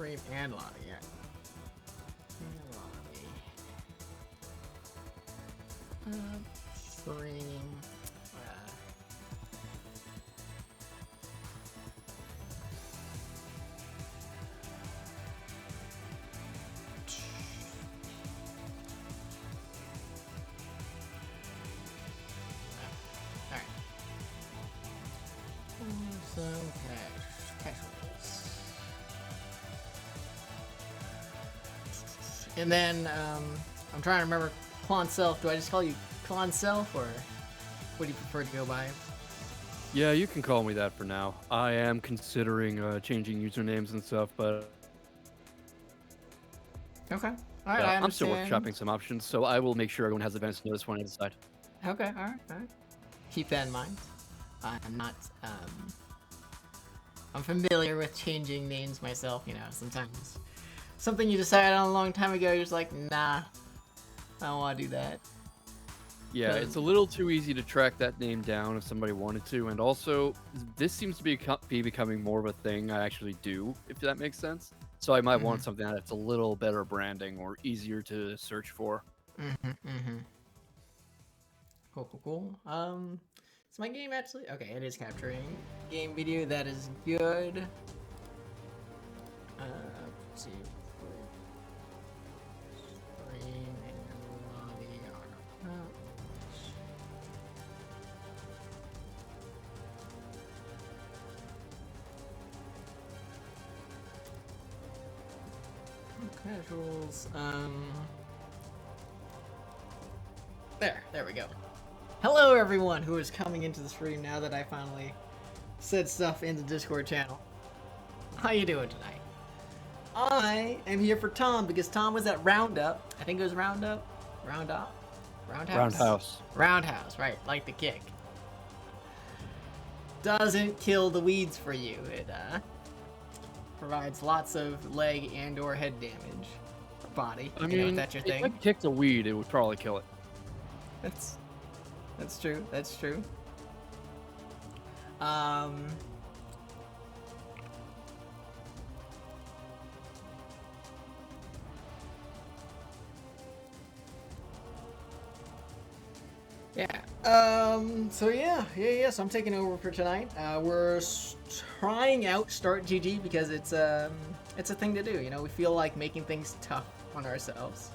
Stream and lobby, yeah. Stream. Alright. Some casuals. And then, I'm trying to remember Clon Self. Do I just call you Clon Self, or what do you prefer to go by? Yeah, you can call me that for now. I am considering changing usernames and stuff, but Okay. All right, I understand. I'm still workshopping some options, so I will make sure everyone has advance notice when I decide. Okay, all right. Keep that in mind. I'm not, I'm familiar with changing names myself, you know, sometimes. Something you decided on a long time ago, you're just like, nah, I don't want to do that. Yeah, it's a little too easy to track that name down if somebody wanted to, and also, this seems to be becoming more of a thing I actually do, if that makes sense. So I might want something that's a little better branding or easier to search for. Cool. Is my game actually? Okay, it is capturing game video. That is good. Let's see. Casuals. There we go. Hello everyone who is coming into the stream now that I finally said stuff in the Discord channel. How you doing tonight? I am here for Tom because Tom was at Roundup. I think it was Roundup? Roundhouse, right, like the kick. Doesn't kill the weeds for you. It provides lots of leg and or head damage. Or body. I mean, if that's your thing. If I kicked a weed, it would probably kill it. That's true. So yeah, so I'm taking over for tonight. We're trying out Start GG because it's a thing to do, you know, we feel like making things tough on ourselves.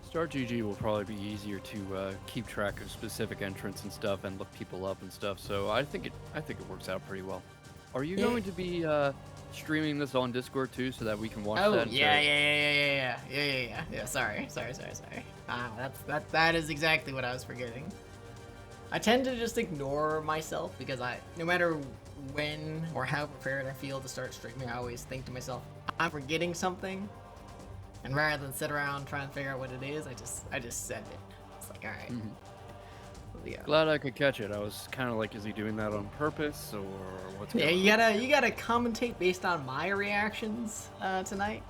Start GG will probably be easier to keep track of specific entrants and stuff and look people up and stuff, so I think it works out pretty well. Are you going to be streaming this on Discord too, so that we can watch that? Oh, yeah. Sorry. That is exactly what I was forgetting. I tend to just ignore myself because no matter when or how prepared I feel to start streaming, I always think to myself, I'm forgetting something. And rather than sit around trying to figure out what it is, I just send it. It's like, all right. Yeah. Glad I could catch it. I was kind of like, is he doing that on purpose or what's going on? Yeah, you gotta commentate based on my reactions tonight.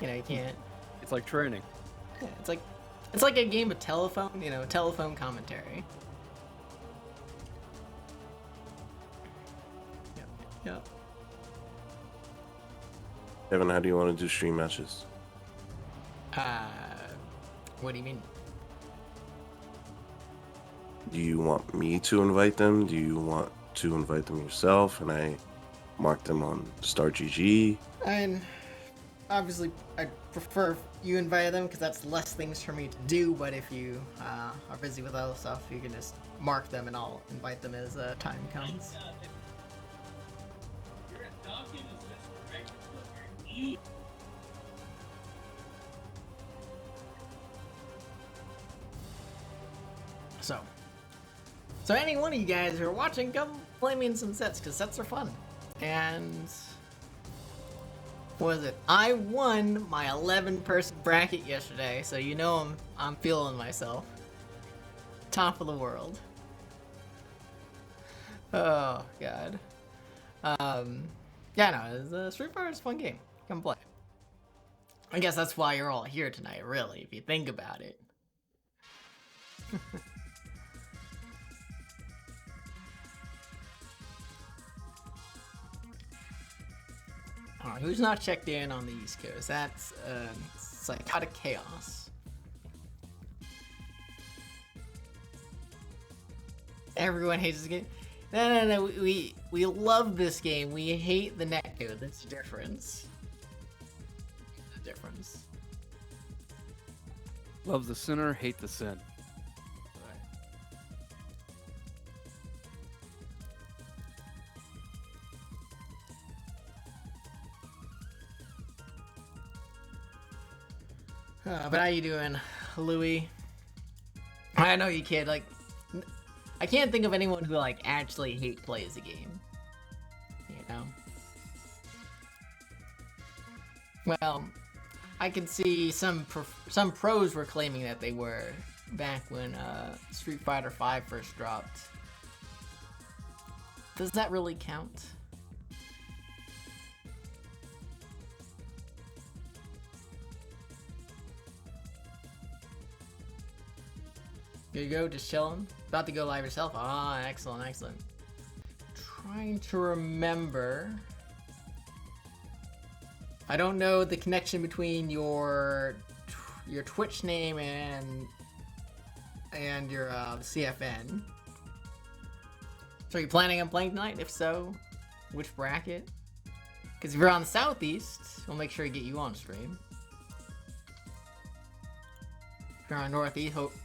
You know, you can't. It's like training. Yeah, it's like a game of telephone. You know, telephone commentary. Yep. Evan, how do you want to do stream matches? What do you mean? Do you want me to invite them? Do you want to invite them yourself and I mark them on Start GG? And obviously, I prefer you invite them because that's less things for me to do. But if you are busy with other stuff, you can just mark them and I'll invite them as time comes. So any one of you guys who are watching, come play me in some sets, because sets are fun. And what was it? I won my 11-person bracket yesterday, so you know I'm feeling myself. Top of the world. Oh god. Yeah, no, Street Fighter is a fun game. Come play. I guess that's why you're all here tonight, really, if you think about it. Who's not checked in on the East Coast? That's psychotic chaos. Everyone hates this game. No. We love this game. We hate the netcode. That's the difference. Love the sinner, hate the sin. But how you doing, Louis? I know you kid. Like, I can't think of anyone who like actually plays the game. You know. Well, I can see some pros were claiming that they were back when Street Fighter V first dropped. Does that really count? Here you go, just chilling. About to go live yourself. Ah, excellent, excellent. Trying to remember. I don't know the connection between your Twitch name and your CFN. So are you planning on playing tonight? If so, which bracket? Because if you're on the Southeast, we'll make sure to get you on stream. If you're on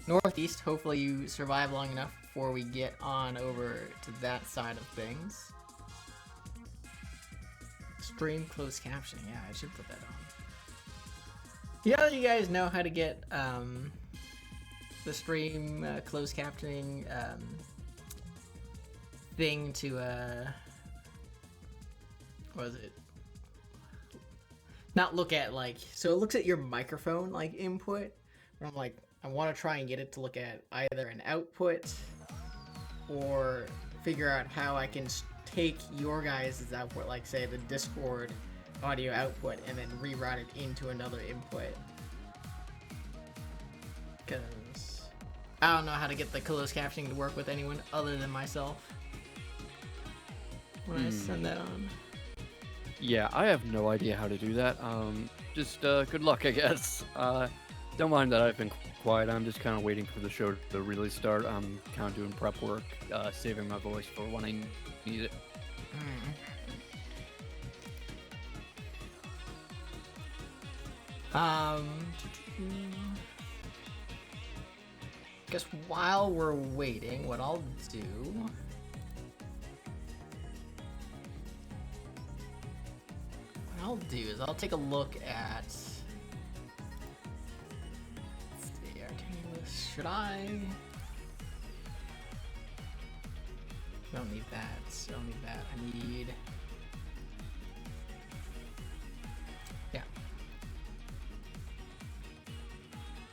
Northeast, hopefully you survive long enough before we get on over to that side of things. Stream closed captioning. Yeah, I should put that on. Yeah, you guys know how to get the stream closed captioning thing to what is it? Not look at like, so it looks at your microphone like input. I'm like, I want to try and get it to look at either an output or figure out how I can take your guys' output, like say the Discord audio output, and then reroute it into another input. Because I don't know how to get the closed captioning to work with anyone other than myself when I send that on. Yeah, I have no idea how to do that. Just good luck, I guess. Don't mind that I've been quiet. I'm just kind of waiting for the show to really start. I'm kind of doing prep work, saving my voice for when I need it. Guess while we're waiting, what I'll do. What I'll do is I'll take a look at. Should I? Don't need that. Don't need that. I need. Yeah.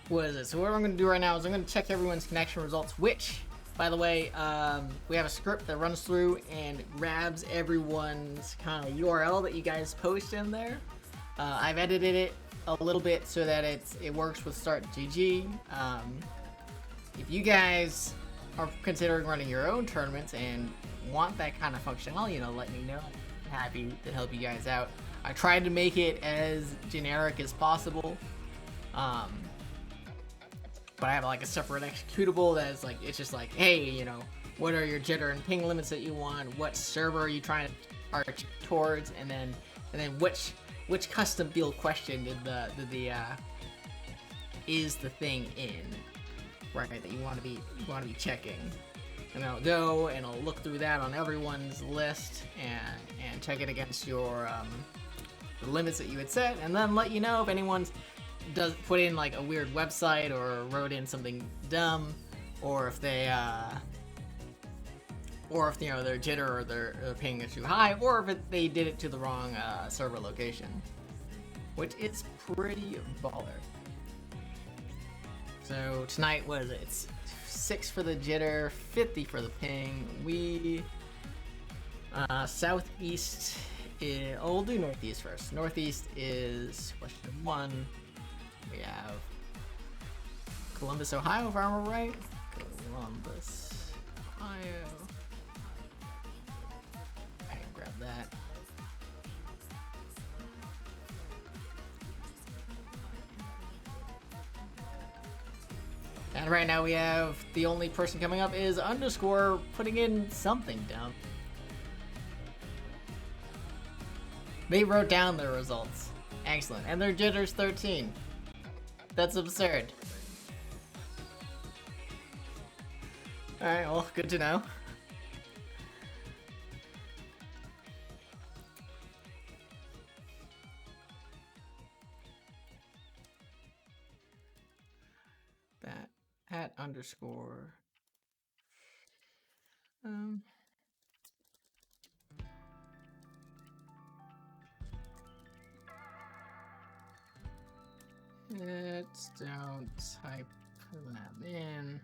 What is it? So what I'm going to do right now is I'm going to check everyone's connection results, which, by the way, we have a script that runs through and grabs everyone's kind of URL that you guys post in there. I've edited it a little bit so that it works with StartGG. If you guys are considering running your own tournaments and want that kind of functionality, let me know. I'm happy to help you guys out. I tried to make it as generic as possible, but I have like a separate executable that's like, it's just like, hey, what are your jitter and ping limits that you want? What server are you trying to arch towards? And then which custom field question is the thing in? Right, that you want to be checking, and I'll go and I'll look through that on everyone's list and check it against your the limits that you had set, and then let you know if anyone's does put in like a weird website or wrote in something dumb, or if they their jitter or their ping is too high, or if they did it to the wrong server location, which is pretty baller. So tonight, what is it? It's 6 for the jitter, 50 for the ping. We Southeast is, we'll do Northeast first. Northeast is question 1. We have Columbus, Ohio, if I'm right. Columbus, Ohio. I can grab that. And right now we have the only person coming up is underscore putting in something dumb. They wrote down their results. Excellent. And their jitter's 13. That's absurd. Alright, well, good to know. That at underscore let's don't type that in.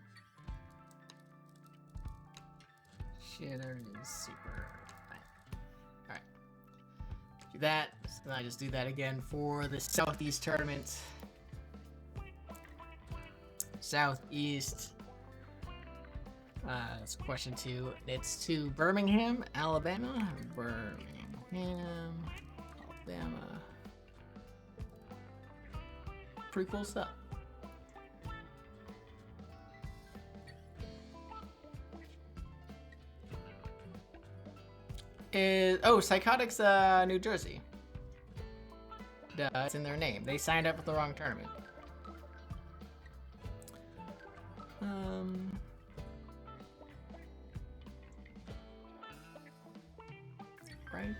Shitter is super fine. Alright. Do that. So I just do that again for the Southeast tournament. Southeast. That's question 2. It's to Birmingham, Alabama. Birmingham, Alabama. Pretty cool stuff. Psychotics, New Jersey. Duh, it's in their name. They signed up for the wrong tournament. Right.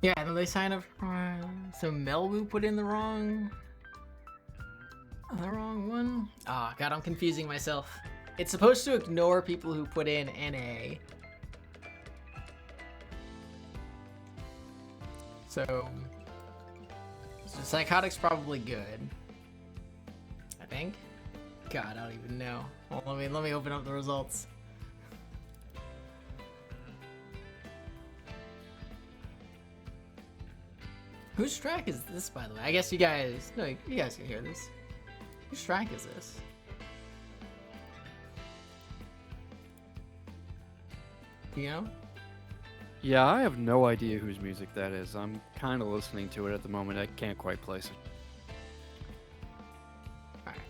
Yeah, and then they signed up. So Melbu put in the wrong one. Oh god, I'm confusing myself. It's supposed to ignore people who put in NA. So Psychotic's probably good. I think. God, I don't even know. Well, let me open up the results. Whose track is this, by the way? I guess you guys can hear this. Whose track is this? You know? Yeah, I have no idea whose music that is. I'm kind of listening to it at the moment. I can't quite place it. Alright.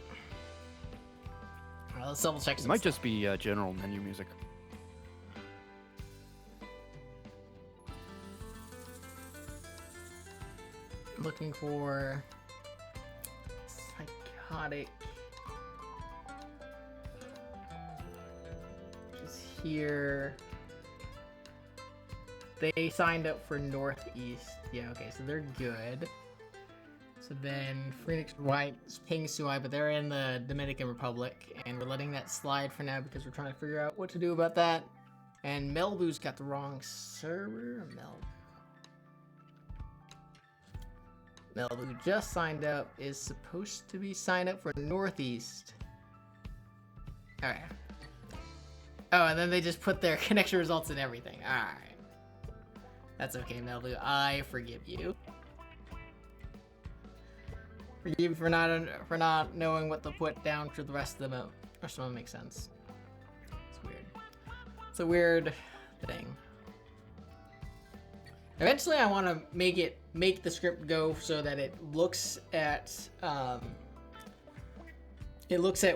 Let's double check some It might stuff. just be general menu music. Looking for Psychotic. Just here. They signed up for Northeast. Yeah, okay, so they're good. So then Freenix Wright pings Suai, but they're in the Dominican Republic, and we're letting that slide for now because we're trying to figure out what to do about that. And Melbu's got the wrong server. Melbu just signed up, is supposed to be signed up for Northeast. Alright. Oh, and then they just put their connection results and everything. Alright. That's okay, Melbu. I forgive you. Forgive you for not knowing what to put down for the rest of the mode. Or some makes sense. It's weird. It's a weird thing. Eventually, I want to make the script go so that it looks at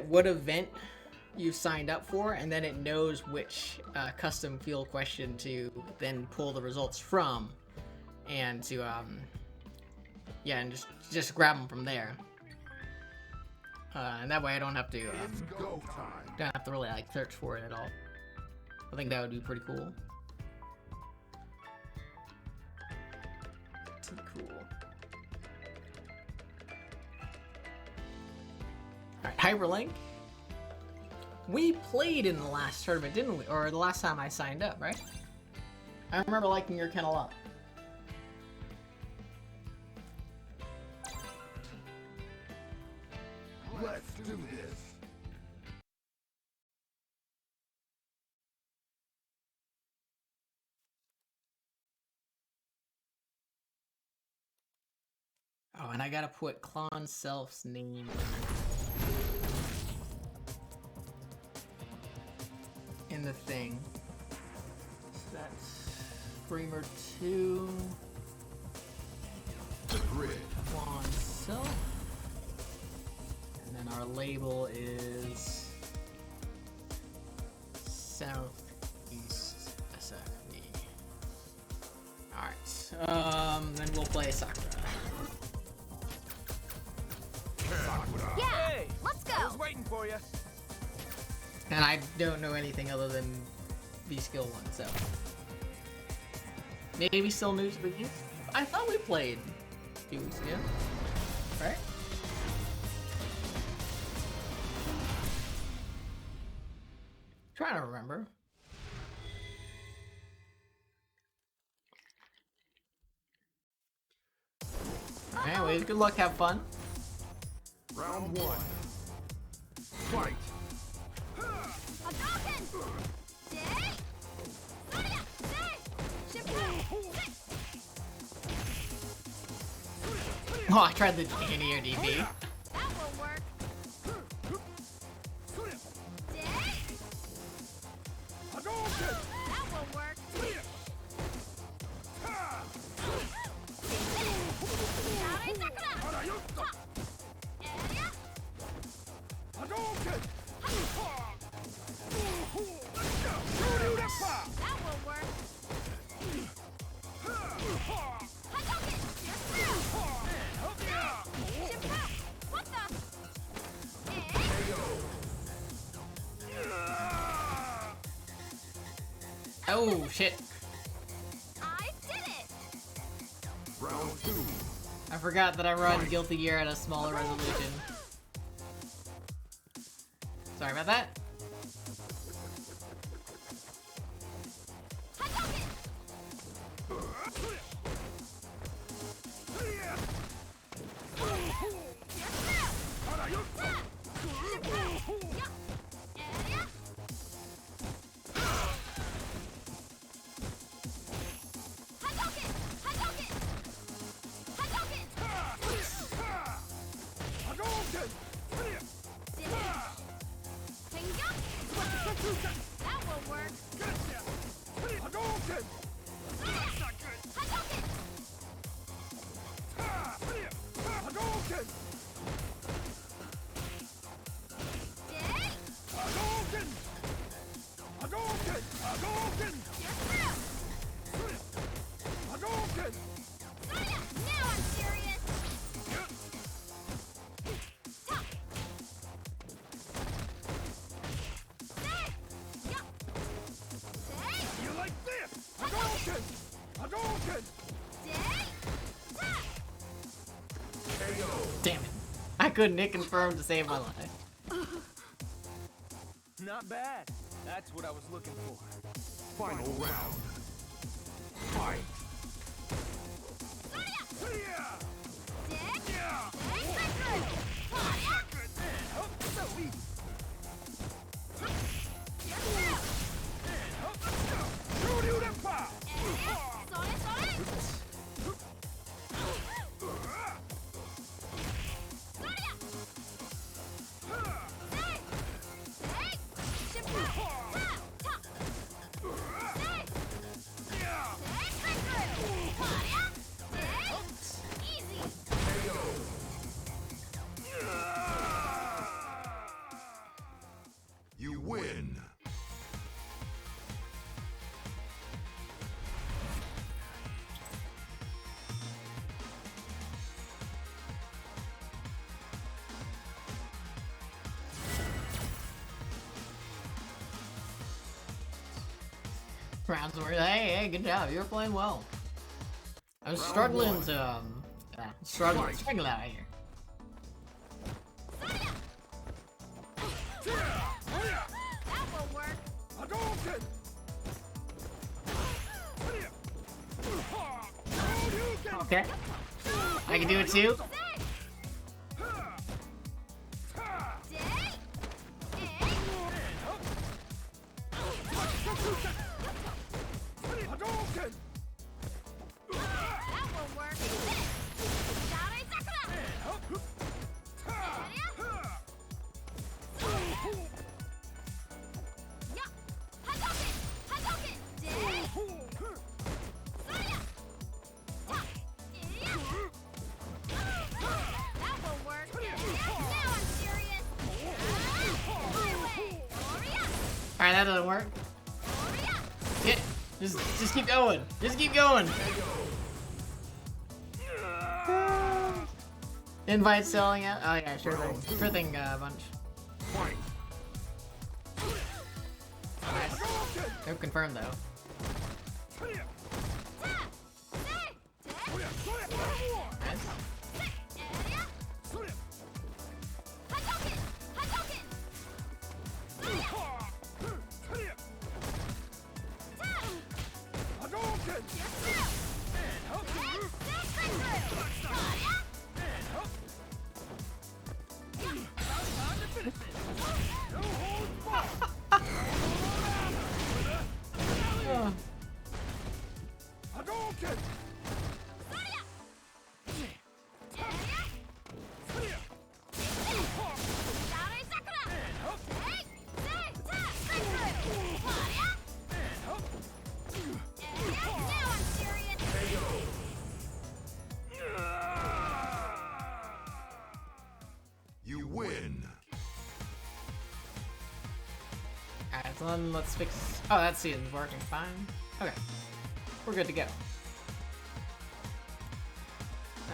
what event you've signed up for, and then it knows which custom field question to then pull the results from, and to and just grab them from there. And that way, I don't have to really like search for it at all. I think that would be pretty cool. Cool. Alright, Hyperlink. We played in the last tournament, didn't we? Or the last time I signed up, right? I remember liking your kennel a lot. Let's do this. Oh, and I gotta put Klon Self's name in the thing. So that's Screamer 2. The grid. Klon Self. And then our label is Southeast SFV. Alright, then we'll play Sakura. Yeah, hey, let's go. I was waiting for you. And I don't know anything other than V-Skill 1, so. Maybe still new to the game? I thought we played a few weeks ago, right? Trying to remember. Anyways, good luck, have fun. Round 1. Fight. Oh, I tried the linear DB. That will work. That will work. That will work. What the? Oh, shit. I did it. Round 2. I forgot that I run Guilty Gear at a smaller resolution. Sorry about that. That will work. Now I'm serious. You like this? Hadouken! Hadouken! KO. Damn it. I couldn't hit confirm to save my life. Not bad. That's what I was looking for. Final round. Fight. You win. Rounds were hey, good job. You were playing well. I was struggling to struggling out here. That will work. Hadouken! Okay. I can do it too. Hadouken! That will work. Alright, that doesn't work. Shit. Just keep going. Just keep going. Invite selling out. Oh yeah, sure thing. Sure thing, bunch. Nice. No confirmed though. Nice. You win. Alright, so then let's fix. Oh, that season's working fine. Okay. We're good to go.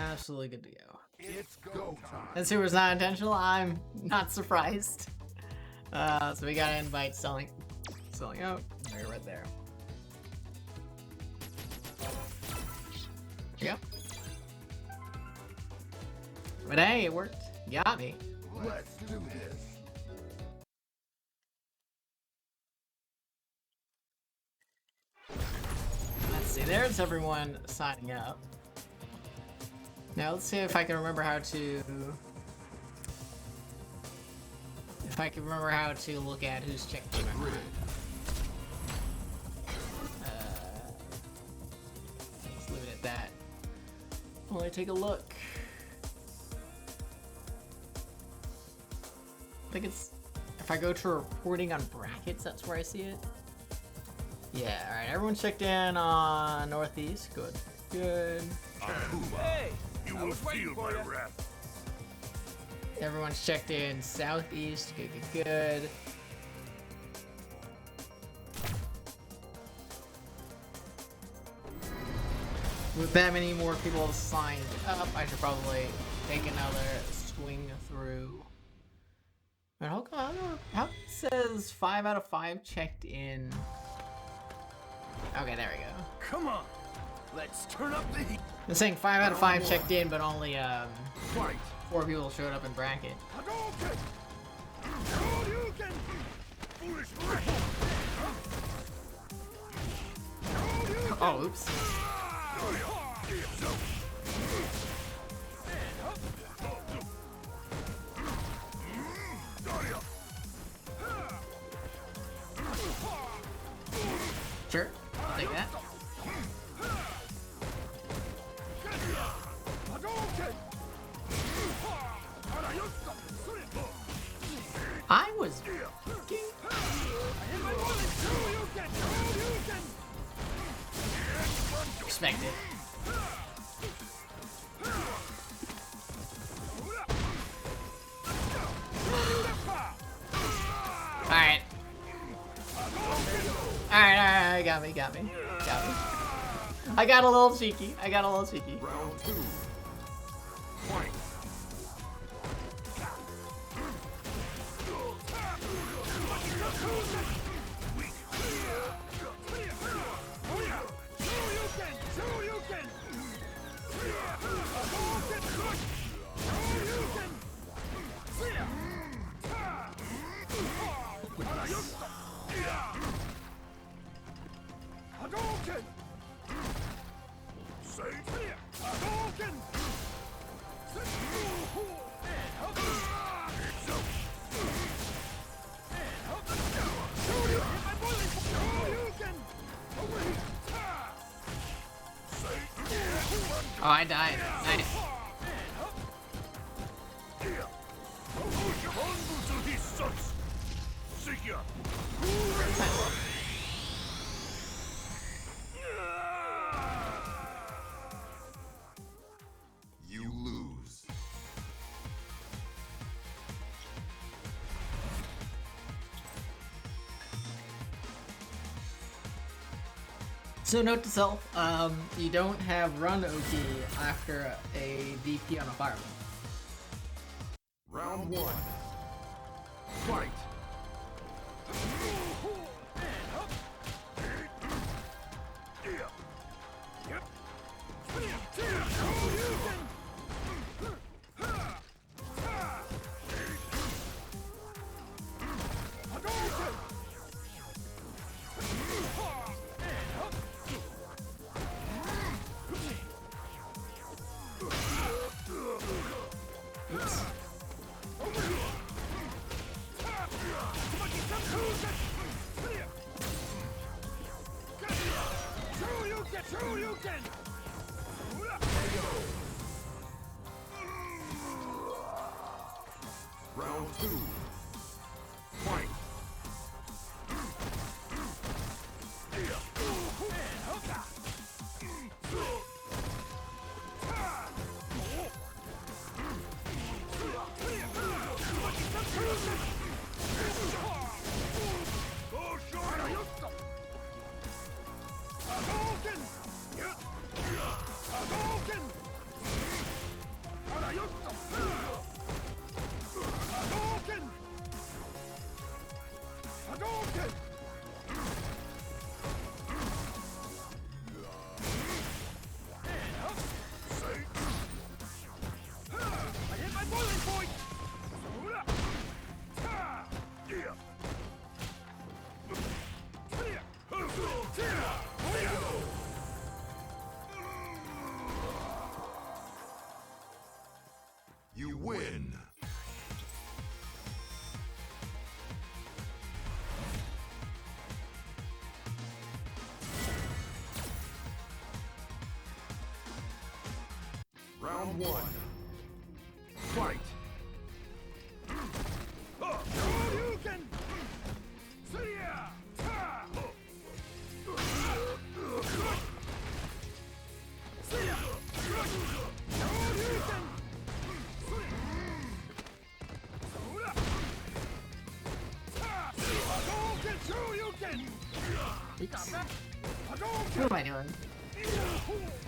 Absolutely good to go. It's go time. That super was not intentional. I'm not surprised. So we gotta invite selling out. They're right there. Yep. But hey, it worked. Got me. Let's do this. Let's see. There's everyone signing up. Now let's see if I can remember how to. If I can remember how to look at who's checked in. Let's leave it at that. Only take a look. I think it's if I go to reporting on brackets, that's where I see it. Yeah, alright, everyone's checked in on Northeast. Good. Good. Hey, you will feel my wrath. Everyone's checked in Southeast. Good, good, good. With that many more people signed up, I should probably take another swing through. But how it says 5 out of 5 checked in. Okay, there we go. Come on, let's turn up the heat. It's saying 5 out of 5 checked in, but only Fight. 4 people showed up in bracket. Hadouken! Shoryuken! Foolish wreck! Shoryuken! Oh, oops. Sure, I'll take that. I was expected. Alright. Alright, got me. I got a little cheeky. Round 2. Fight. Oh, I died. Nice. You lose. So note to self, you don't have run OT after a VP on a fireman. Round one. Fight. Round two. Fight. You win. Round one. Fight. You can. What am I doing?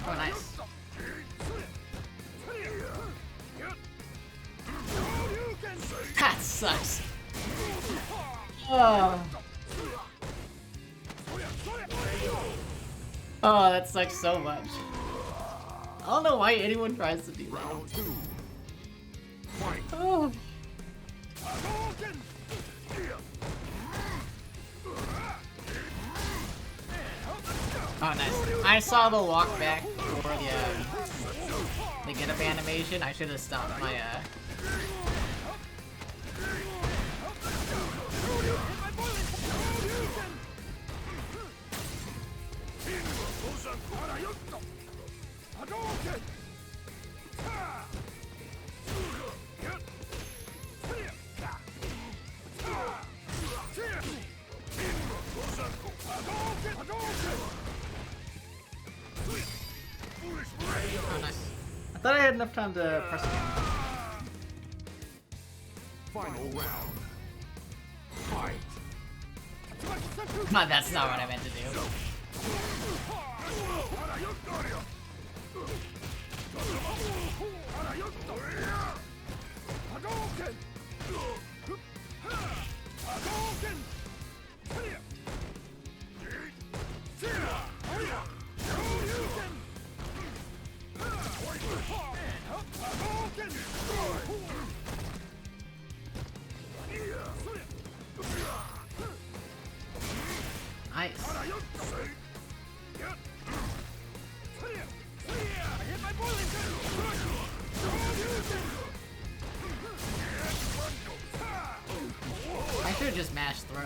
Oh, nice. That sucks. Oh. Oh, that sucks so much. I don't know why anyone tries to do that. Round two. Fight. Oh. Oh, nice. I saw the walk back for the get up animation. I should have stopped my Oh, nice. I thought I had enough time to press it. Final round. Fight. No, that's not what I meant to do. Nice. I should have just mashed throw.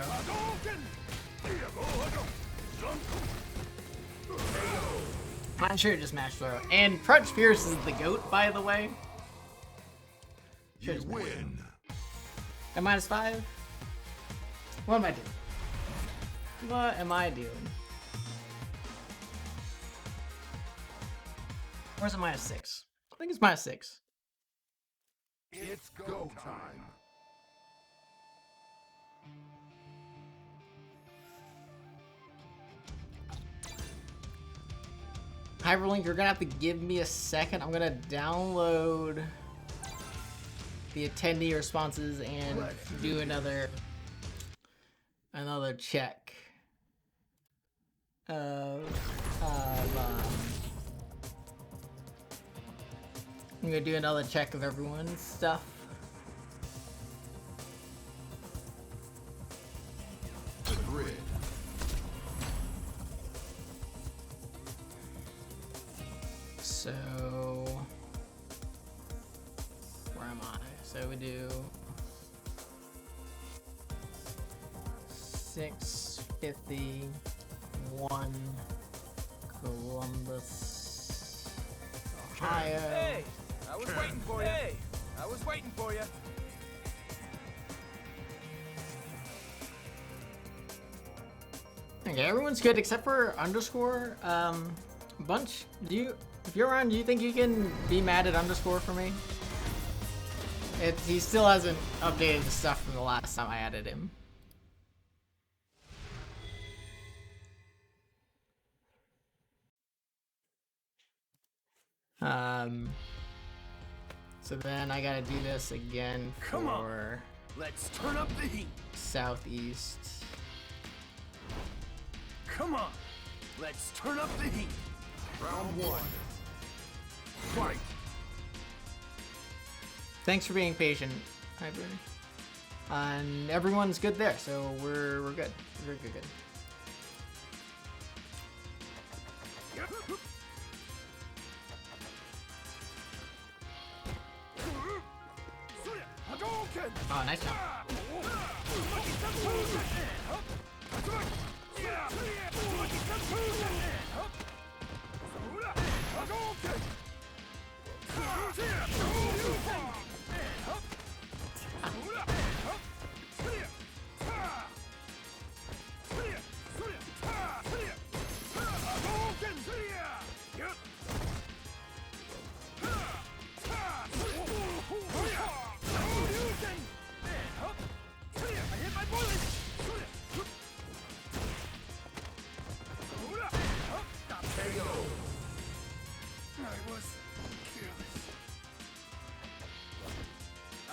I should have just mashed throw. And Crutch Fierce is the GOAT, by the way. You win. At -5? What am I doing? What am I doing? Where's a -6? I think it's -6. It's go time. Hyperlink, you're gonna have to give me a second. I'm gonna download the attendee responses and do another check of I'm gonna do another check of everyone's stuff. The grid. So where am I? So we do 651 Columbus, Ohio. Hey, I was waiting for you. Hey, I was waiting for you. Okay, everyone's good except for underscore. Bunch, if you're around, do you think you can be mad at underscore for me? He still hasn't updated the stuff from the last time I added him. So then I gotta do this again Come on. for Let's turn up the heat. Southeast. Come on. Let's turn up the heat. Round one. Fight. Thanks for being patient, Hybrid. And everyone's good there, so we're good. We're good. Oh, nice job.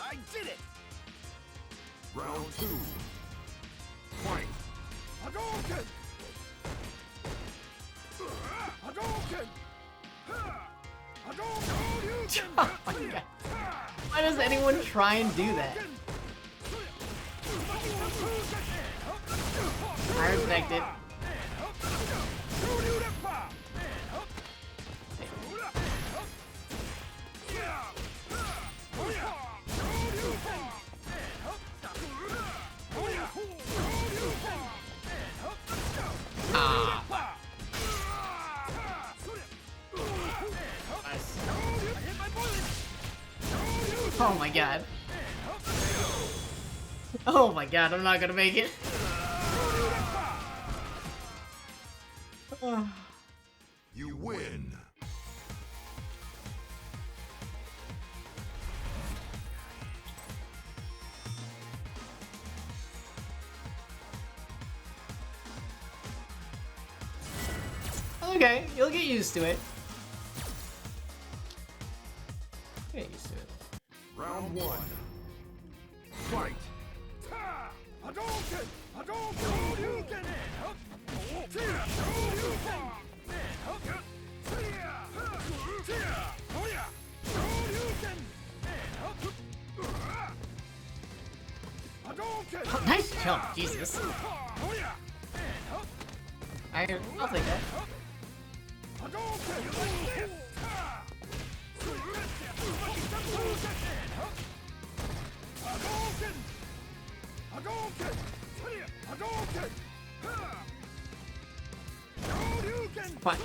I did it! Round two. Fight. Hadouken! Hadouken! Hadouken! Oh my God. Why does anyone try and do that? I respect it. Ah. Nice. Oh my God. Oh my God, I'm not gonna make it. You win. Okay, you'll get used to it. Get used to it. Round one. Fight. Hadouken! Hadouken! Oh, nice jump, Jesus. I'll take that. Fine.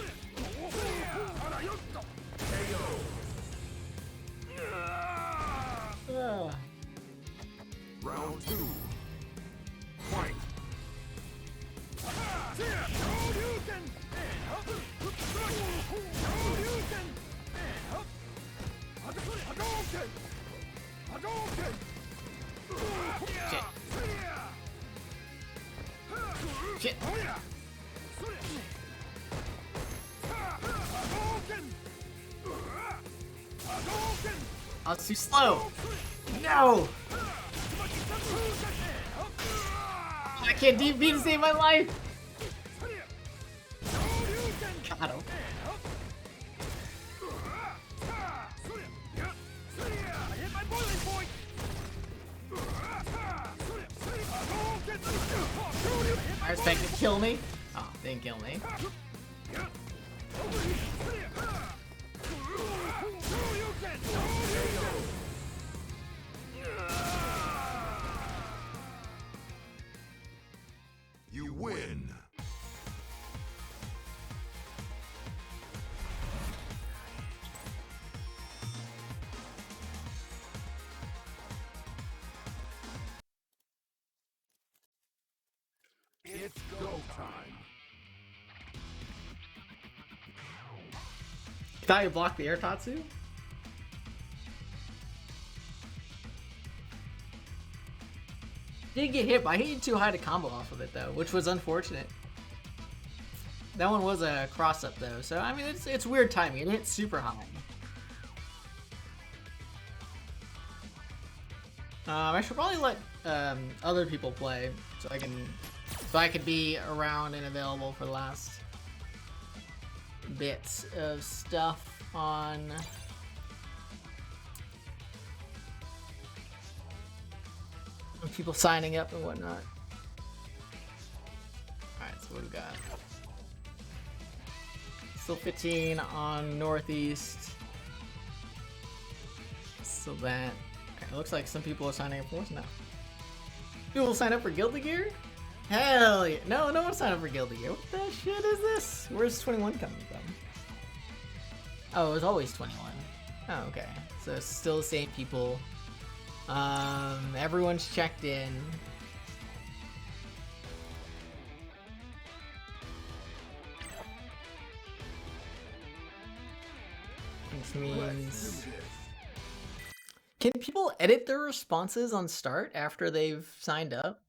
Round two. Fight. Shit. Shit. I was too slow. No! I can't DP to save my life. Got him. I expect to kill me. Oh, didn't kill me. You win. It's go time. You thought you blocked the air Tatsu? Did get hit, but I hit you too high to combo off of it though, which was unfortunate. That one was a cross up though, so I mean it's weird timing. It hit super high. I should probably let other people play so I could be around and available for the last bits of stuff on people signing up and whatnot. Alright, so what do we got? Still 15 on Northeast. So that... Okay, it looks like some people are signing up for us now. People sign up for Guilty Gear? Hell yeah! No, no one signed up for Guilty Gear. What the shit is this? Where's 21 coming from? Oh, it was always 21. Oh, okay. So it's still the same people. Everyone's checked in. Which means... Can people edit their responses on start after they've signed up?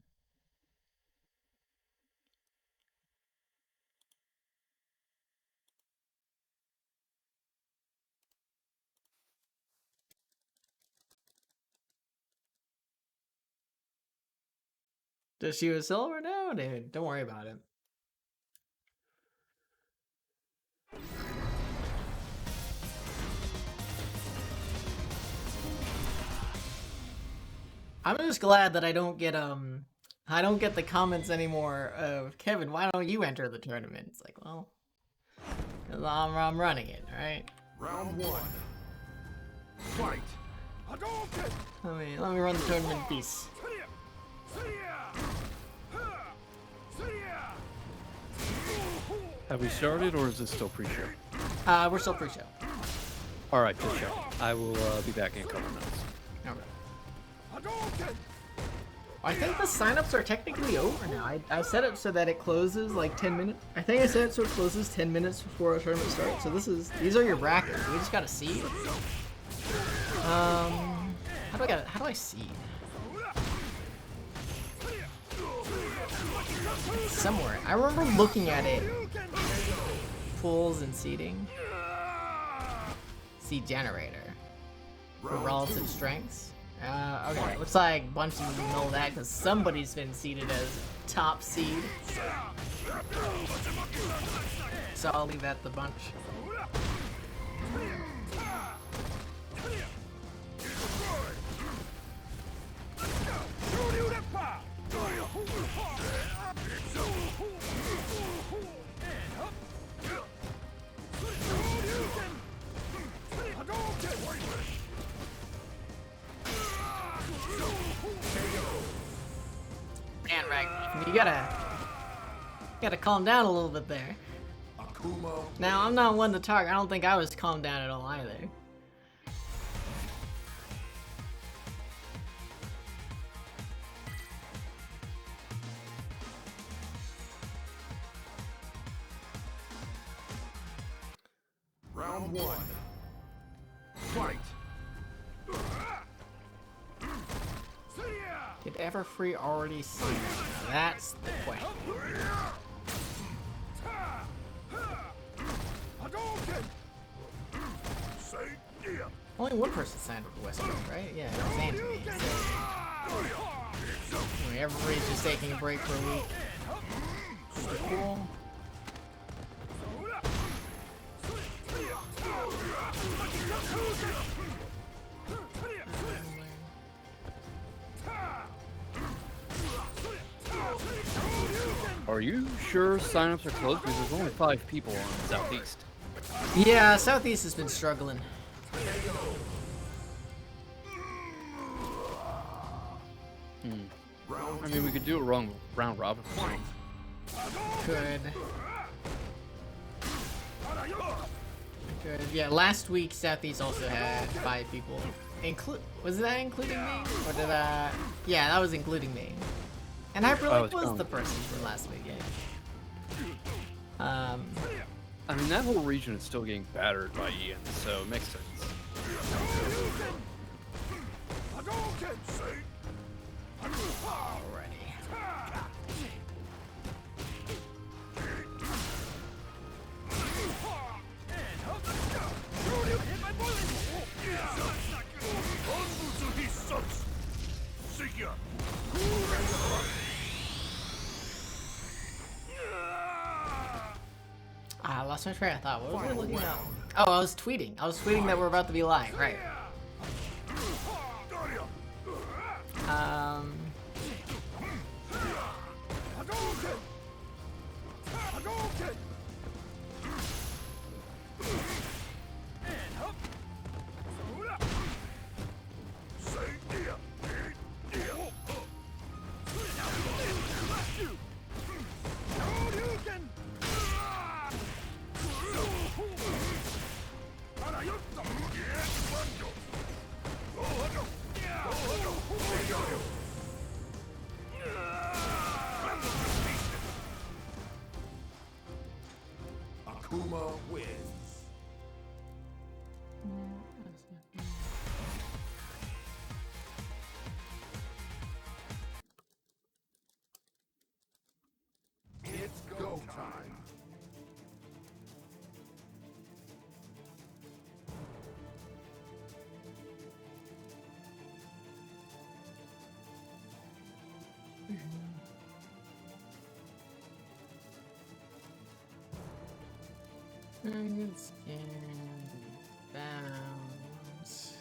Does she was silver? No, dude. Don't worry about it. I'm just glad that I don't get the comments anymore of Kevin, why don't you enter the tournament? It's like, well, 'cause I'm running it, alright? Round one. Fight. Let me run the tournament in peace. Have we started, or is this still pre-show? We're still pre-show. All right, good show. I will be back in a couple minutes. Okay. I think the signups are technically over now. I set it so that it closes like 10 minutes. I think I set it so it closes 10 minutes before a tournament starts. So these are your brackets. We just gotta seed. How do I seed? Somewhere. I remember looking at it. Pools and seeding. Seed generator. For relative strengths. Okay, looks like Bunch of you know that because somebody's been seeded as top seed. So I'll leave that to Bunch. Man, Wright, you gotta calm down a little bit there. Now, I'm not one to talk. I don't think I was calmed down at all either. Round one. Fight. Did Everfree already see that? That's the question. Only one person signed with West Coast, right? Yeah, it was Anthony. So. Anyway, everybody's just taking a break for a week. Super cool. Are you sure signups are closed? Because there's only 5 people on Southeast. Yeah, Southeast has been struggling. I mean, we could do a round robin. Could. Yeah, last week Southeast also had 5 people. Was that including me? Or did I? Yeah, that was including me. And Hyperlink was the person from last week, yeah. I mean, that whole region is still getting battered by Ian, so it makes sense. Alrighty. I lost my train of thought. What was I looking at? Oh, I was tweeting. I was tweeting that we're about to be live, right? Akuma wins. It's go time. Bounce.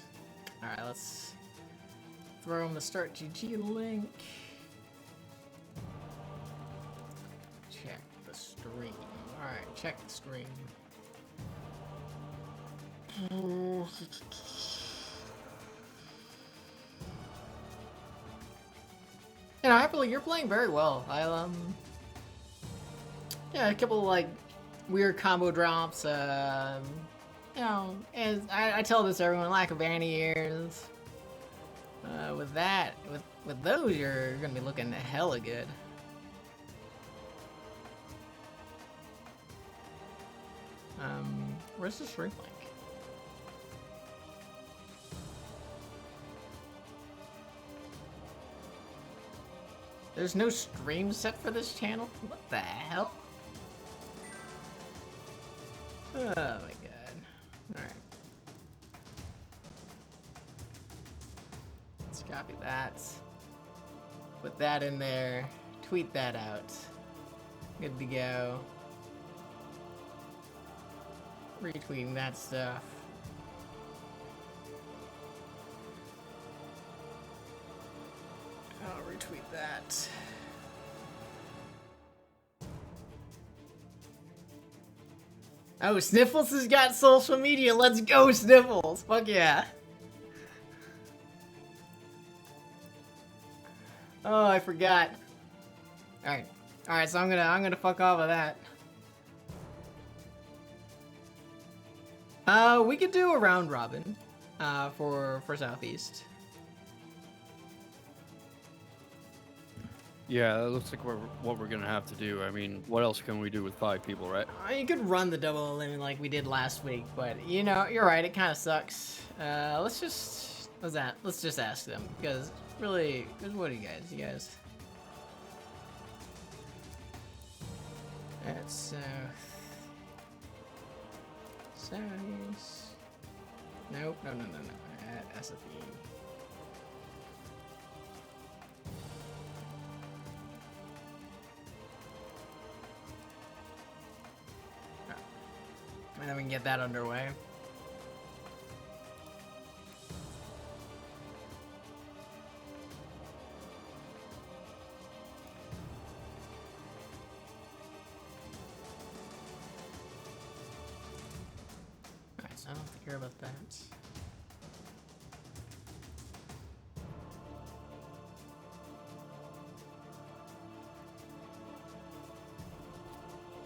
Alright, let's throw him the start GG link. Check the stream. Alright, check the stream. You know, Hyperly, you're playing very well. Yeah, a couple of, like, weird combo drops, you know, as I tell this to everyone, lack of anti-airs. With those, you're gonna be looking hella good. Where's the stream link? There's no stream set for this channel? What the hell? Oh my god. Alright. Let's copy that. Put that in there. Tweet that out. Good to go. Retweeting that stuff. I'll retweet that. Oh, Sniffles has got social media. Let's go, Sniffles. Fuck yeah. Oh, I forgot. Alright. Alright, so I'm gonna fuck off of that. We could do a round robin for Southeast. Yeah, that looks like what we're gonna have to do. I mean, what else can we do with 5 people, right? You could run the double limit like we did last week, but you know, you're right, it kind of sucks. Let's just ask them, because really, what do you guys? That's southeast. Nope. No. At SFV. And then we can get that underway. Alright, so I don't have to care about that.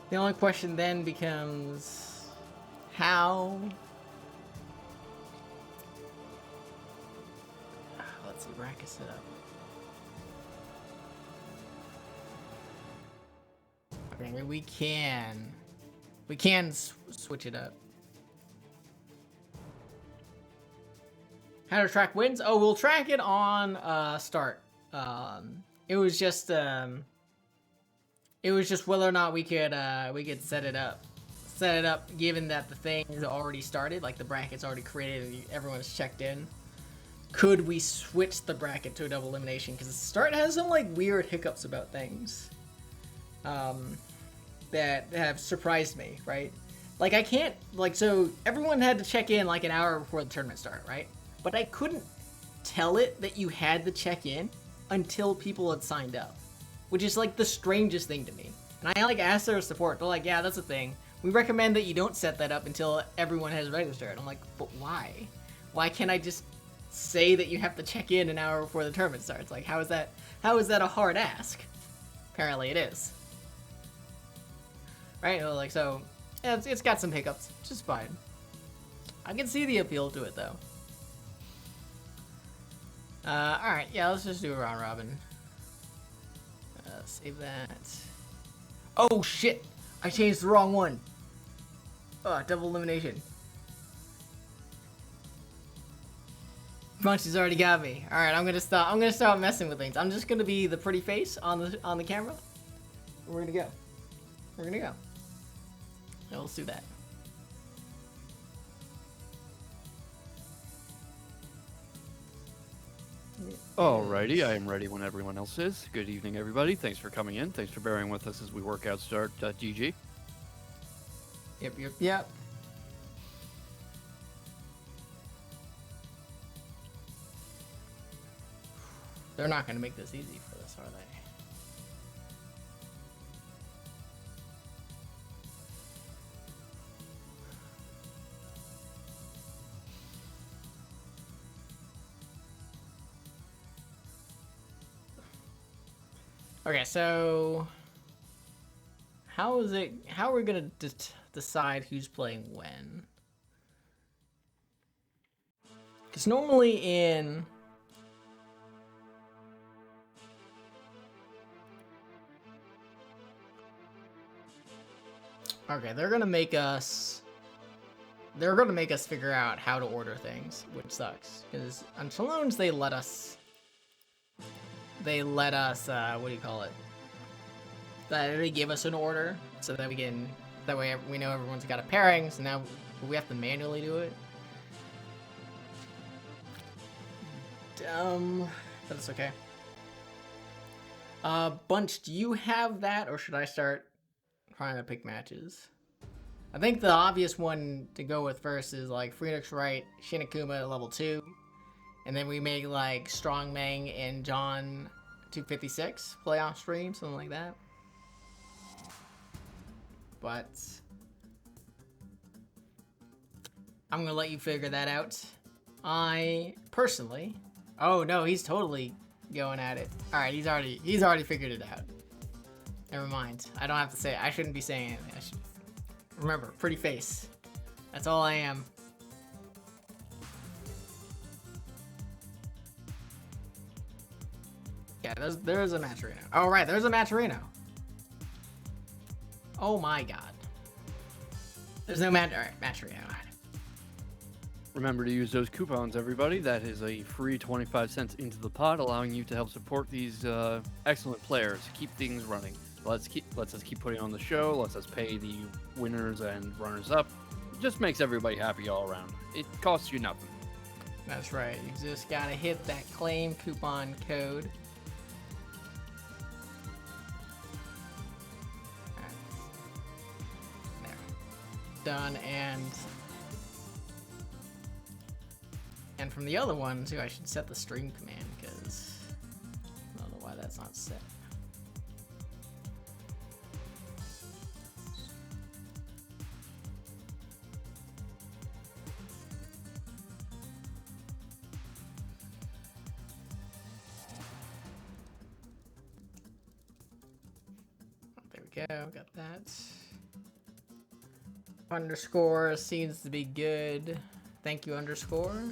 The only question then becomes how. Let's see, bracket set up. Okay, we can switch it up. How to track wins? Oh, we'll track it on start. It was just whether or not we could set it up. Given that the thing is already started, like the bracket's already created and everyone's checked in. Could we switch the bracket to a double elimination? Because the start has some like weird hiccups about things that have surprised me, right? Like I can't, like, so everyone had to check in like an hour before the tournament start, right? But I couldn't tell it that you had to check in until people had signed up, which is like the strangest thing to me. And I like asked their support, they're like, yeah, that's a thing. We recommend that you don't set that up until everyone has registered. I'm like, but why? Why can't I just say that you have to check in an hour before the tournament starts? Like, how is that a hard ask? Apparently it is. Right? Like, so, yeah, it's got some hiccups, which is fine. I can see the appeal to it, though. Alright, yeah, let's just do a round robin. Save that. Oh, shit! I changed the wrong one. Double elimination. Munchy's already got me. All right, I'm gonna stop messing with things. I'm just gonna be the pretty face on the camera. We're gonna go. Yeah, let's do that. Alrighty, I am ready when everyone else is. Good evening, everybody. Thanks for coming in. Thanks for bearing with us as we work out start.gg. Yep. They're not gonna make this easy for us, are they? Okay, so how are we gonna decide who's playing when? Because normally in okay, they're gonna make us figure out how to order things, which sucks. Because on Saloons they let us what do you call it? They give us an order so that that way we know everyone's got a pairing, so now we have to manually do it. But it's okay. Bunch, do you have that, or should I start trying to pick matches? I think the obvious one to go with first is like Freenix, Wright, Shinakuma at level 2. And then we make like StrongMeng and JonC 256 playoff stream, something like that. But I'm gonna let you figure that out. I personally, oh no, he's totally going at it. All right, he's already figured it out. Never mind. I don't have to say. I shouldn't be saying anything. Remember, pretty face. That's all I am. Yeah, there's a Maturino. Oh, right, there's a Maturino. Oh my god. There's no Maturino. Remember to use those coupons, everybody. That is a free 25 cents into the pot, allowing you to help support these excellent players, keep things running. Let's us keep putting on the show. Let's us pay the winners and runners up. just makes everybody happy all around. It costs you nothing. That's right. You just gotta hit that claim coupon code. Alright. There. Done. And from the other one too, I should set the stream command because I don't know why that's not set. Go, got that. Underscore seems to be good. Thank you, underscore.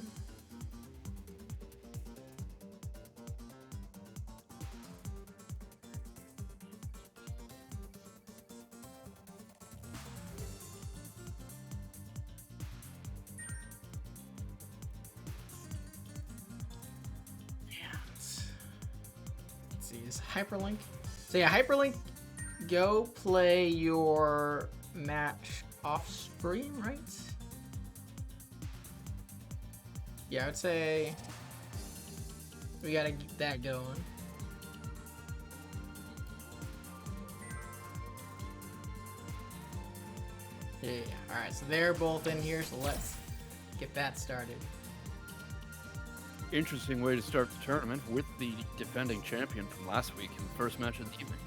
Let's see, is hyperlink? So yeah, hyperlink. Go play your match off stream, right? Yeah, I would say we gotta get that going. Yeah, alright, so they're both in here, so let's get that started. Interesting way to start the tournament with the defending champion from last week in the first match of the evening.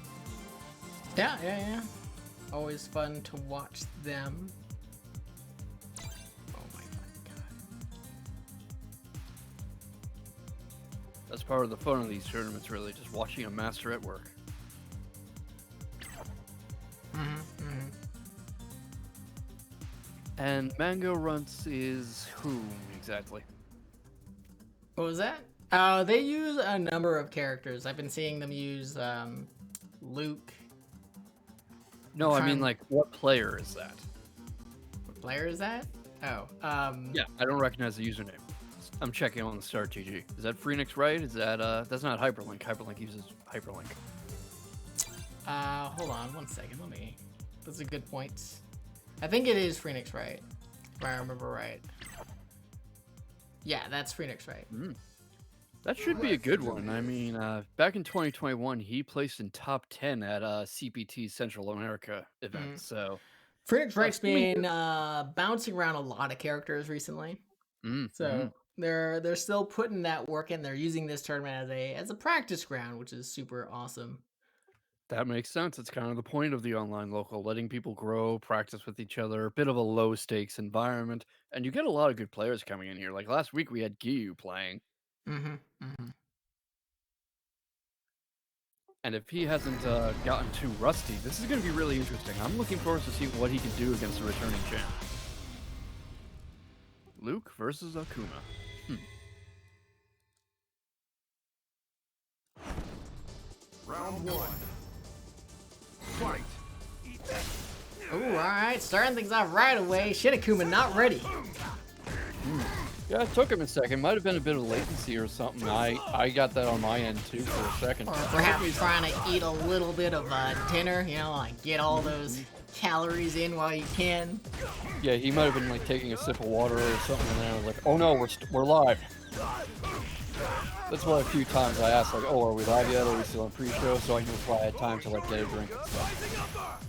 Yeah. Always fun to watch them. Oh my god. That's part of the fun of these tournaments, really, just watching a master at work. And Mango Runts is whom exactly? What was that? They use a number of characters. I've been seeing them use Luke. No, I mean, like, what player is that? What player is that? Oh, yeah, I don't recognize the username. I'm checking on the Start GG. Is that Freenix, right? Is that, that's not Hyperlink. Hyperlink uses Hyperlink. Hold on one second. That's a good point. I think it is Freenix, right? If I remember right. Yeah, that's Freenix, right? That should be a good one. I mean, back in 2021, he placed in top 10 at CPT's Central America event. So Freenix Wright's been bouncing around a lot of characters recently. So they're still putting that work in. They're using this tournament as a practice ground, which is super awesome. That makes sense. It's kind of the point of the online local, letting people grow, practice with each other, a bit of a low stakes environment, and you get a lot of good players coming in here. Like last week, we had Giyu playing. And if he hasn't gotten too rusty, this is going to be really interesting. I'm looking forward to seeing what he can do against the returning champ. Luke versus Akuma. Round one. Fight. Ooh, alright, starting things off right away. Akuma not ready. Yeah, it took him a second. Might have been a bit of latency or something. I got that on my end too for a second. Or perhaps trying to eat a little bit of dinner, you know, like get all those calories in while you can. Yeah, he might have been like taking a sip of water or something, and then I was like, oh no, we're live. That's why a few times I asked, like, oh, are we live yet? Are we still in pre-show? So I knew if I had time to like get a drink and stuff.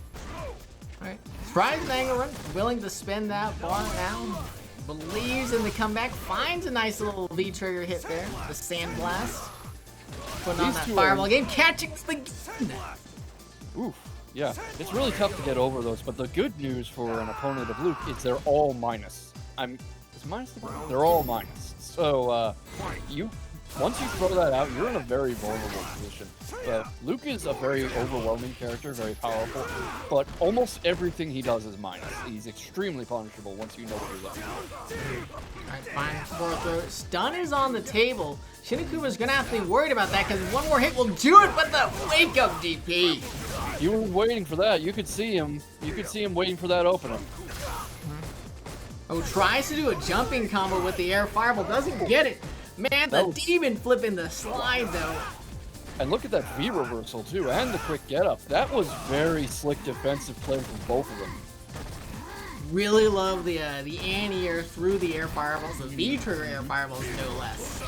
Alright, Fridays Angle willing to spend that bar now. Believes in the comeback, finds a nice little V-trigger hit there. The Sandblast. Putting on that fireball game, catching the gun. Oof. Yeah, it's really tough to get over those, but the good news for an opponent of Luke is they're all minus. Is minus the word? They're all minus. So, once you throw that out, you're in a very vulnerable position. Luke is a very overwhelming character, very powerful, but almost everything he does is minus. He's extremely punishable once you know what you're looking at. Alright, fine. Forward throw. Stun is on the table. Akuma's gonna have to be worried about that because one more hit will do it, but the wake up DP. You were waiting for that. You could see him. You could see him waiting for that opening. Oh, tries to do a jumping combo with the air fireball, doesn't get it. Man, the demon flipping the slide though. And look at that V reversal too, and the quick get up. That was very slick defensive play from both of them. really love the anti-air through the air fireballs, the V-trigger air fireballs, no less.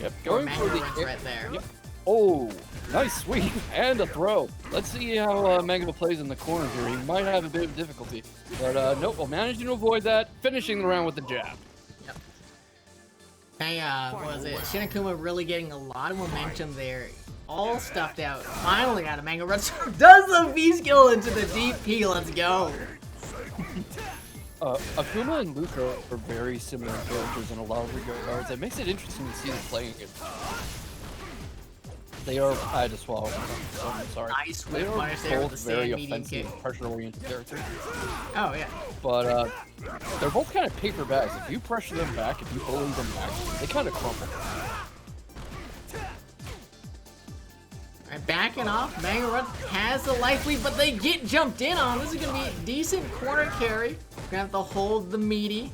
Yep, Or going for the Mango right there. Yep. Oh, nice sweep and a throw. Let's see how Mango plays in the corner here. He might have a bit of difficulty, but nope, well, managing to avoid that, finishing the round with the jab. Yep. Hey, what was it? Shinakuma really getting a lot of momentum there. All stuffed out. Finally got a Mango Run. Does the V-skill into the DP. Let's go. Akuma and Luca are very similar characters in a lot of regards. It makes it interesting to see them playing against. They are. I had to swallow. So I'm sorry. Nice they whip are punish there with both the very stand medium offensive, kick. pressure-oriented characters. Oh, yeah. But they're both kind of paper bags. If you pressure them back, if you bully them back, they kind of crumple. Alright, backing off. Mango Run has the life lead, but they get jumped in on. This is going to be a decent corner carry. We're going to have to hold the meaty.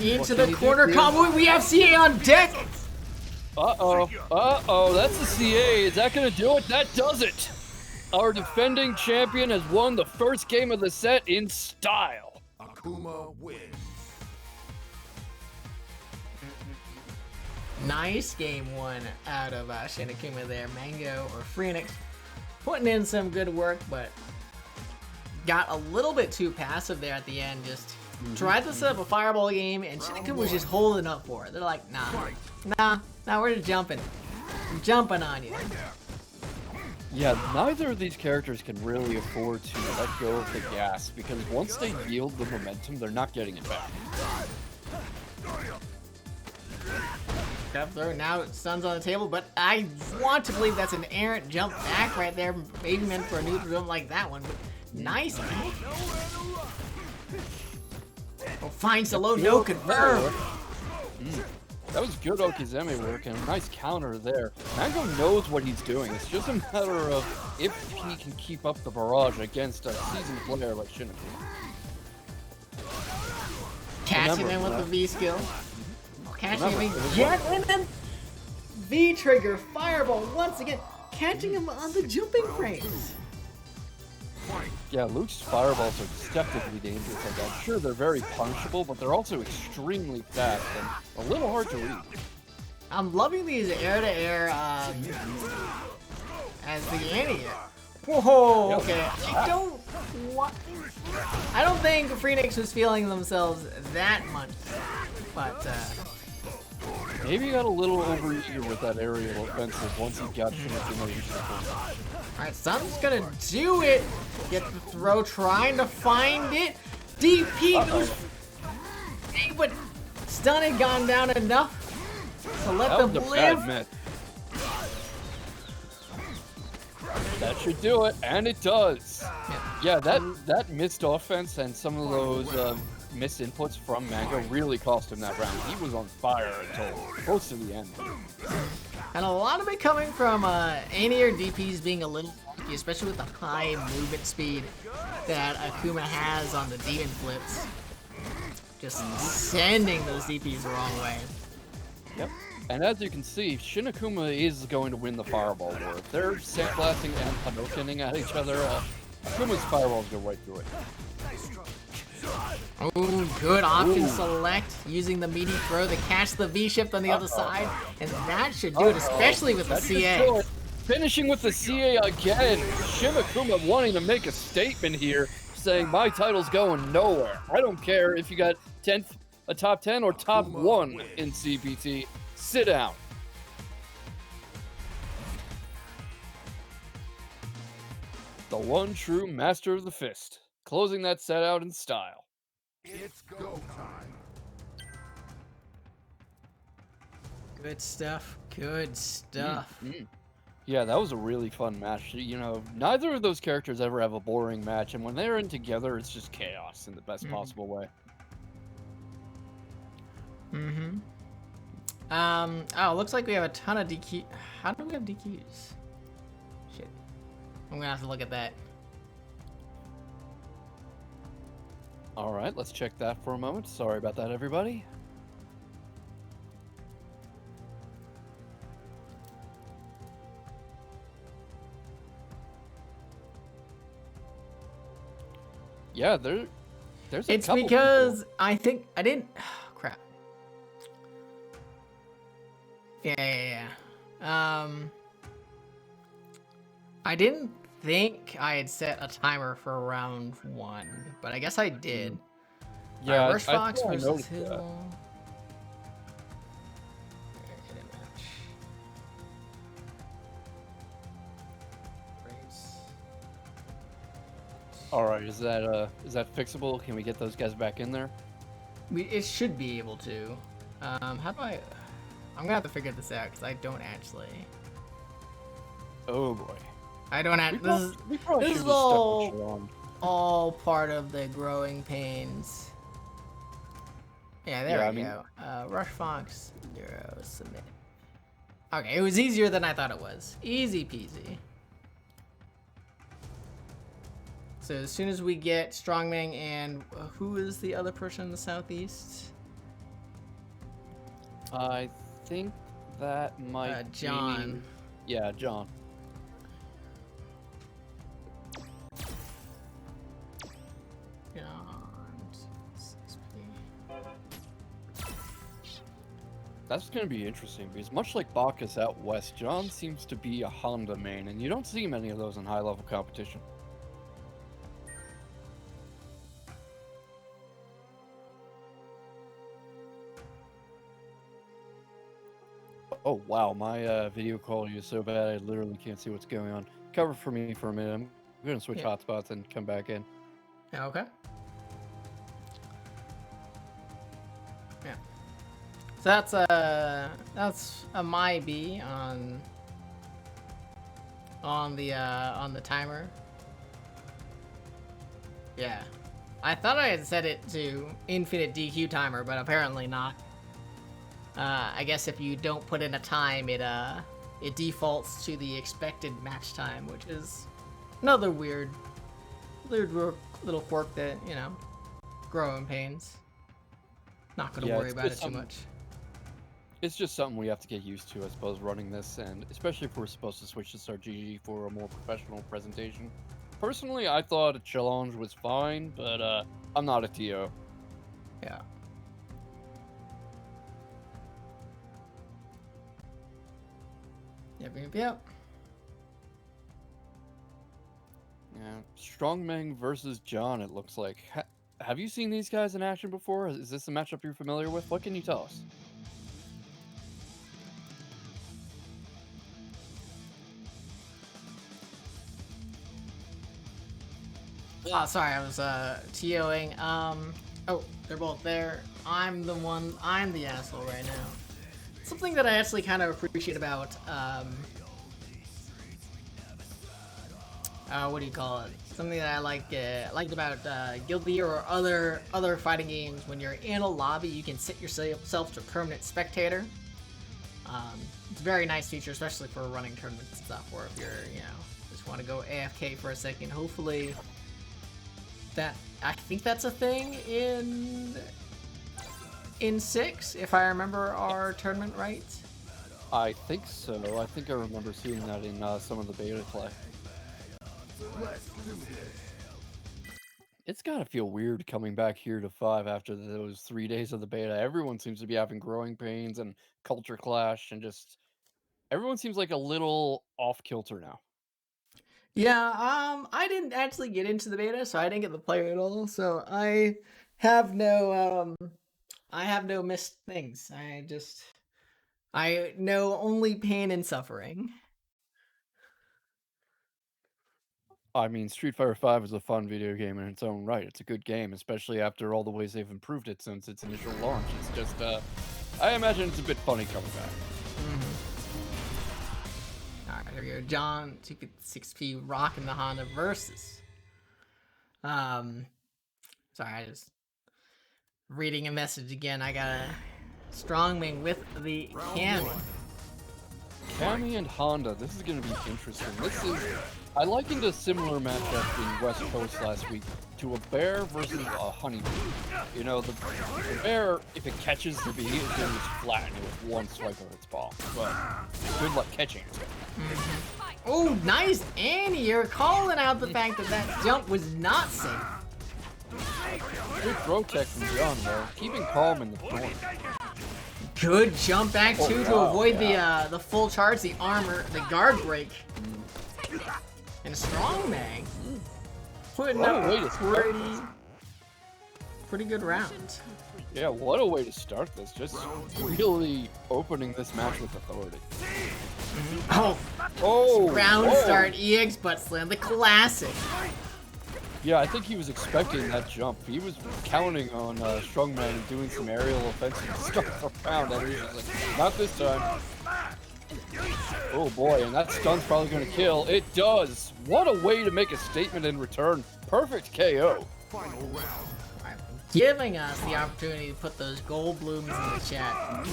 Into the corner combo. We have CA on deck. Uh-oh, that's the CA. Is that gonna do it? That does it! Our defending champion has won the first game of the set in style. Akuma wins. Nice game one out of Shinakuma there. Mango or Freenix putting in some good work, but got a little bit too passive there at the end. Just tried to set up a fireball game, and Shinakuma was just holding up for it. They're like, nah, we're just jumping. I'm jumping on you. Yeah, neither of these characters can really afford to let go of the gas, because once they yield the momentum, they're not getting it back. Up throw, now Sun's on the table, but I want to believe that's an errant jump back right there, maybe meant for a neutral jump like that one, but nice, man. Oh, finds the low, no confirm. That was good Okizeme work and a nice counter there. Mango knows what he's doing. It's just a matter of if he can keep up the barrage against a seasoned player like Shinakuma. Catching him with the V skill. Catching him again, and then V-trigger, fireball once again, catching him on the jumping frames. Yeah, Luke's fireballs are deceptively dangerous like that. Sure, they're very punishable, but they're also extremely fast and a little hard to read. I'm loving these air-to-air as the anti-air. Whoa, okay. I don't think Freenix was feeling themselves that much, but maybe he got a little overeager with that aerial offensive once he got Shinakuma into the corner. Alright, Sun's gonna do it. Get the throw, trying to find it. DP goes. But stun had gone down enough to let them live. That should do it, and it does. Yeah, that missed offense and some of those missed inputs from Mango really cost him that round. He was on fire until close to the end. And a lot of it coming from anti-air DPs being a little funky, especially with the high movement speed that Akuma has on the demon flips. Just sending those DPs the wrong way. Yep. And as you can see, Shinakuma is going to win the fireball war. If they're sandblasting and Hadoukening at each other, Akuma's fireballs go right through it. Oh, good option select, using the meaty throw to catch the V-shift on the other side, and that should do it, especially with the CA. Finishing with the CA again, Shinakuma wanting to make a statement here, saying my title's going nowhere. I don't care if you got a top 10 or top 1 in CPT. Sit down. The one true master of the fist, closing that set out in style. It's go time. Good stuff. Good stuff. Yeah, that was a really fun match. You know, neither of those characters ever have a boring match, and when they're in together, it's just chaos in the best possible way. Oh, looks like we have a ton of DQ. How do we have DQs? Shit. I'm gonna have to look at that. All right, let's check that for a moment. Sorry about that, everybody. Yeah, There's a It's couple because people. I think I didn't. Crap. Yeah. I didn't think I had set a timer for round 1, but I guess I did. Yeah, Rush I Fox thought I versus noticed that. Hill. All right, is that fixable? Can we get those guys back in there? It should be able to. How do I? I'm gonna have to figure this out because I don't actually. Oh boy. I don't We actually. probably This should is have stuck with Sean. all part of the growing pains. Yeah, there we go. Rush Fox, 0, submit. Okay, it was easier than I thought it was. Easy peasy. So as soon as we get StrongMeng and who is the other person in the southeast? I think that might JonC. be... Yeah, John. That's going to be interesting because much like Bacchus out west, John seems to be a Honda main, and you don't see many of those in high-level competition. Oh wow, my video quality is so bad I literally can't see what's going on. Cover for me for a minute. I'm going to switch hotspots and come back in. Okay. Yeah. So that's a my B on the timer. Yeah. I thought I had set it to infinite DQ timer, but apparently not. I guess if you don't put in a time, it defaults to the expected match time, which is another weird little quirk that, you know, growing pains. Not gonna worry about it too much. It's just something we have to get used to, I suppose, running this, and especially if we're supposed to switch to start GG for a more professional presentation. Personally, I thought a challenge was fine, but I'm not a TO. Yeah. Yep. Yeah, StrongMeng versus John, it looks like. Have you seen these guys in action before? Is this a matchup you're familiar with? What can you tell us? Oh, sorry, I was TOing. Oh, they're both there. I'm the asshole right now. Something that I actually kind of appreciate about, what do you call it? Something that I liked about Guilty or other fighting games. When you're in a lobby, you can set yourself to permanent spectator. It's a very nice feature, especially for running tournaments and stuff, or if you're, you know, just want to go AFK for a second. Hopefully, I think that's a thing in 6, if I remember our tournament right. I think so. I think I remember seeing that in some of the beta play. It's gotta feel weird coming back here to 5 after those 3 days of the beta. Everyone seems to be having growing pains and culture clash, and just everyone seems like a little off kilter now. Yeah, I didn't actually get into the beta, so I didn't get to play at all. So I have no missed things. I know only pain and suffering. I mean, Street Fighter V is a fun video game in its own right. It's a good game, especially after all the ways they've improved it since its initial launch. It's just, I imagine it's a bit funny coming back. Alright, here we go. John, 256p rocking the Honda versus. Sorry, I just reading a message again. I got a StrongMeng with the Cammy. Cammy and Honda, this is going to be interesting. I likened a similar matchup in West Coast last week to a bear versus a honeybee. You know, the bear, if it catches the bee, it's going to just flatten it with one swipe of its paw. But good luck catching it. Oh, nice, Annie! You're calling out the fact that jump was not safe. Good throw tech from John, though. Keeping calm in the corner. Good jump back too to wow, avoid the full charge, the armor, the guard break. And a StrongMeng. Putting What a up way to start pretty good round. Yeah, what a way to start this. Just really opening this match with authority. Oh, round whoa. start EX butt slam, the classic. Yeah, I think he was expecting that jump. He was counting on StrongMeng doing some aerial offensive to start the round, and he was just like, not this time. Oh boy, and that stun's probably going to kill. It does! What a way to make a statement in return. Perfect KO. Final round. Alright, giving us the opportunity to put those gold blooms in the chat.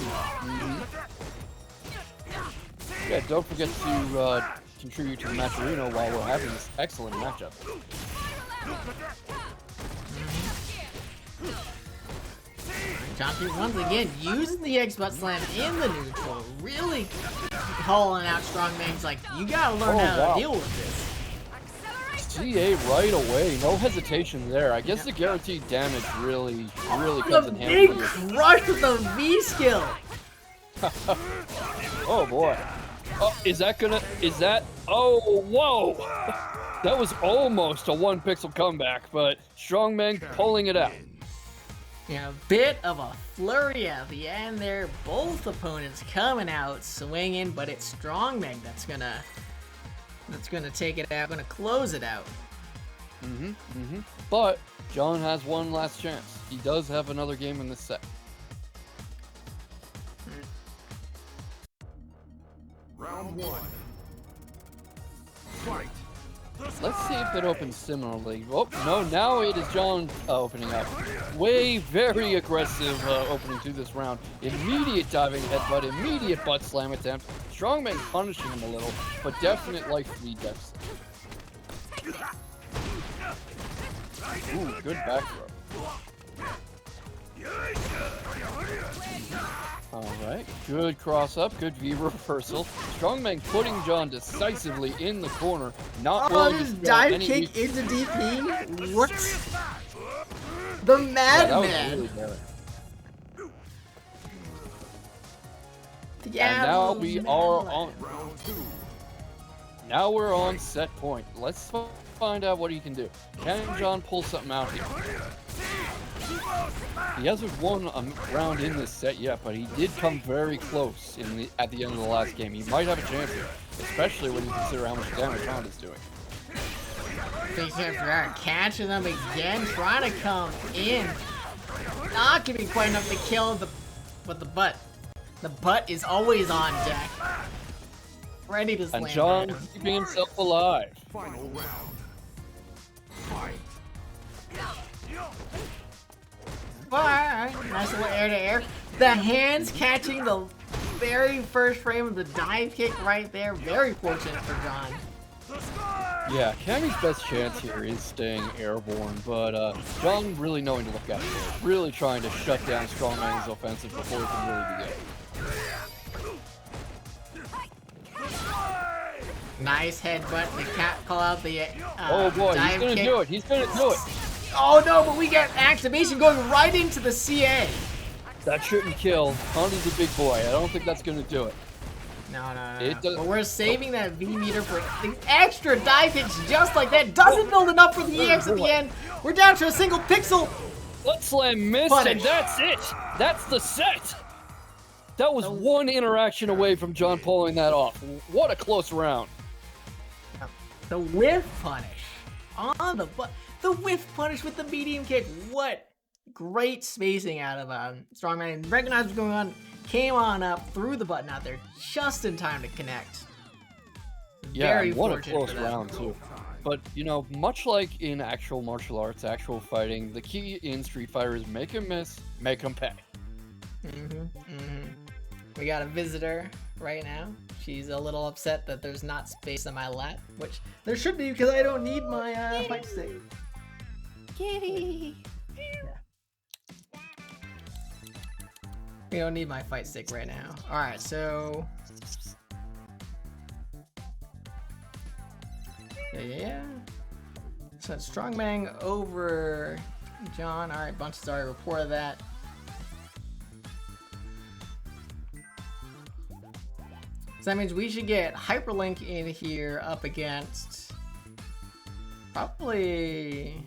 Yeah, don't forget to contribute to the match arena while we're having this excellent matchup. JonC once again using the X butt slam in the neutral, really calling out StrongMeng's like, you gotta learn how to deal with this. CA right away, no hesitation there. I guess the guaranteed damage really comes The in big handy. crush with the V skill. Oh boy. Oh, oh, whoa! That was almost a 1 pixel comeback, but StrongMeng pulling it out. Yeah, a bit of a flurry at the end there. Both opponents coming out swinging, but it's StrongMeng that's gonna take it out, gonna close it out. But John has one last chance. He does have another game in this set. Round 1. Fight. Let's see if it opens similarly. Oh, no, now it is John opening up. Very aggressive opening to this round. Immediate diving headbutt, immediate butt slam attempt. StrongMeng punishing him a little, but definite life lead deaths. Ooh, good back throw. Alright, good cross up, good V reversal. StrongMeng putting John decisively in the corner, not willing to This spare dive any kick into DP? What? The madman! And now we are on. Round 2. Now we're on set point. Let's find out what he can do. Can John pull something out here? He hasn't won a round in this set yet, but he did come very close at the end of the last game. He might have a chance here, especially when you consider how much damage Honda's doing. Big hit for Aaron, catching them again, trying to come in. Not giving quite enough to kill but the butt. The butt is always on deck. Ready to slam. And John down. keeping himself alive. Final round. Fight. Alright, nice little air to air. The hands catching the very first frame of the dive kick right there. Very fortunate for John. Yeah, Cammy's best chance here is staying airborne, but John really knowing to look out for it. Really trying to shut down StrongMeng's offensive before he can really begin. Nice headbutt. The cat call out the Oh boy, he's dive gonna kick. do it. He's gonna do it. Oh no, but we get activation going right into the CA. That shouldn't kill. Honda's a big boy. I don't think that's gonna do it. No. It does- But we're saving that V meter for the extra dive hits just like that. Doesn't build enough for the EX at the end. We're down to a single pixel. Butt slam missed, Punish. and that's it. That's the set. That was one interaction away from John pulling that off. What a close round. The whiff punish on the butt. The whiff punish with the medium kick. What great spacing out of StrongMeng. Recognized what's going on. Came on up, threw the button out there just in time to connect. Yeah, Very and what a fortunate close for that. round too. But you know, much like in actual martial arts, actual fighting, the key in Street Fighter is make him miss, make him pay. We got a visitor right now. She's a little upset that there's not space on my lap, which there should be because I don't need my fight stick. Kitty. We don't need my fight stick right now. Alright, so... Yeah. So it's StrongMeng over John. All right, Bunch has already reported that. So that means we should get Hyperlink in here up against probably.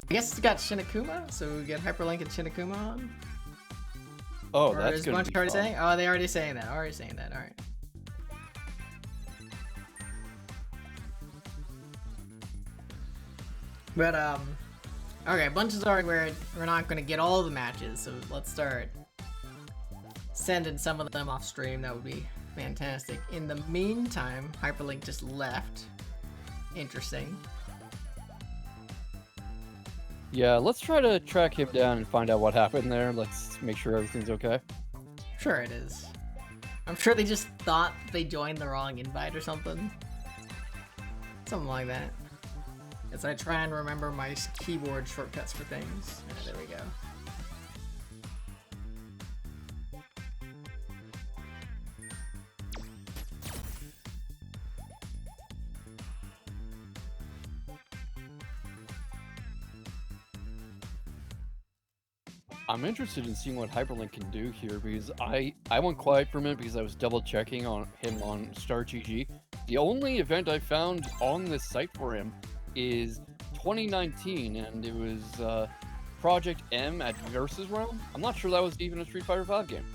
I guess it's got Shinakuma, so we get Hyperlink and Shinakuma on. Oh, Or that's is gonna Bunch be already fun. saying? Oh, they already saying that. Already saying that. All right. But okay, Bunch is already where we're not gonna get all the matches, so let's start sending some of them off stream. That would be fantastic. In the meantime, Hyperlink just left. Interesting. Yeah, let's try to track him down and find out what happened there. Let's make sure everything's okay. Sure it is. I'm sure they just thought they joined the wrong invite or something. Something like that. As I try and remember my keyboard shortcuts for things. Yeah, there we go. I'm interested in seeing what Hyperlink can do here because I went quiet for a minute because I was double checking on him on StarGG. The only event I found on this site for him is 2019, and it was Project M at Versus Realm. I'm not sure that was even a Street Fighter V game.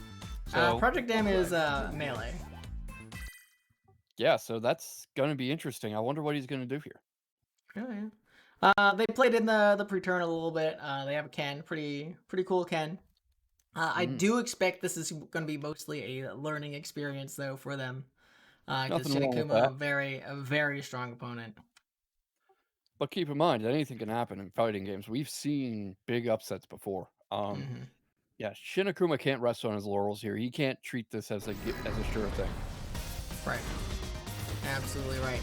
So Project M is Melee. yeah, so that's gonna be interesting. I wonder what he's gonna do here. Oh, yeah. They played in the pre-turn a little bit. They have a Ken, pretty cool Ken. I do expect this is going to be mostly a learning experience though for them. Because Nothing wrong with Shinakuma, that. a very strong opponent. But keep in mind, anything can happen in fighting games. We've seen big upsets before. Yeah, Shinakuma can't rest on his laurels here. He can't treat this as a sure thing. Right. Absolutely right.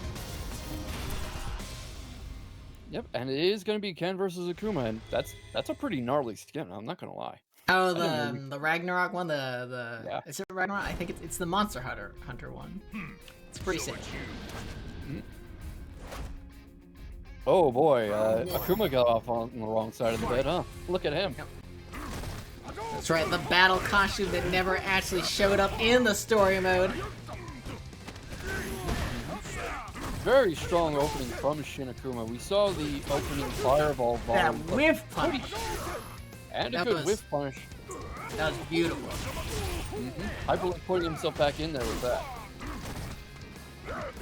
Yep, and it is going to be Ken versus Akuma, and that's a pretty gnarly skin. I'm not going to lie. Oh, the Ragnarok one, Yeah. Is it Ragnarok? I think it's the Monster Hunter one. It's pretty sick. Oh boy, Akuma got off on the wrong side of the bed, huh? Look at him. That's right, the battle costume that never actually showed up in the story mode. Very strong opening from Shinakuma. We saw the opening fireball bomb. That whiff punch. And a That good was- whiff punish. That was beautiful. Hyperlink putting himself back in there with that.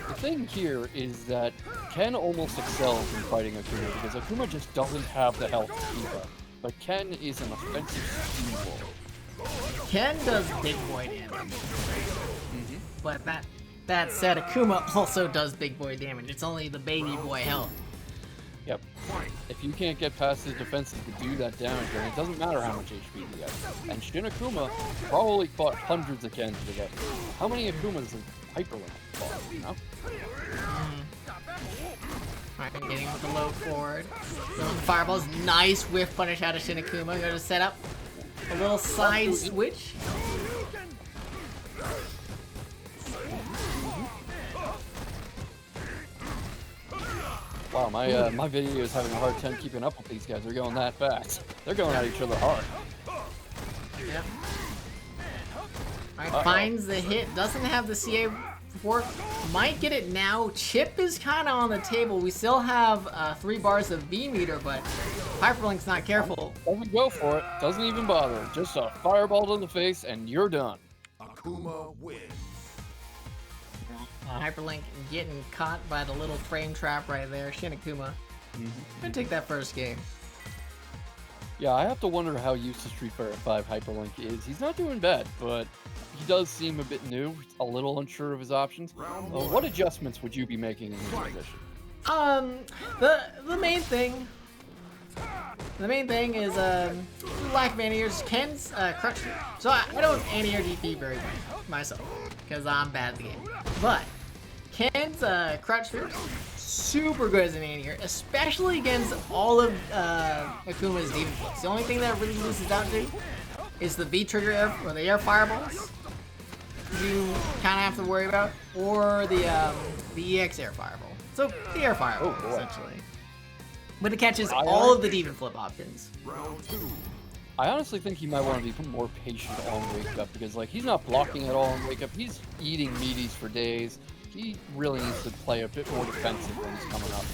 The thing here is that Ken almost excels in fighting Akuma because Akuma just doesn't have the health to keep up. But Ken is an offensive steamroller. Ken does big boy damage. But that said, Akuma also does big boy damage. It's only the baby boy health. Yep. If you can't get past his defenses to do that damage, then it doesn't matter how much HP you get. And Shinakuma probably fought hundreds of Kens to get. How many Akumas has Hyperlink fought, you know? Alright, getting with the low forward. Throwing fireballs. Nice whiff punish out of Shinakuma. Gonna set up a little side switch. Wow, my video is having a hard time keeping up with these guys. They're going that fast. They're going at each other hard. Yep. Alright, finds the hit. Doesn't have the CA before. Might get it now. Chip is kind of on the table. We still have 3 bars of B meter, but Hyperlink's not careful. Doesn't go for it. Doesn't even bother. Just a fireball to the face, and you're done. Akuma wins. Hyperlink getting caught by the little frame trap right there. Shinakuma. Gonna take that first game. Yeah, I have to wonder how used to Street Fighter V Hyperlink is. He's not doing bad, but he does seem a bit new, a little unsure of his options. What adjustments would you be making in this position? The main thing. The main thing is lack of anti-airs. Ken's crutch. So I don't anti-air DP very well myself because I'm bad at the game. But Ken's crutch fears super good as an anti-air, especially against all of Akuma's demon flicks. The only thing that really loses out to is the V trigger air or the air fireballs. You kind of have to worry about, or the EX air fireball. So the air fireball essentially. But it catches I all of the demon flip options. Round 2. I honestly think he might want to be more patient on Wake Up because, like, he's not blocking at all on Wake Up. He's eating meaties for days. He really needs to play a bit more defensive when he's coming up.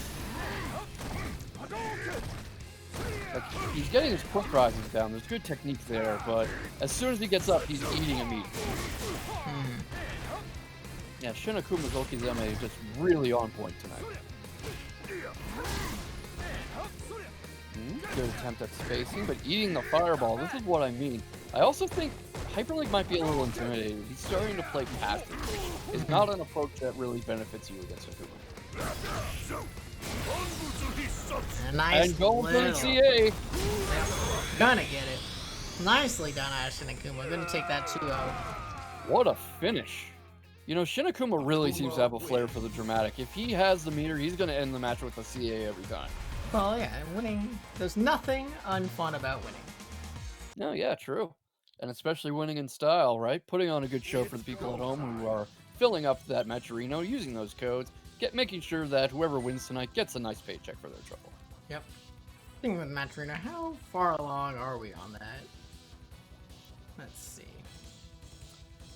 Like, he's getting his quick rises down. There's good technique there, but as soon as he gets up, he's eating a meat. Yeah, Shinakuma's Okizeme is just really on point tonight. Good attempt at spacing, but eating the fireball, this is what I mean. I also think Hyperlink might be a little intimidated. He's starting to play passive, which is not an approach that really benefits you against Akuma. A nice And going for the little- CA! Gonna get it. Nicely done, Ashton Akuma. Gonna take that 2-0. What a finish. You know, Shinakuma really seems to have a flair for the dramatic. If he has the meter, he's going to end the match with a CA every time. Well, yeah, winning. There's nothing unfun about winning. No, yeah, true. And especially winning in style, right? Putting on a good show for the people at home who are filling up that Matcherino, using those codes, making sure that whoever wins tonight gets a nice paycheck for their trouble. Yep. Thinking with Matcherino, how far along are we on that? Let's see.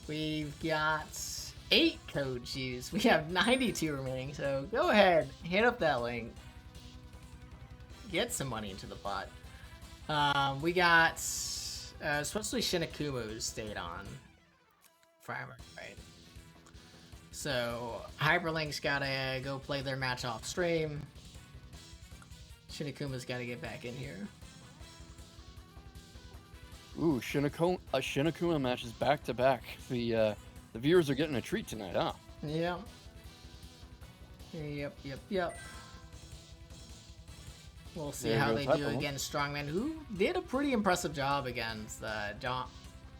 We've got 8 codes used. We have 92 remaining, so go ahead, hit up that link. Get some money into the pot. We got, especially Shinakumo who stayed on forever, right? So, Hyperlink's gotta go play their match off stream. Shinakuma's gotta get back in here. Ooh, Shinakuma matches back to back. The viewers are getting a treat tonight, huh? Yep. Yep. We'll see There how goes they do Hyperlink. against StrongMeng, who did a pretty impressive job against John.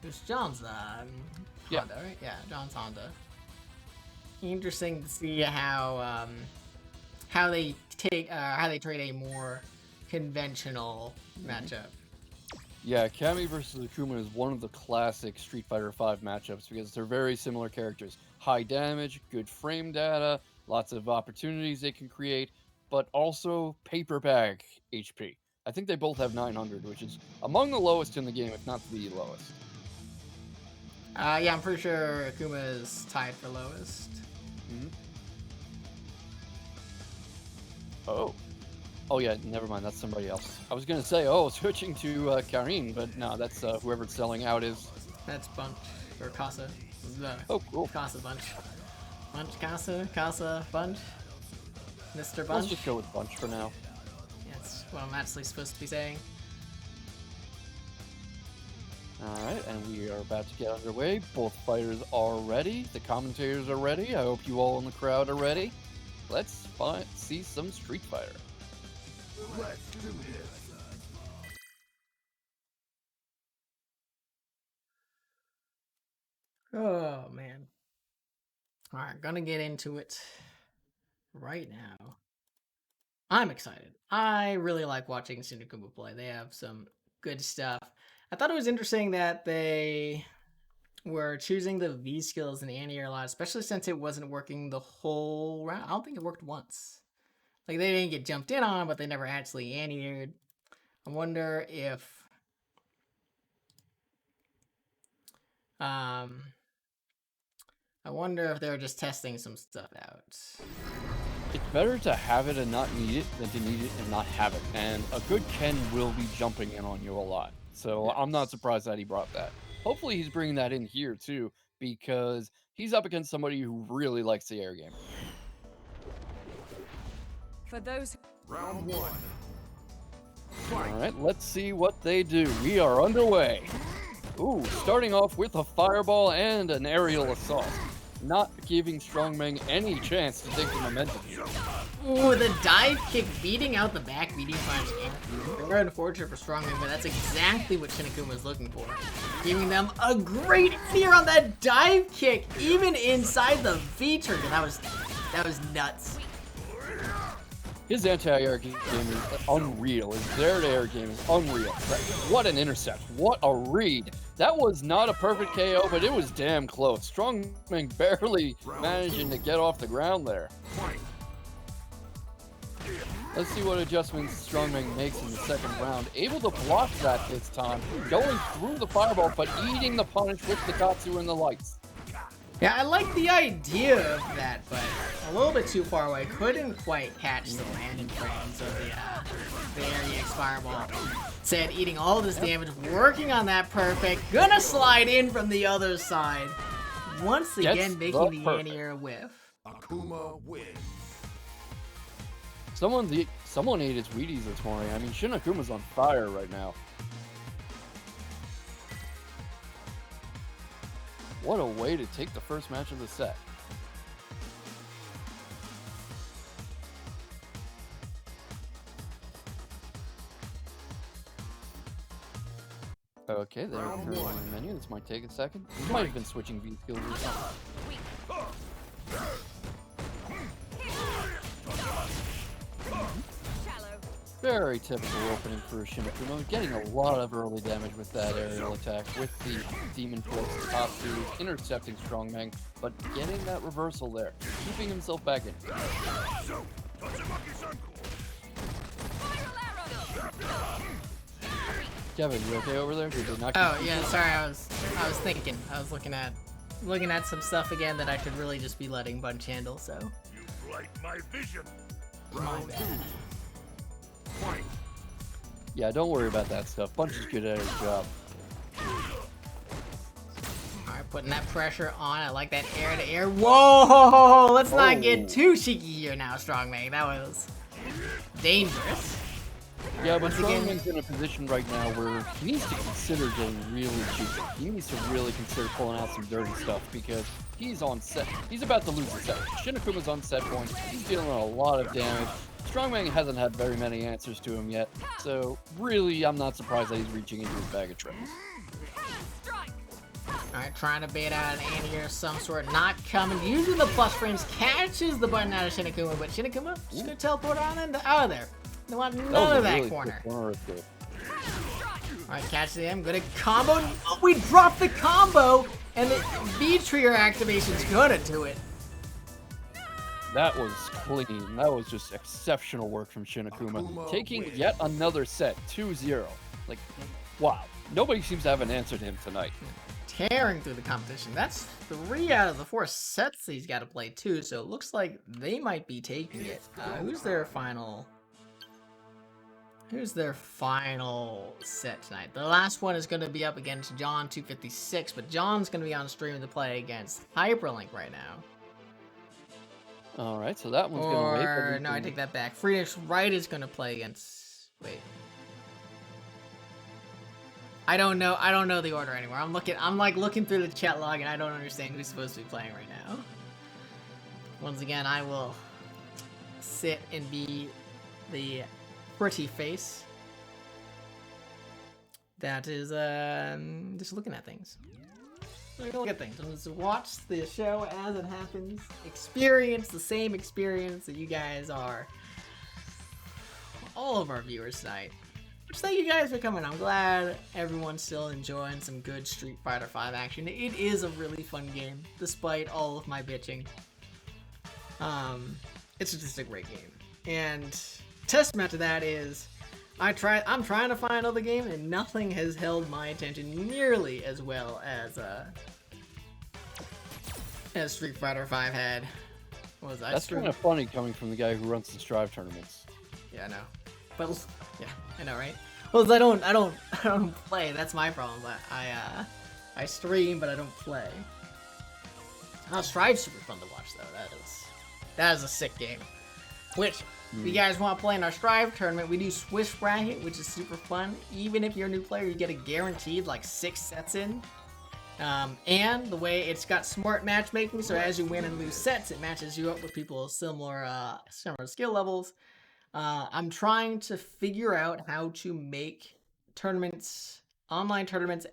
Who's John's Yeah. Honda, right? Yeah, John's Honda. Interesting to see how they trade a more conventional matchup. Yeah, Kami versus Akuma is one of the classic Street Fighter V matchups because they're very similar characters. High damage, good frame data, lots of opportunities they can create, but also paper bag HP. I think they both have 900, which is among the lowest in the game, if not the lowest. Yeah, I'm pretty sure Akuma is tied for lowest. Oh yeah, never mind, that's somebody else. I was gonna say, switching to Karin, but no, that's whoever's selling out is. That's Bunch, or Casa. Oh, cool. Casa Bunch. Casa Bunch. Mr. Bunch. Let's just go with Bunch for now. That's what I'm actually supposed to be saying. Alright, and we are about to get underway. Both fighters are ready. The commentators are ready. I hope you all in the crowd are ready. Let's see some Street Fighter. Let's do this. Oh, man. Alright, gonna get into it right now. I'm excited. I really like watching Shinakuma play. They have some good stuff. I thought it was interesting that they were choosing the V skills in the anti-air a lot, especially since it wasn't working the whole round. I don't think it worked once. Like, they didn't get jumped in on, but they never actually anti-aired. I wonder if... I wonder if they're just testing some stuff out. It's better to have it and not need it than to need it and not have it. And a good Ken will be jumping in on you a lot. So I'm not surprised that he brought that. Hopefully he's bringing that in here too, because he's up against somebody who really likes the air game. For those Round 1. Alright, let's see what they do. We are underway. Ooh, starting off with a fireball and an aerial assault. Not giving StrongMeng any chance to take the momentum here. Ooh, the dive kick beating out the back beating punch. Very unfortunate for StrongMeng, but that's exactly what Shinakuma was looking for. Giving them a great fear on that dive kick, even inside the V trigger. That was nuts. His anti-air game is unreal. His dare-to-air game is unreal. What an intercept. What a read. That was not a perfect KO, but it was damn close. StrongMeng barely managing to get off the ground there. Let's see what adjustments StrongMeng makes in the second round. Able to block that this time, going through the fireball, but eating the punish with the Katsu and the lights. Yeah, I like the idea of that, but a little bit too far away. Couldn't quite catch the landing frames of the area fireball. Said eating all this damage, working on that perfect. Gonna slide in from the other side. Once again, making the anti-air whiff. Akuma wins. Someone ate his Wheaties this morning. I mean, Shin Akuma's on fire right now. What a way to take the first match of the set. Okay, they're currently on the menu. This might take a second. You might have been switching V skills or something. Very typical opening for Shin Akuma, getting a lot of early damage with that aerial attack, with the Demon Flips, top two, intercepting StrongMeng, but getting that reversal there, keeping himself back in. Kevin, you okay over there? Did they knock Oh yeah, sorry, I was thinking. I was looking at some stuff again that I should really just be letting Bunch handle, so. You blight my vision. My bad. Fight. Yeah, don't worry about that stuff. Bunch is good at his job. Alright, putting that pressure on. I like that air to air. Whoa! Let's not get too cheeky here now, StrongMeng. That was dangerous. Yeah, but Once again- StrongMeng's in a position right now where he needs to consider getting really cheeky. He needs to really consider pulling out some dirty stuff because he's on set. He's about to lose the set. Shin Akuma's on set point. He's dealing a lot of damage. StrongMeng hasn't had very many answers to him yet, so really I'm not surprised that he's reaching into his bag of tricks. Alright, trying to bait out an anti-air of some sort, not coming. Using the plus frames, catches the button out of Shin Akuma, but Shin Akuma just gonna teleport on out of there. They want none of that really corner. quick corner escape. Alright, catch them. Gonna combo. Oh, we dropped the combo, and the V-Trigger activation's gonna do it. That was clean. That was just exceptional work from Shin Akuma. Taking yet another set, 2-0. Like, wow. Nobody seems to have an answer to him tonight. Tearing through the competition. That's 3 out of the 4 sets he's got to play too, so it looks like they might be taking it. Who's their final set tonight? The last one is going to be up against John 256, but John's going to be on stream to play against Hyperlink right now. Alright, so that one's going to wait. No, I take that back. Freenix Wright is going to play against... Wait. I don't know the order anymore. I'm looking through the chat log and I don't understand who's supposed to be playing right now. Once again, I will sit and be the pretty face that is just looking at things. Look at things. Just watch the show as it happens. Experience the same experience that you guys are. All of our viewers tonight. Just thank you guys for coming. I'm glad everyone's still enjoying some good Street Fighter V action. It is a really fun game, despite all of my bitching. It's just a great game. And testament to that is, I'm trying to find another game, and nothing has held my attention nearly as well as Street Fighter V had. What was that? That's kind of funny coming from the guy who runs the Strive tournaments. Yeah, I know. But yeah, I know, right? Well, I don't play. That's my problem. But I stream, but I don't play. Strive's super fun to watch, though. That is a sick game. Which, if you guys want to play in our Strive tournament, we do Swish Bracket, which is super fun. Even if you're a new player, you get a guaranteed like 6 sets in. And the way it's got smart matchmaking, so as you win and lose sets, it matches you up with people of similar skill levels. I'm trying to figure out how to make online tournaments,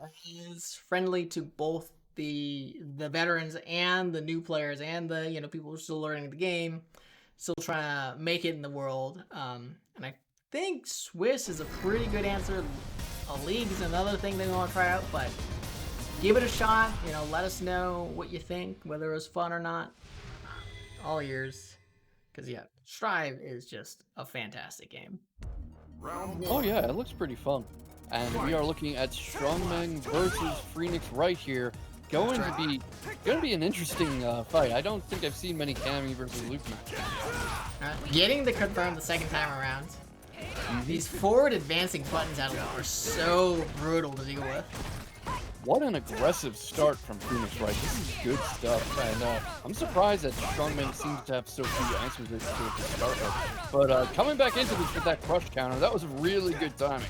as friendly to both the veterans and the new players and the people who are still learning the game, still trying to make it in the world. And I think Swiss is a pretty good answer. A league is another thing they want to try out, but give it a shot. Let us know what you think, whether it was fun or not. All ears. Because yeah, Strive is just a fantastic game. Round 1. Oh yeah, it looks pretty fun. And we are looking at StrongMeng versus Freenix right here. Going to be an interesting fight. I don't think I've seen many Cammy versus Luke matches. Getting the confirm the second time around. These forward advancing buttons out of them are so brutal to deal with. What an aggressive start from Freenix right. This is good stuff. And I'm surprised that StrongMeng seems to have so few answers to it to start with. But coming back into this with that crush counter, that was really good timing.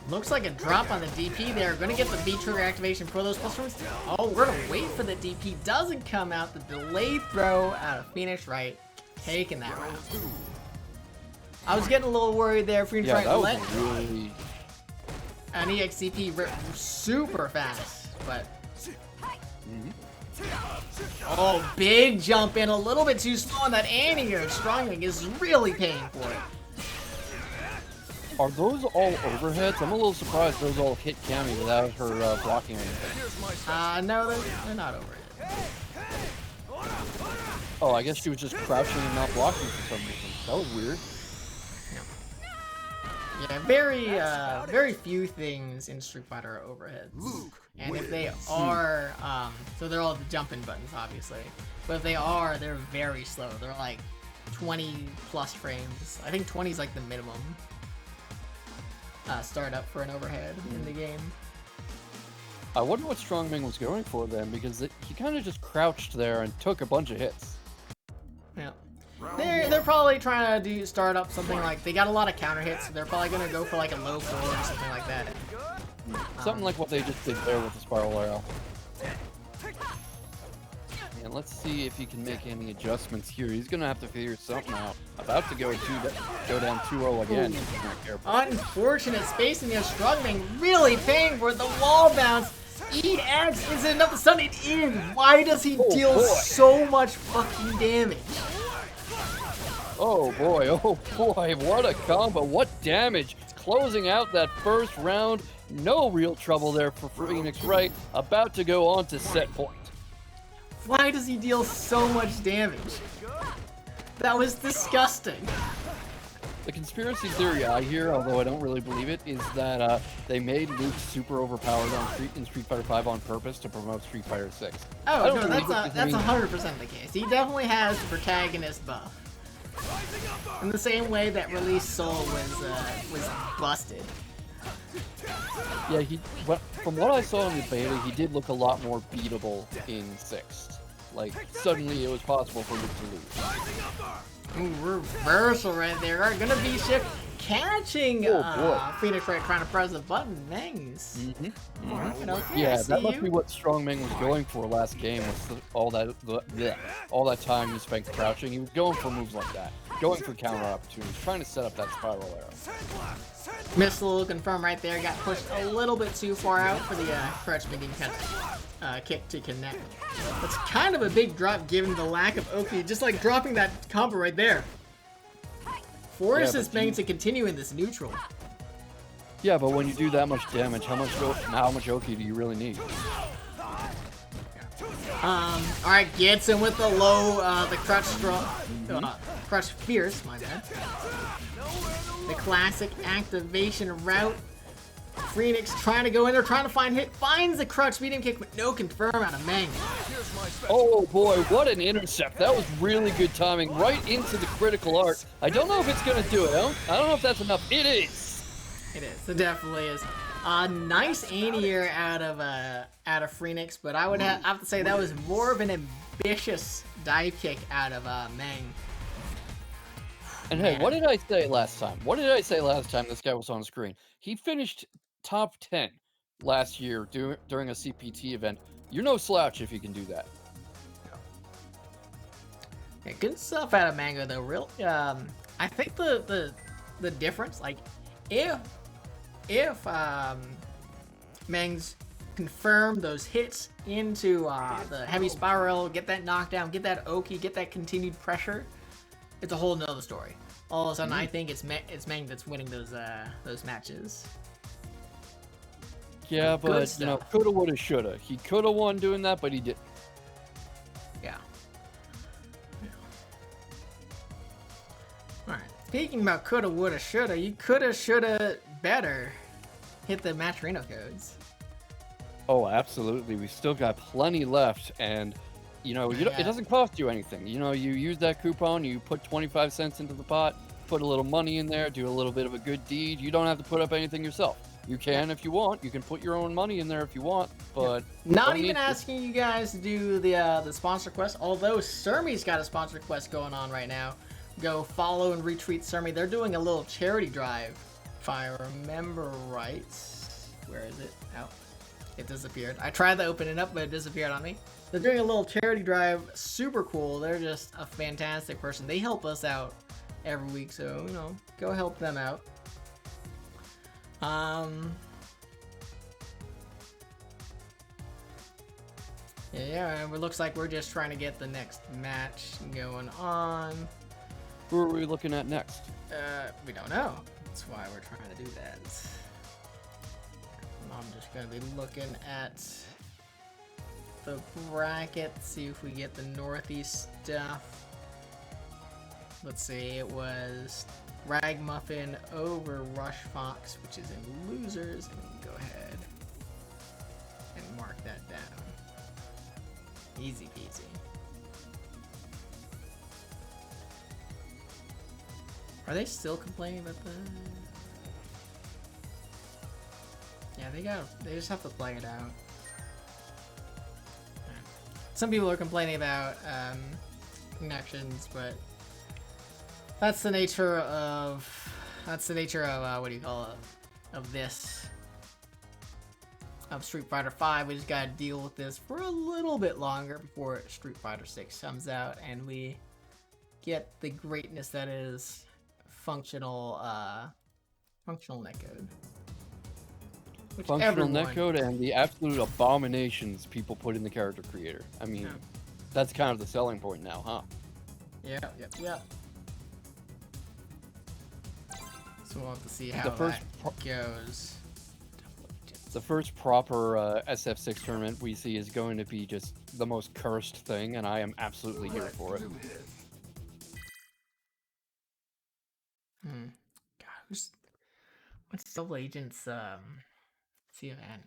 Looks like a drop on the DP there. Gonna get the V trigger activation for those plus ones. Oh, we're gonna wait for the DP. Doesn't come out. The delayed throw out of Freenix Wright. Taking that round. I was getting a little worried there. Freenix Wright let really... an EXCP rip super fast. But... Oh, big jump in. A little bit too slow on that anti-air. StrongMeng is really paying for it. Are those all overheads? I'm a little surprised those all hit Cammy without her blocking anything. No, they're not overhead. Oh, I guess she was just crouching and not blocking for some reason. That was weird. Yeah, very few things in Street Fighter are overheads. And if they are, so they're all the jumping buttons, obviously. But if they are, they're very slow. They're like 20 plus frames. I think 20 is like the minimum. Startup for an overhead in the game. I wonder what StrongMeng was going for then, because he kind of just crouched there and took a bunch of hits. Yeah, they're probably trying to start up something like they got a lot of counter hits. So they're probably gonna go for like a low forward or something like that. Something like what they just did there with the spiral arrow. And let's see if he can make any adjustments here. He's gonna have to figure something out. About to go down 2-0 again. If he's not careful. Unfortunate spacing there. StrongMeng really paying for it. The wall bounce. EX is enough to stun it in. Why does he deal so much fucking damage? Oh boy, what a combo, what damage. Closing out that first round. No real trouble there for Freenix Wright. About to go on to set point. Why does he deal so much damage? That was disgusting. The conspiracy theory I hear, although I don't really believe it, is that they made Luke super overpowered in Street Fighter V on purpose to promote Street Fighter 6. Oh, no, that's 100% the case. He definitely has the protagonist buff. In the same way that Release Soul was busted. Yeah, from what I saw in the beta, he did look a lot more beatable in 6. Like, suddenly it was possible for Luke to lose. Ooh, reversal right there. Are gonna be shift catching Freenix Wright trying to press the button. Nice. Yeah, that must be what StrongMeng was going for last game. Was all that time he spent crouching. He was going for moves like that, going for counter opportunities, trying to set up that spiral arrow. Missed a little confirm right there. Got pushed a little bit too far out for the crouch medium kick to connect. That's kind of a big drop given the lack of Oki. Just like dropping that combo right there. Forces Meng to continue in this neutral. Yeah, but when you do that much damage, how much Oki do you really need? Alright, gets him with the low, the crutch strong, crutch fierce, my bad. The classic activation route. Freenix trying to go in there, trying to find hit, finds the crutch medium kick, but no confirm out of Meng. Oh boy, what an intercept. That was really good timing, right into the critical art. I don't know if it's gonna do it. I don't know if that's enough. It is. It is. It definitely is. Nice anti-air out of Freenix, but I would have to say that was more of an ambitious dive kick out of Meng. And hey, what did I say last time? What did I say last time this guy was on screen? He finished top 10 last year during a CPT event. You're no slouch if you can do that. Yeah, good stuff out of Mango though. Real, I think the difference, like, if Meng's confirm those hits into the heavy spiral, get that knockdown, get that Oki, get that continued pressure, it's a whole nother story. All of a sudden, I think it's Meng that's winning those matches. Yeah, but you know, coulda, woulda, shoulda. He coulda won doing that, but he didn't. Yeah. Alright, speaking about coulda, woulda, shoulda, you coulda, shoulda, better hit the Matcherino codes. Oh, absolutely. We still got plenty left, and you know, it doesn't cost you anything. You know, you use that coupon, you put 25 cents into the pot, put a little money in there, do a little bit of a good deed. You don't have to put up anything yourself. You can if you want. You can put your own money in there if you want, but not even asking you guys to do the sponsor quest. Although Surmy's got a sponsor quest going on right now, go follow and retweet Surmy. They're doing a little charity drive, if I remember right. Where is it? Oh, it disappeared. I tried to open it up, but it disappeared on me. They're doing a little charity drive. Super cool. They're just a fantastic person. They help us out every week, so you know, go help them out. Yeah, it looks like we're just trying to get the next match going on. Who are we looking at next? We don't know. That's why we're trying to do that. I'm just gonna be looking at the bracket, see if we get the Northeast stuff. Let's see, it was Ragmuffin over Rush Fox, which is in losers, and we can go ahead and mark that down. Easy peasy. Are they still complaining about the... Yeah, they just have to play it out. Some people are complaining about connections, but that's the nature of what do you call it? Of Street Fighter V. We just gotta deal with this for a little bit longer before Street Fighter 6 comes out and we get the greatness that is functional netcode. Functional netcode and the absolute abominations people put in the character creator. I mean, that's kind of the selling point now, huh? Yeah. So we'll have to see how that goes. The first proper SF6 tournament we see is going to be just the most cursed thing, and I am absolutely here for it. God, what's Double Agent's CFN?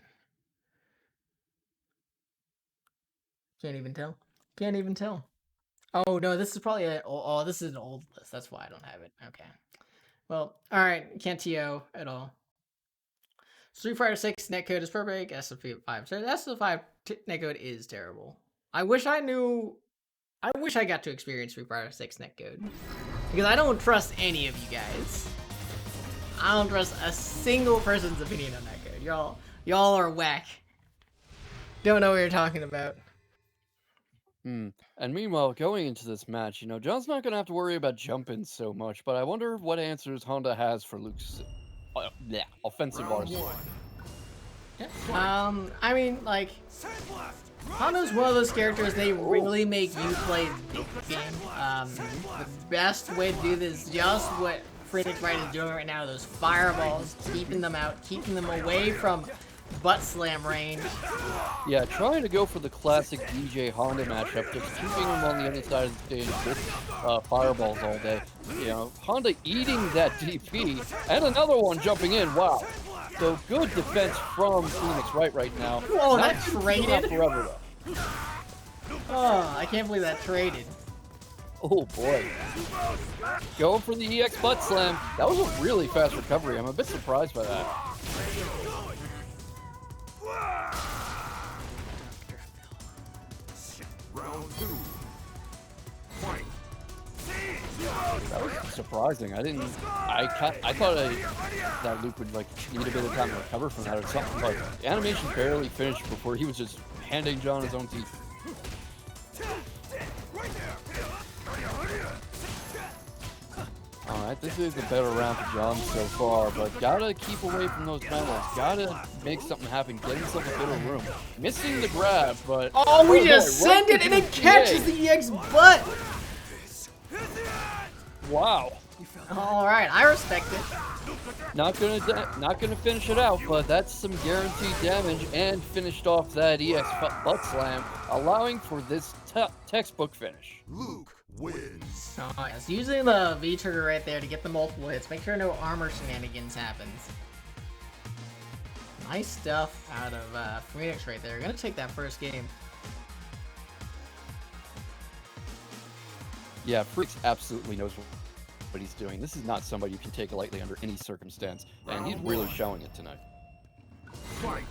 Can't even tell. Oh no, this is probably this is an old list. That's why I don't have it. Okay. Well, all right. Can't TO at all. Street Fighter 6 netcode is perfect. SFV 5. So the SFV 5 netcode is terrible. I wish I got to experience Street Fighter 6 netcode. Because I don't trust any of you guys. I don't trust a single person's opinion on netcode. Y'all are whack. Don't know what you're talking about. And meanwhile, going into this match, you know, John's not going to have to worry about jumping so much, but I wonder what answers Honda has for Luke's offensive arsenal. I mean, like, Honda's one of those characters, they really make you play the game. The best way to do this is just what Freenix Wright is doing right now, those fireballs, keeping them out, keeping them away from butt slam range. Yeah, trying to go for the classic DJ Honda matchup, just keeping them on the other side of the stage with fireballs all day. You know, Honda eating that DP, and another one jumping in. Wow. So good defense from Freenix right now. Oh, that traded? Forever, though. Oh, I can't believe that traded. Oh boy. Going for the EX butt slam. That was a really fast recovery. I'm a bit surprised by that. Round 2. Fight. That was surprising. I thought that Luke would like need a bit of time to recover from that or something, but the animation barely finished before he was just handing John his own teeth. Alright, this is a better round for John so far, but gotta keep away from those metals. Gotta make something happen. Get himself a bit of room. Missing the grab, but... Oh, we just send it and it catches the EX butt! Wow. Alright, I respect it. Not gonna finish it out, but that's some guaranteed damage and finished off that EX butt slam, allowing for this textbook finish. Luke wins. Oh, yes. Using the V trigger right there to get the multiple hits. Make sure no armor shenanigans happens. Nice stuff out of Freenix right there. Gonna take that first game. Yeah, Freenix absolutely knows what he's doing. This is not somebody you can take lightly under any circumstance, and he's really showing it tonight. Fight.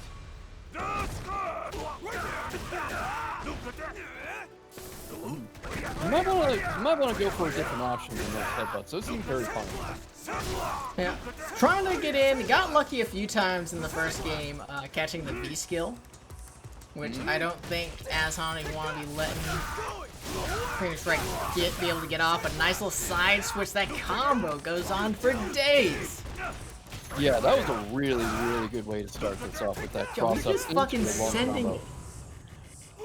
You might want to go for a different option than those headbutts. Those seem very fun. Yeah, trying to get in. Got lucky a few times in the first game, catching the V skill, which I don't think Azhan you want to be letting Freenix Wright be able to get off. A nice little side switch. That combo goes on for days. Yeah, that was a really, really good way to start this off with that Yo, cross he's up just into fucking the long sending. combo.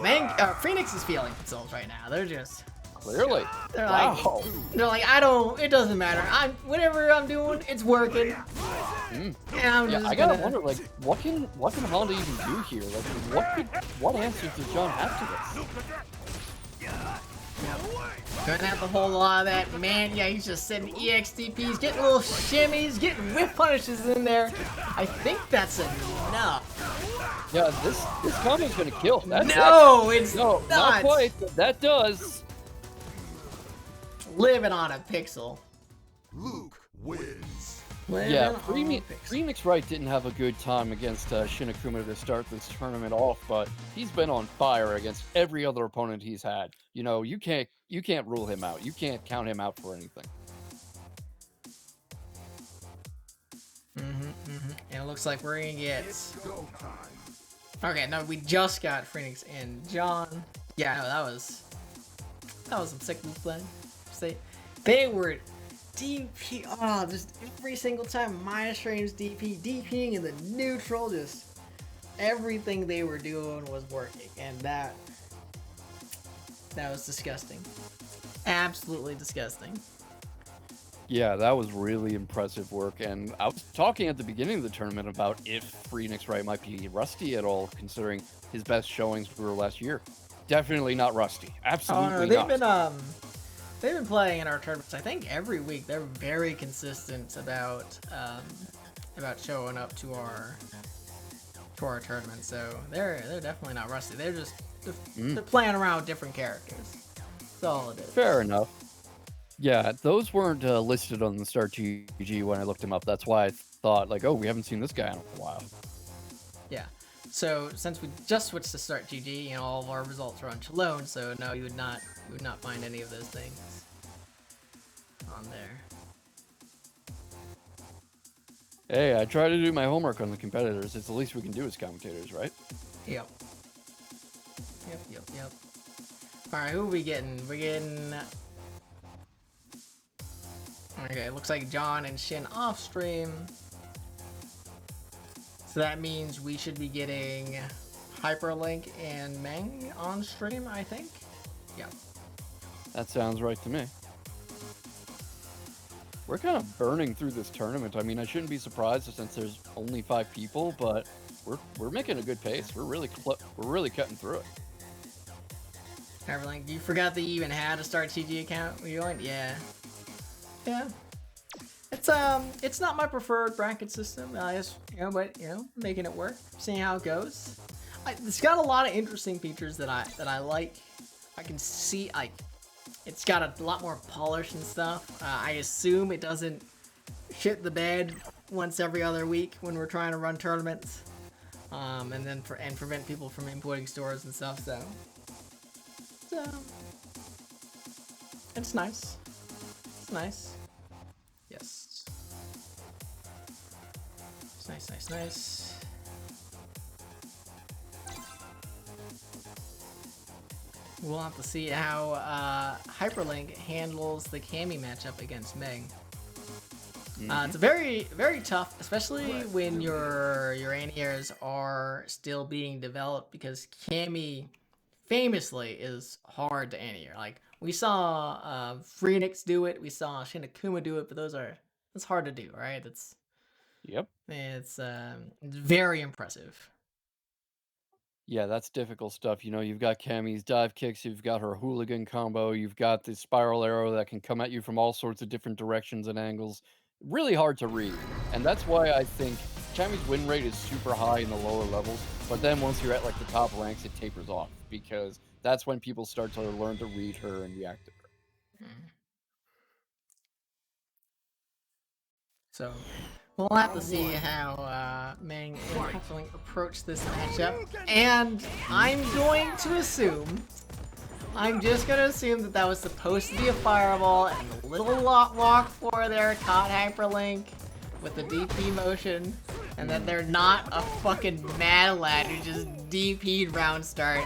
Man, Freenix is feeling themselves right now. They're just. Clearly. They're Wow. like, it doesn't matter. Whatever I'm doing, it's working. And I'm Yeah, just I gotta gonna- wonder, like, what can Honda even do here? Like, what answers does John have to this? Gonna have to hold a lot of that. Man, yeah, he's just sending EXTPs, getting little shimmies, getting whip punishes in there. I think that's enough. Yeah, this combo's gonna kill. That's No, it's no, not quite. But that does. Living on a pixel. Luke wins. Living Yeah, on a pixel. Freenix Wright didn't have a good time against Shinakuma to start this tournament off, but he's been on fire against every other opponent he's had. You know, you can't rule him out. You can't count him out for anything. And it looks like we're gonna get. Go time. Okay, no, we just got Freenix and John. Yeah, no, that was some sick move play. They were DP. Oh, just every single time minus frames DPing in the neutral. Just everything they were doing was working, and that was disgusting. Absolutely disgusting. Yeah, that was really impressive work, and I was talking at the beginning of the tournament about if Freenix Wright might be rusty at all, considering his best showings were last year. Definitely not rusty. Absolutely not. They've been playing in our tournaments. I think every week. They're very consistent about showing up to our tournament. So they're definitely not rusty. They're just they're playing around with different characters. That's all it is. Fair enough. Yeah, those weren't listed on the Start GG when I looked them up. That's why I thought, like, oh, we haven't seen this guy in a while. Yeah. So since we just switched to Start GG and all of our results are on Chalone, so no, you would not find any of those things on there. Hey, I try to do my homework on the competitors. It's the least we can do as commentators, right? Yep. All right, who are we getting? We're getting. Okay, it looks like John and Shin off stream. So that means we should be getting Hyperlink and Meng on stream, I think. Yeah. That sounds right to me. We're kind of burning through this tournament. I mean, I shouldn't be surprised since there's only 5 people, but we're making a good pace. We're really cutting through it. Hyperlink, you forgot that you even had a Start TG account when you joined? Yeah. Yeah. It's not my preferred bracket system. I just, but making it work, seeing how it goes. It's got a lot of interesting features that I like. I can see it's got a lot more polish and stuff. I assume it doesn't shit the bed once every other week when we're trying to run tournaments, and then prevent people from inputting stores and stuff. So it's nice. It's nice. Yes. It's nice. We'll have to see how Hyperlink handles the Cammy matchup against Meng. It's very, very tough, especially when your anti-airs are still being developed, because Cammy famously is hard to anti-air. Like, we saw Freenix do it, we saw Shinakuma do it, but it's hard to do, right? It's very impressive. Yeah, that's difficult stuff. You know, you've got Cammy's dive kicks, you've got her hooligan combo, you've got the spiral arrow that can come at you from all sorts of different directions and angles. Really hard to read. And that's why I think Cammy's win rate is super high in the lower levels, but then once you're at like the top ranks, it tapers off because that's when people start to learn to read her and react to her. So we'll have to see how Meng and Hyperlink approach this matchup. And I'm going to assume, I'm just going to assume that that was supposed to be a fireball, and the little walk for there caught Hyperlink with the DP motion, and that they're not a fucking mad lad who just DP'd round start.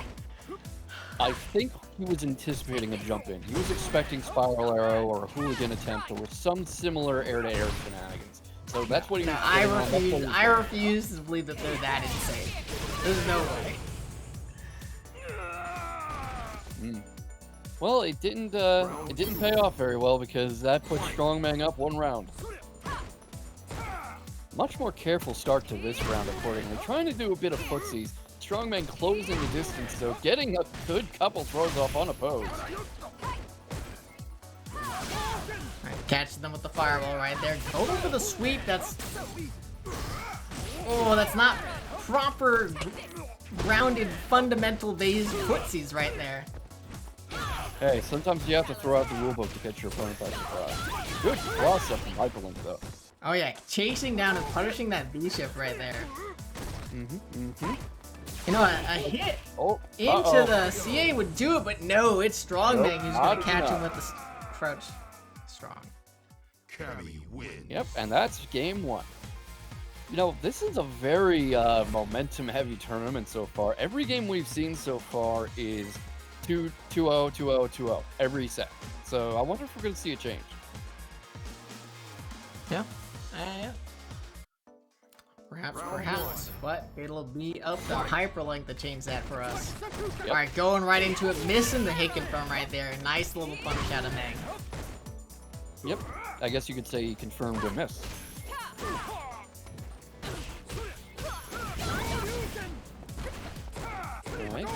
I think he was anticipating a jump in. He was expecting spiral arrow or a hooligan attempt or some similar air-to-air shenanigans. So that's what he was doing. I refuse to believe that they're that insane. There's no way. Well, it didn't pay off very well because that put StrongMeng up 1 round. Much more careful start to this round accordingly. Trying to do a bit of footsies. StrongMeng closing the distance though, getting a good couple throws off unopposed. Alright, catching them with the fireball right there. Going for the sweep, that's not proper grounded fundamental days footsies right there. Hey, sometimes you have to throw out the rulebook to catch your opponent by surprise. Good cross up from Hyperlink though. Oh yeah, chasing down and punishing that V-shift right there. You know, a hit into the CA would do it, but no, it's StrongMeng who's going to catch him with the crouch strong. Cammy wins. Yep, and that's game 1. You know, this is a very momentum-heavy tournament so far. Every game we've seen so far is 2-0, 2-0, 2-0 every set. So I wonder if we're going to see a change. Yeah. Yeah. Perhaps, but it'll be up to Hyperlink to change that for us. Yep. Alright, going right into it, missing the hit confirm right there. Nice little punish out of Meng. Yep, I guess you could say he confirmed a miss. Alright,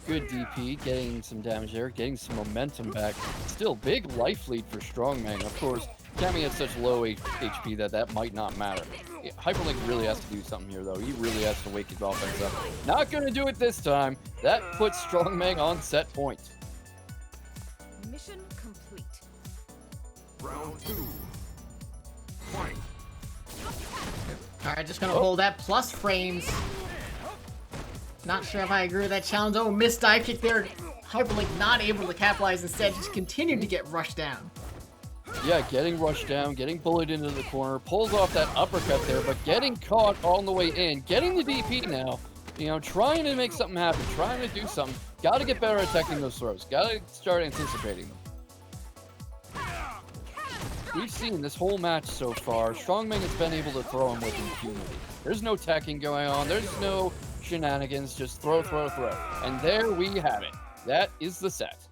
good DP, getting some damage there, getting some momentum back. Still, big life lead for StrongMeng. Of course, Cammy has such low HP that might not matter. Yeah, Hyperlink really has to do something here, though. He really has to wake his offense up. Not gonna do it this time. That puts StrongMeng on set point. Mission complete. Round 2. Fight. Alright, just gonna hold that plus frames. Not sure if I agree with that challenge. Oh, missed dive kick there. Hyperlink not able to capitalize, instead just continued to get rushed down. Yeah, getting rushed down, getting bullied into the corner, pulls off that uppercut there, but getting caught all the way in, getting the DP now, you know, trying to make something happen, trying to do something. Gotta get better at attacking those throws. Gotta start anticipating them. We've seen this whole match so far, StrongMeng has been able to throw him with impunity. There's no tacking going on, there's no shenanigans, just throw. And there we have it. That is the set.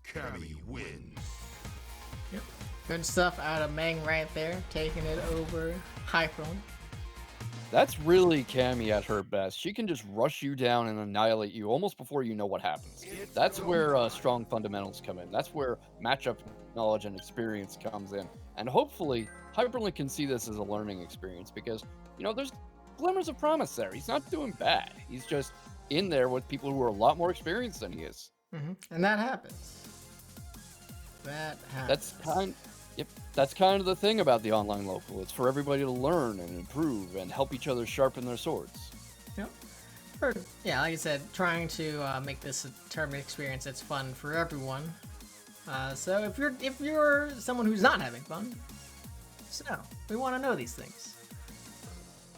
Cammy wins. Good stuff out of Meng right there, taking it over Hyperlink. That's really Cammy at her best. She can just rush you down and annihilate you almost before you know what happens. That's where strong fundamentals come in. That's where matchup knowledge and experience comes in. And hopefully, Hyperlink can see this as a learning experience because, you know, there's glimmers of promise there. He's not doing bad. He's just in there with people who are a lot more experienced than he is. And that happens. That's kind of the thing about the online local. It's for everybody to learn and improve and help each other sharpen their swords. Yep. Yeah, like I said, trying to make this a tournament experience that's fun for everyone. So if you're someone who's not having fun, just know we want to know these things.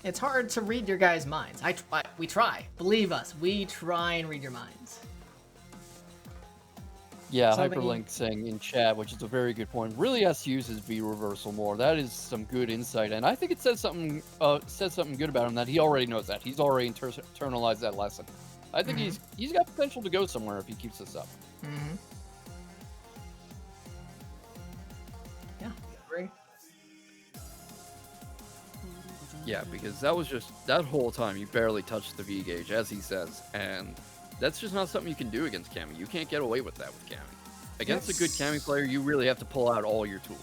It's hard to read your guys' minds. We try. Believe us, we try and read your minds. Yeah, Hyperlink saying in chat, which is a very good point, really has to use his V reversal more. That is some good insight, and I think it says something good about him that he already knows that. He's already internalized that lesson. I think he's got potential to go somewhere if he keeps this up. Yeah, agree. Yeah, because that was just that whole time you barely touched the V gauge, as he says, and that's just not something you can do against Cammy. You can't get away with that with Cammy. Against a good Cammy player, you really have to pull out all your tools.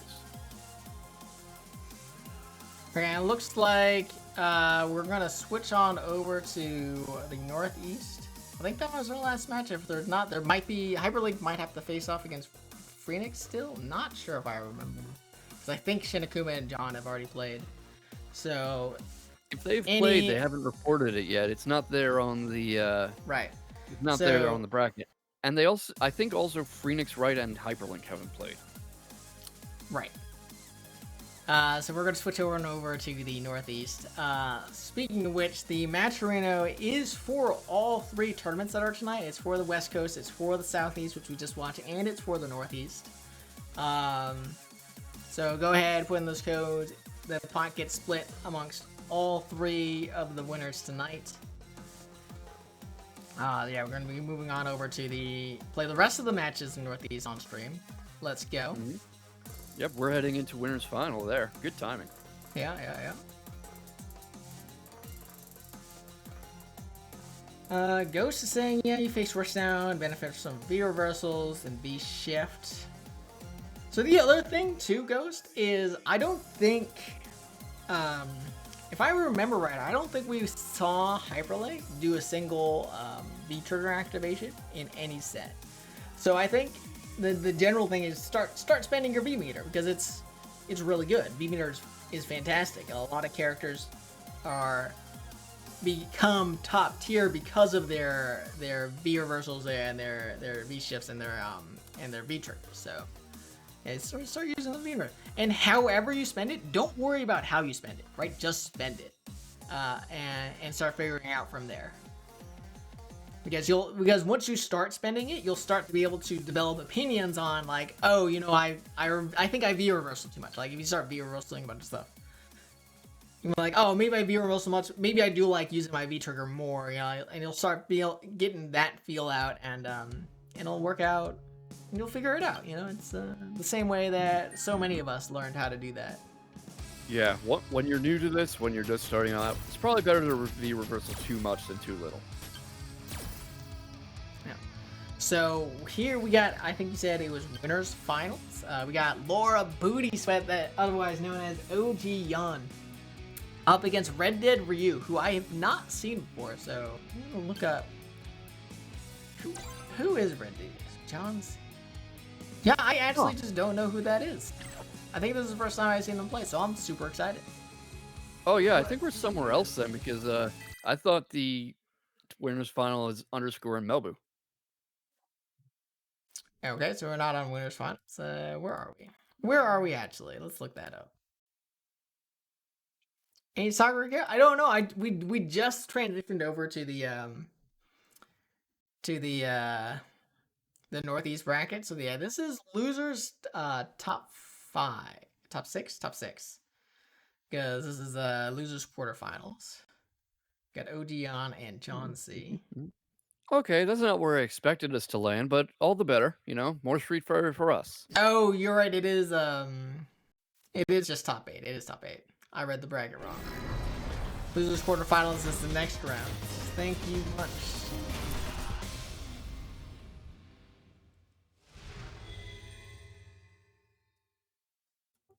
Okay, it looks like we're gonna switch on over to the Northeast. I think that was our last match. If there's not, there might be Hyperlink might have to face off against Freenix still. Not sure if I remember, because I think Shinakuma and John have already played. So if they've played, they haven't reported it yet. It's not there on the right. It's not there on the bracket. And they also, I think, also Freenix, Wright, and Hyperlink haven't played. Right. So we're going to switch over to the Northeast. Speaking of which, the Match Arena is for all 3 tournaments that are tonight. It's for the West Coast, it's for the Southeast, which we just watched, and it's for the Northeast. So go ahead, put in those codes. The pot gets split amongst all 3 of the winners tonight. Yeah, we're going to be moving on over to play the rest of the matches in Northeast on stream. Let's go. Mm-hmm. Yep, we're heading into winners final there. Good timing. Yeah. Ghost is saying, yeah, you face rush down, benefit from V reversals and V shift. So the other thing too, Ghost, is I don't think, if I remember right, I don't think we saw Hyperlink do a single V trigger activation in any set. So I think the general thing is start spending your V meter, because it's really good. V meter is fantastic. A lot of characters become top tier because of their V reversals and their V shifts and their V triggers. So yeah, start using the V meter. And however you spend it, don't worry about how you spend it. Right, just spend it, and start figuring out from there. Because once you start spending it, you'll start to be able to develop opinions on, like, oh, you know, I think I V reversal too much. Like if you start V reversaling a bunch of stuff, you're like, oh, maybe I V reversal much. Maybe I do like using my V trigger more. You know, and you'll start getting that feel out, and it'll work out. And you'll figure it out. You know, it's the same way that so many of us learned how to do that. Yeah, when you're new to this, when you're just starting out, it's probably better to V reversal too much than too little. So here we got, I think you said it was winners finals. We got Laura Booty Sweat, that otherwise known as ogyawn, up against Red Dead Ryu, who I have not seen before. So I'm gonna look up who is Red Dead? JonC? Yeah, I actually just don't know who that is. I think this is the first time I've seen them play, so I'm super excited. Oh yeah, I think we're somewhere else then, because I thought the winners final is underscore in Melbu. Okay, so we're not on winners finals. Where are we? Where are we actually? Let's look that up. Any soccer here? I don't know. We just transitioned over to the Northeast bracket. So yeah, this is losers top 6, because this is losers quarterfinals. Got ogyawn and JonC. Okay, that's not where I expected us to land, but all the better. You know, more Street Fighter for us. Oh, you're right. It is just top 8. It is top 8. I read the bracket wrong. Losers quarterfinals is the next round. Thank you much.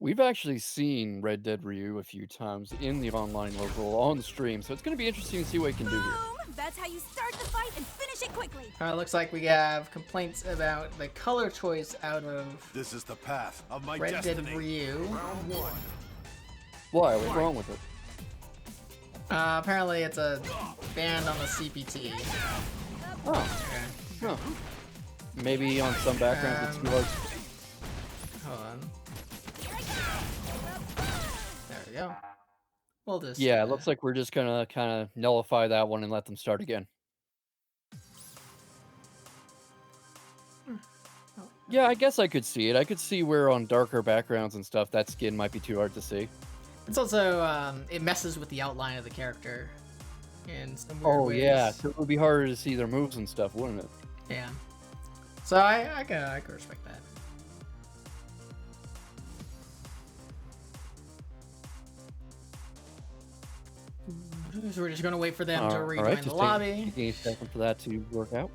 We've actually seen Red Dead Ryu a few times in the online local on the stream, so it's going to be interesting to see what he can do here. That's how you start the fight and finish it quickly. Looks like we have complaints about the color choice out of This is the path of my Red destiny. Dead Ryu. Round 1. Why? What's wrong with it? Apparently it's a banned on the CPT. Oh, Okay. huh. Maybe on some backgrounds it's more. Hold on. There we go. We'll just Yeah, it looks like we're just gonna kind of nullify that one and let them start again. Yeah, I guess I could see it. I could see where on darker backgrounds and stuff that skin might be too hard to see. It's also it messes with the outline of the character in some weird ways. Yeah, so it would be harder to see their moves and stuff, wouldn't it? Yeah. So I can respect that. So we're just gonna wait for them to rejoin Alright, the just lobby. taking a second for that to work out.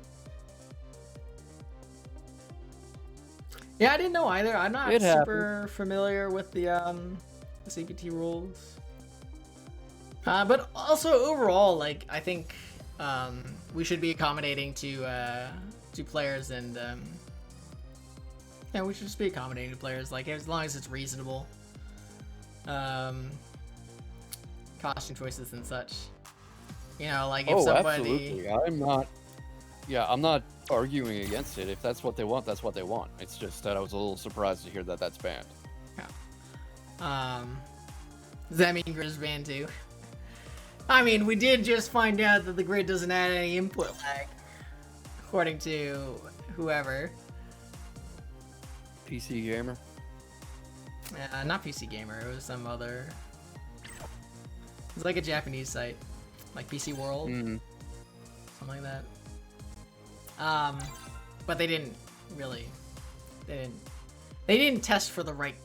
Yeah, I didn't know either. I'm not It super familiar with the CPT rules. But also overall, like I think we should be accommodating to players, and yeah, we should just be accommodating to players, like as long as it's reasonable. Costume choices and such. You know, like if somebody. Absolutely. I'm not arguing against it. If that's what they want, that's what they want. It's just that I was a little surprised to hear that that's banned. Yeah. Does that mean grid is banned too? I mean, we did just find out that the grid doesn't add any input lag, according to whoever. PC Gamer? Not PC Gamer, it was some other... It's like a Japanese site, like PC World, something like that. But they didn't really, they didn't test for the right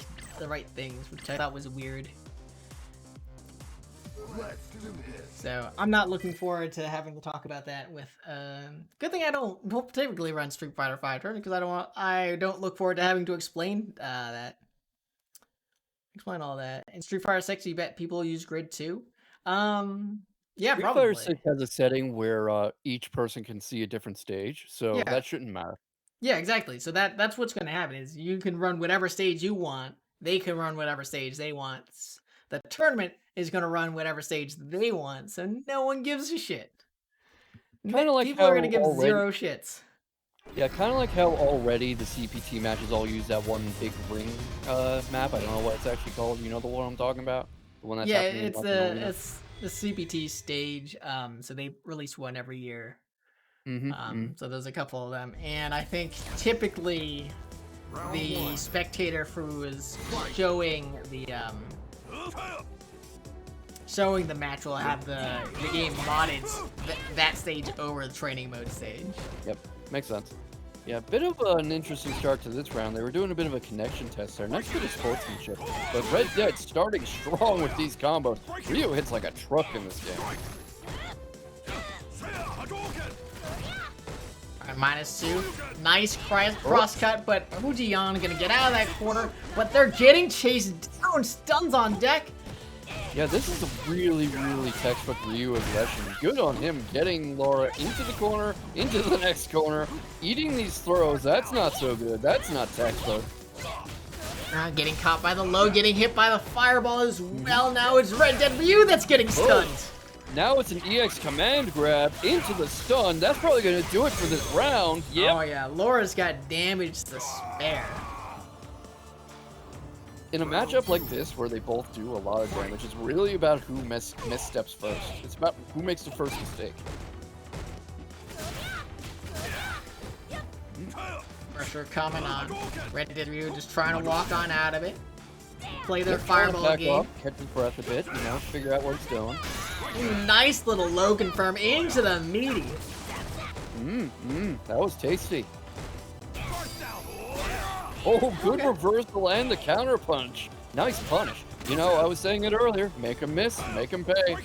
things, which I thought was weird. Let's do this. So I'm not looking forward to having to talk about that with. Good thing I don't typically run Street Fighter V tournament, because I don't look forward to having to explain explain all that. In Street Fighter 6, you bet people use grid too. Yeah, Street probably. Fighter 6 has a setting where each person can see a different stage, so Yeah. that shouldn't matter. Yeah, exactly. So that's what's going to happen, is you can run whatever stage you want. They can run whatever stage they want. The tournament is going to run whatever stage they want, so no one gives a shit. Kinda like people are going to how give zero shits. Yeah, kind of like how already the CPT matches all use that one big ring map. I don't know what it's actually called. You know the one I'm talking about? The one that's Yeah, happening in it's Barcelona? the CPT stage. So they release one every year. So there's a couple of them, and I think typically the spectator who is showing the match will have the game modded that stage over the training mode stage. Yep, makes sense. Yeah, bit of an interesting start to this round. They were doing a bit of a connection test there. Nice bit of sportsmanship. But Red Dead starting strong with these combos. Ryu hits like a truck in this game. Alright, -2. Nice cross cut, but ogyawn gonna get out of that corner. But they're getting chased down. Stuns on deck. Yeah, this is a really, really textbook Ryu aggression. Good on him getting Laura into the corner, into the next corner, eating these throws. That's not so good. That's not textbook. Getting caught by the low, getting hit by the fireball as well. Now it's Red Dead Ryu that's getting stunned. Now it's an EX command grab into the stun. That's probably going to do it for this round. Yep. Oh yeah, Laura's got damage to spare. In a matchup like this, where they both do a lot of damage, it's really about who missteps first. It's about who makes the first mistake. Pressure coming on. Red Dead Ryu just trying to walk on out of it. Play their fireball game. Off, catch his breath a bit, you know, figure out what he's doing. Nice little low confirm into the meaty. That was tasty. Oh, good reversal and the counter punch. Nice punish. You know, I was saying it earlier. Make him miss, make him pay.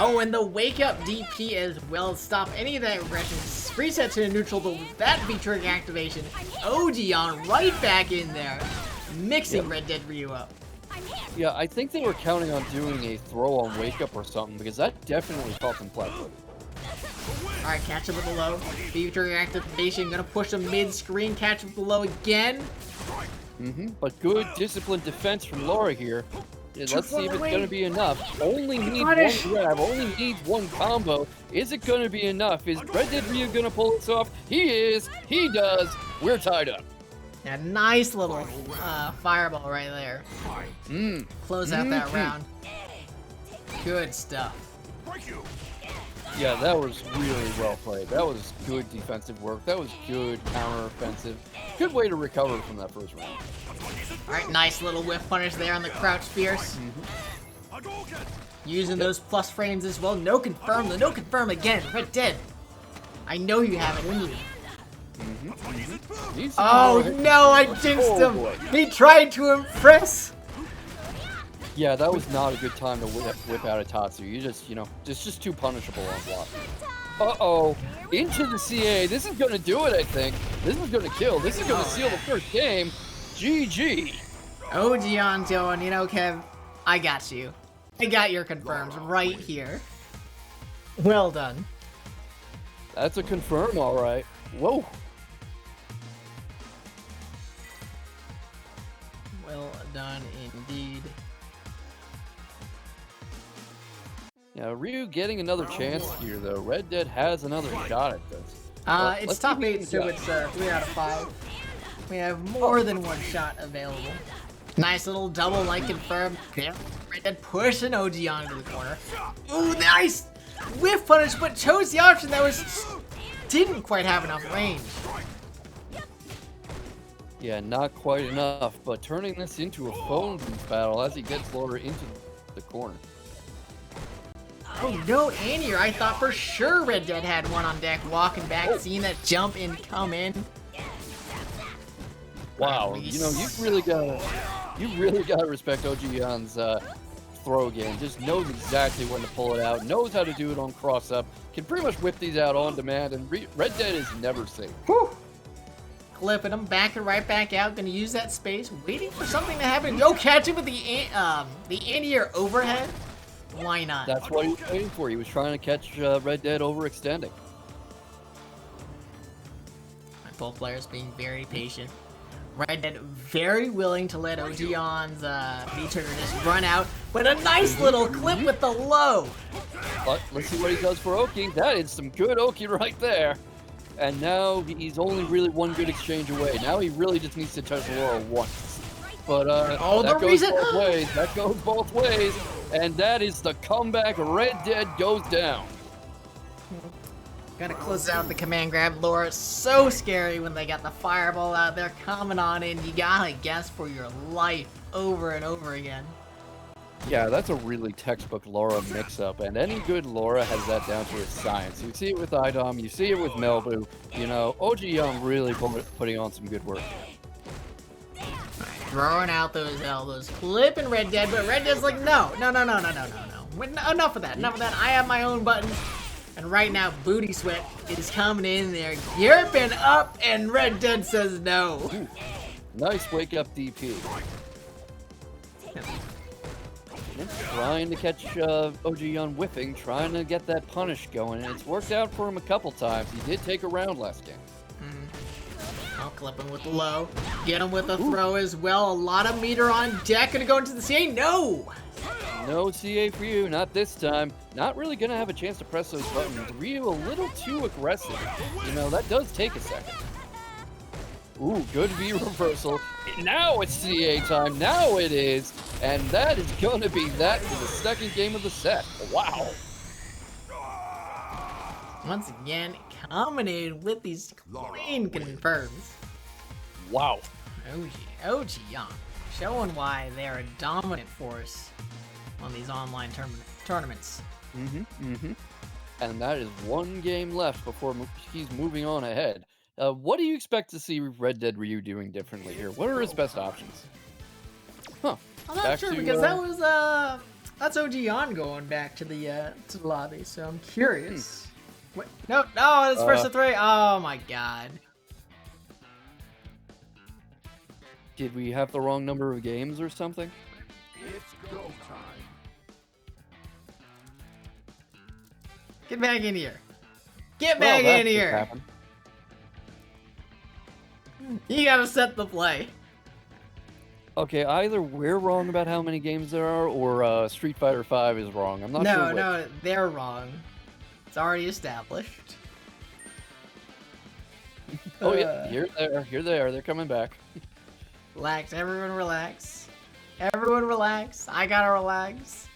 Oh, and the wake up DP as well. Stop any of that aggression. Reset to neutral, but with that V-trigger activation, ogyawn right back in there, mixing Red Dead Ryu up. Yeah, I think they were counting on doing a throw on wake up or something, because that definitely felt him flat-footed. Alright, catch him with the low. V-trigger activation, gonna push him mid-screen, catch him with the low again. But good disciplined defense from Laura here. Let's see if it's going to be enough. Only needs one grab, only needs one combo. Is it going to be enough? Is Red Dead Ryu going to pull this off? He is. He does. We're tied up. Yeah, nice little fireball right there. Close out that round. Good stuff. Yeah, that was really well played. That was good defensive work. That was good counter-offensive. Good way to recover from that first round. Alright, nice little whiff punish there on the crouch fierce. Using those plus frames as well. No confirm, the no confirm again. Red Dead. I know you have it in you. Oh no, I jinxed him. Boy. He tried to impress. Yeah, that was not a good time to whip out a Tatsu. You just, it's just too punishable on block. Uh-oh. Into the CA. This is going to do it, I think. This is going to kill. This is going to seal the first game. GG. Ogyawn's going, Kev, I got you. I got your confirms right here. Well done. That's a confirm, all right. Whoa. Well done indeed. Yeah, Ryu getting another chance here, though. Red Dead has another shot at this. It's top 8, so it's 3 out of 5. We have more than one shot available. Nice little double like confirmed. Red Dead pushing ogyawn into the corner. Ooh, nice! Whiff punish, but chose the option that didn't quite have enough range. Yeah, not quite enough, but turning this into a phone booth battle as he gets lower into the corner. Oh no, Annie, I thought for sure Red Dead had one on deck, walking back, seeing that jump in come in. Wow, you really gotta respect ogyawn's throw game. Just knows exactly when to pull it out, knows how to do it on cross up, can pretty much whip these out on demand, and Red Dead is never safe. Whew. Clipping him, backing right back out, gonna use that space, waiting for something to happen. Yo, catch him with the anti-air overhead. Why not? That's what he was waiting for. He was trying to catch Red Dead overextending. Both players being very patient. Red Dead very willing to let ogyawn's V-trigger just run out, but a nice little clip with the low. But let's see what he does for Oki. That is some good Oki right there. And now he's only really one good exchange away. Now he really just needs to touch Laura once. But that goes both ways. That goes both ways. And that is the comeback. Red Dead goes down. Gotta close out the command grab. Laura, so scary when they got the fireball out there coming on in. You gotta guess for your life over and over again. Yeah, that's a really textbook Laura mix-up, and any good Laura has that down to a science. You see it with IDOM, you see it with Melbu. Ogyawn really putting on some good work. Throwing out those elbows, clipping Red Dead, but Red Dead's like, no. Enough of that, I have my own buttons. And right now, Booty Sweat is coming in there, yerping up, and Red Dead says no. Ooh, nice wake-up DP. Trying to catch ogyawn whiffing, trying to get that punish going, and it's worked out for him a couple times. He did take a round last game. I'll clip him with the low, get him with a throw as well. A lot of meter on deck, gonna go into the CA. No CA for you, not this time. Not really gonna have a chance to press those buttons. Ryu a little too aggressive. That does take a second. Ooh, good V reversal. Now it's CA time. Now it is. And that is going to be that for the second game of the set. Wow. Once again, coming in with these clean confirms. Wow. Ogyawn showing why they're a dominant force on these online tournaments. And that is one game left before he's moving on ahead. What do you expect to see Red Dead Ryu doing differently here? What are his best options? Huh. I'm not sure because that's ogyawn going back to the lobby, so I'm curious. Wait, no, it's first to 3. Oh my god. Did we have the wrong number of games or something? It's go time. Get back in here. Get back in here. You gotta set the play. Okay, either we're wrong about how many games there are, or Street Fighter V is wrong. I'm not sure which. No, they're wrong. It's already established. Oh yeah, here they are. They're coming back. Relax, everyone relax. Everyone relax. I gotta relax.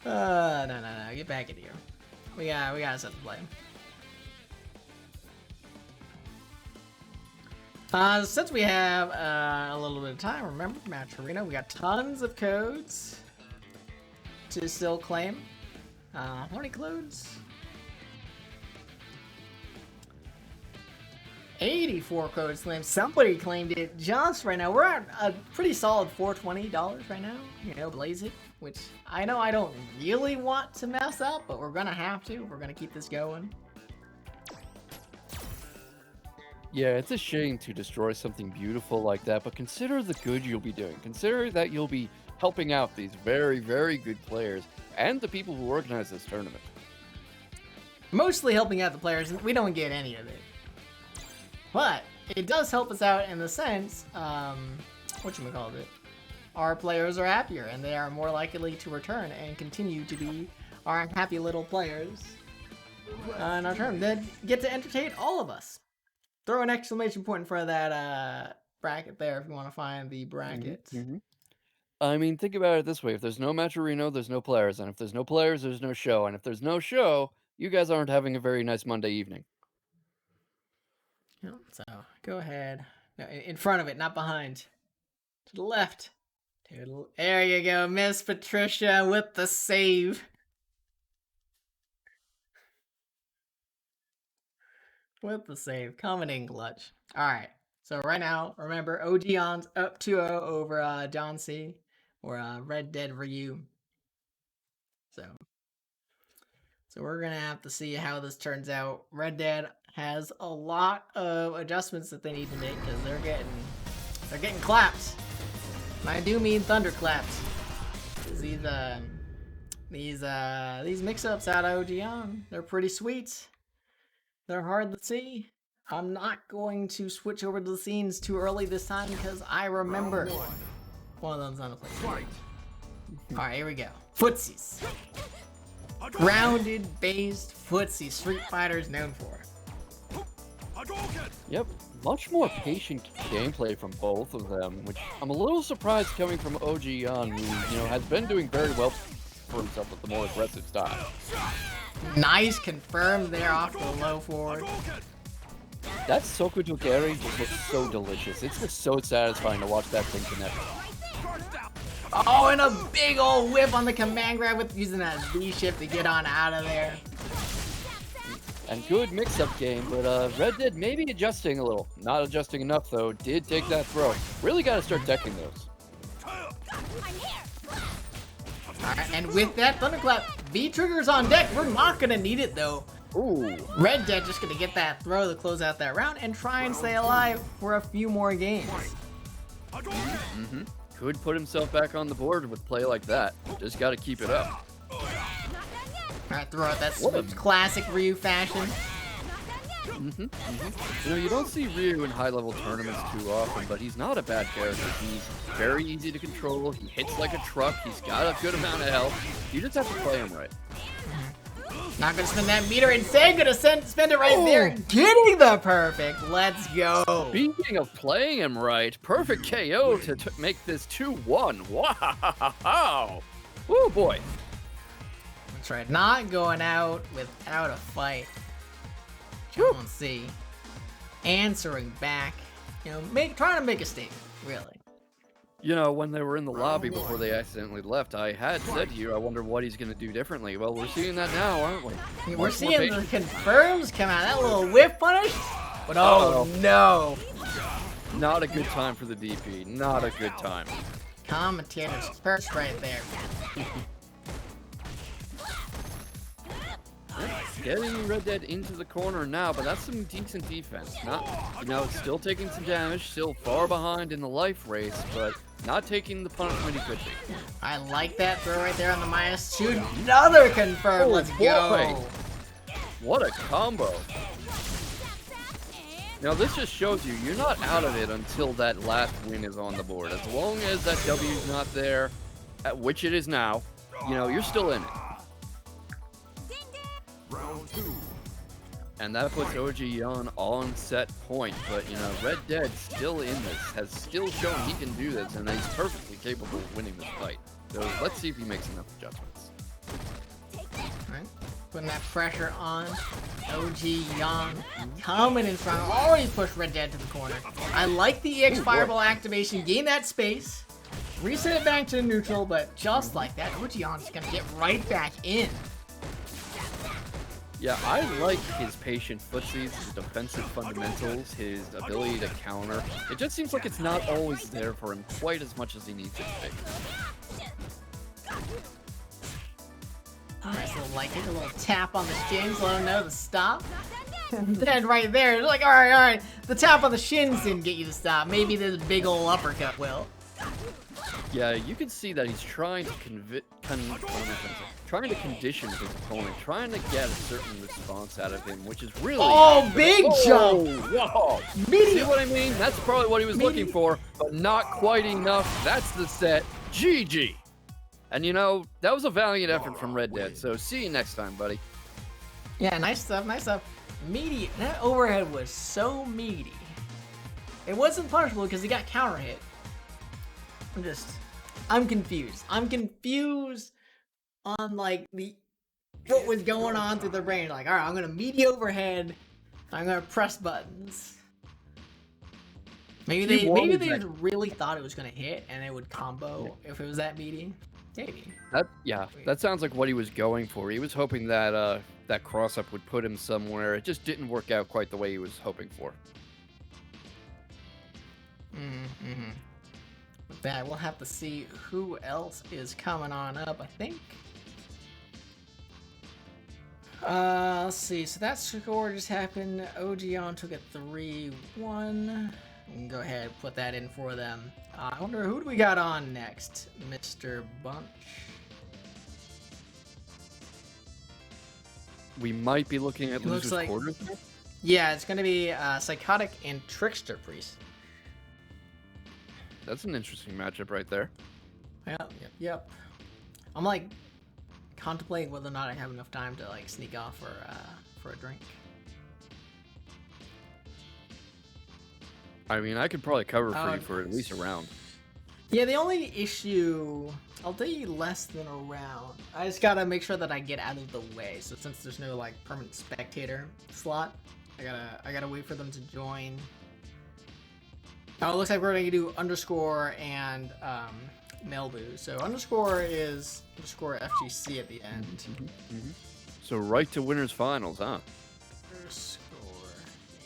No. Get back in here. We gotta set the play. Since we have a little bit of time, remember, Match Arena, we got tons of codes to still claim. How many codes? 84 code slam. Somebody claimed it just right now. We're at a pretty solid $420 right now. You know, blaze it. Which I know I don't really want to mess up, but we're gonna have to. We're gonna keep this going. Yeah, it's a shame to destroy something beautiful like that, but consider the good you'll be doing. Consider that you'll be helping out these very, very good players and the people who organize this tournament. Mostly helping out the players. We don't get any of it. But it does help us out in the sense, whatchamacallit, our players are happier and they are more likely to return and continue to be our happy little players in our turn that get to entertain all of us. Throw an exclamation point in front of that bracket there if you want to find the bracket. I mean, think about it this way. If there's no Matcherino, there's no players. And if there's no players, there's no show. And if there's no show, you guys aren't having a very nice Monday evening. So, go ahead. No, in front of it, not behind. To the left. There you go, Miss Patricia with the save. With the save. Coming in clutch. Alright. So right now, remember, Ogyon's up 2-0 over JonC. Or Red Dead Ryu. So we're gonna have to see how this turns out. Red Dead has a lot of adjustments that they need to make because they're getting clapped. And I do mean thunderclaps. These mix-ups out of Ogyawn, they're pretty sweet. They're hard to see. I'm not going to switch over to the scenes too early this time because I remember one of them's on the plate. Alright, here we go. Footsies. Grounded based footsie Street Fighter's known for. Yep, much more patient gameplay from both of them, which I'm a little surprised coming from Ogyawn, who, has been doing very well for himself with the more aggressive style. Nice confirmed there off the low forward. That Sokudogari just looks so delicious. It's just so satisfying to watch that thing connect. Oh, and a big old whip on the command grab with using that V-shift to get on out of there. And good mix-up game, but Red Dead maybe adjusting a little. Not adjusting enough, though. Did take that throw. Really got to start decking those. Alright, and with that thunderclap, V-trigger's on deck. We're not going to need it, though. Ooh. Red Dead just going to get that throw to close out that round and try and stay alive for a few more games. Could put himself back on the board with play like that. Just got to keep it up. Alright, throw out that classic Ryu fashion. You don't see Ryu in high-level tournaments too often, but he's not a bad character. He's very easy to control. He hits like a truck. He's got a good amount of health. You just have to play him right. Not gonna spend that meter, instead gonna spend it right there. Getting the perfect. Let's go. Speaking of playing him right, perfect KO to make this 2-1. Wow. Woo, boy. That's right. Not going out without a fight. JonC answering back. Trying to make a statement, really. When they were in the lobby before they accidentally left, I had said to you, I wonder what he's going to do differently. Well, we're seeing that now, aren't we? We're seeing the confirms come out. That little whip punish. But oh no. Not a good time for the DP. Not a good time. Commentator's first right there. Getting Red Dead into the corner now, but that's some decent defense. Not, still taking some damage, still far behind in the life race, but not taking the punishment he could be. I like that throw right there on the -2. Another confirm. Let's go. What a combo. Now this just shows you, you're not out of it until that last win is on the board. As long as that W is not there, which it is now, you're still in it. Round 2. And that puts Ogyawn on set point, but Red Dead still in this, has still shown he can do this, and he's perfectly capable of winning this fight. So let's see if he makes enough adjustments. Alright, putting that pressure on Ogyawn, coming in front, already pushed Red Dead to the corner. I like the EX Fireball activation, gain that space, reset it back to neutral, but just like that, Ogyawn's gonna get right back in. Yeah, I like his patient footsies, his defensive fundamentals, his ability to counter. It just seems like it's not always there for him quite as much as he needs it to be. Nice little like it, a little tap on the shins, let him know to stop. And then right there, it's like, alright, the tap on the shins didn't get you to stop. Maybe this big ol' uppercut will. Yeah, you can see that he's trying to condition his opponent, trying to get a certain response out of him, which is really... Oh, big jump! Whoa! See what I mean? That's probably what he was looking for, but not quite enough. That's the set. GG! And you know, that was a valiant effort from Red Dead, so see you next time, buddy. Yeah, nice stuff, nice stuff. Meaty, that overhead was so meaty. It wasn't punishable because he got counter hit. I'm confused. I'm confused on like what was going on through the brain. Like, alright, I'm gonna meaty overhead. I'm gonna press buttons. Maybe they just really thought it was gonna hit and it would combo if it was that meaty. Maybe. That sounds like what he was going for. He was hoping that that cross up would put him somewhere. It just didn't work out quite the way he was hoping for. With that, we'll have to see who else is coming on up, I think. Let's see. So that score just happened. Ogyawn took a 3-1. We can go ahead and put that in for them. I wonder who do we got on next, Mr. Bunch? We might be looking at losers quarters. Yeah, it's going to be Psychotic and TricksterPriest. That's an interesting matchup right there. Yep. I'm like contemplating whether or not I have enough time to like sneak off for a drink. I mean, I could probably cover for you for at least a round. Yeah, the only issue, I'll tell you less than a round. I just gotta make sure that I get out of the way. So since there's no like permanent spectator slot, I gotta wait for them to join. Oh, it looks like we're gonna do underscore and Melbu. So underscore is underscore FGC at the end. So right to winners finals, huh? Underscore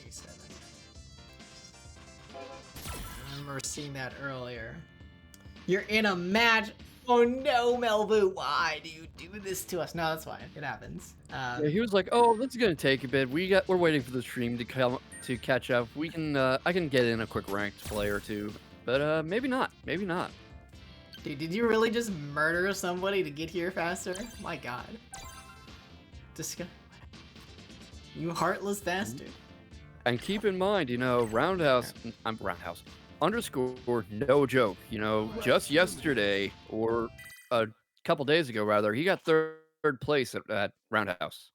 A7. I remember seeing that earlier. You're in a match. Oh no, Melbu, why do you do this to us? No, that's fine. It happens. Yeah, he was like, "Oh, this is gonna take a bit. We're waiting for the stream to catch up. We can I can get in a quick ranked play or two, but maybe not. Maybe not." Dude, did you really just murder somebody to get here faster? My God. You heartless bastard. And keep in mind, you know, Roundhouse underscore no joke. You know, just yesterday or a couple days ago, rather, he got third place at Roundhouse.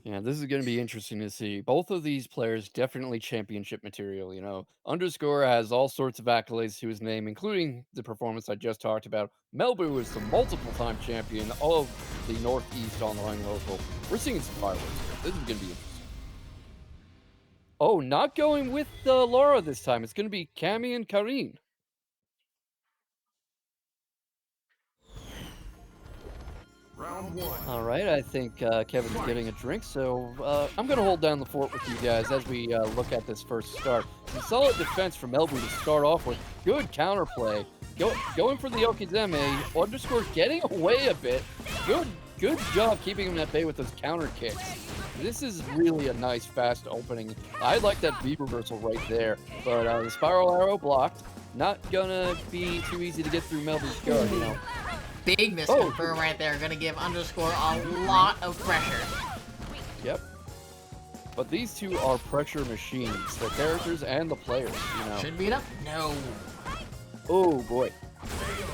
Yeah, this is going to be interesting to see. Both of these players definitely championship material, you know. Underscore has all sorts of accolades to his name, including the performance I just talked about. Melbu is the multiple-time champion of the Northeast online local. We're seeing some fireworks here. This is going to be interesting. Oh, not going with Laura this time. It's going to be Cammy and Karine. Round one. All right, I think Kevin's getting a drink, so I'm going to hold down the fort with you guys as we look at this first start. Some solid defense from Melbu to start off with. Good counterplay. Going for the Okizeme, underscore getting away a bit. Good job keeping him at bay with those counter kicks. This is really a nice, fast opening. I like that V reversal right there, but the spiral arrow blocked. Not gonna be too easy to get through Melbu's guard, you know. Big misconfirm right there. Gonna give underscore a lot of pressure. Yep. But these two are pressure machines, the characters and the players, you know. Should beat up? No. Oh boy.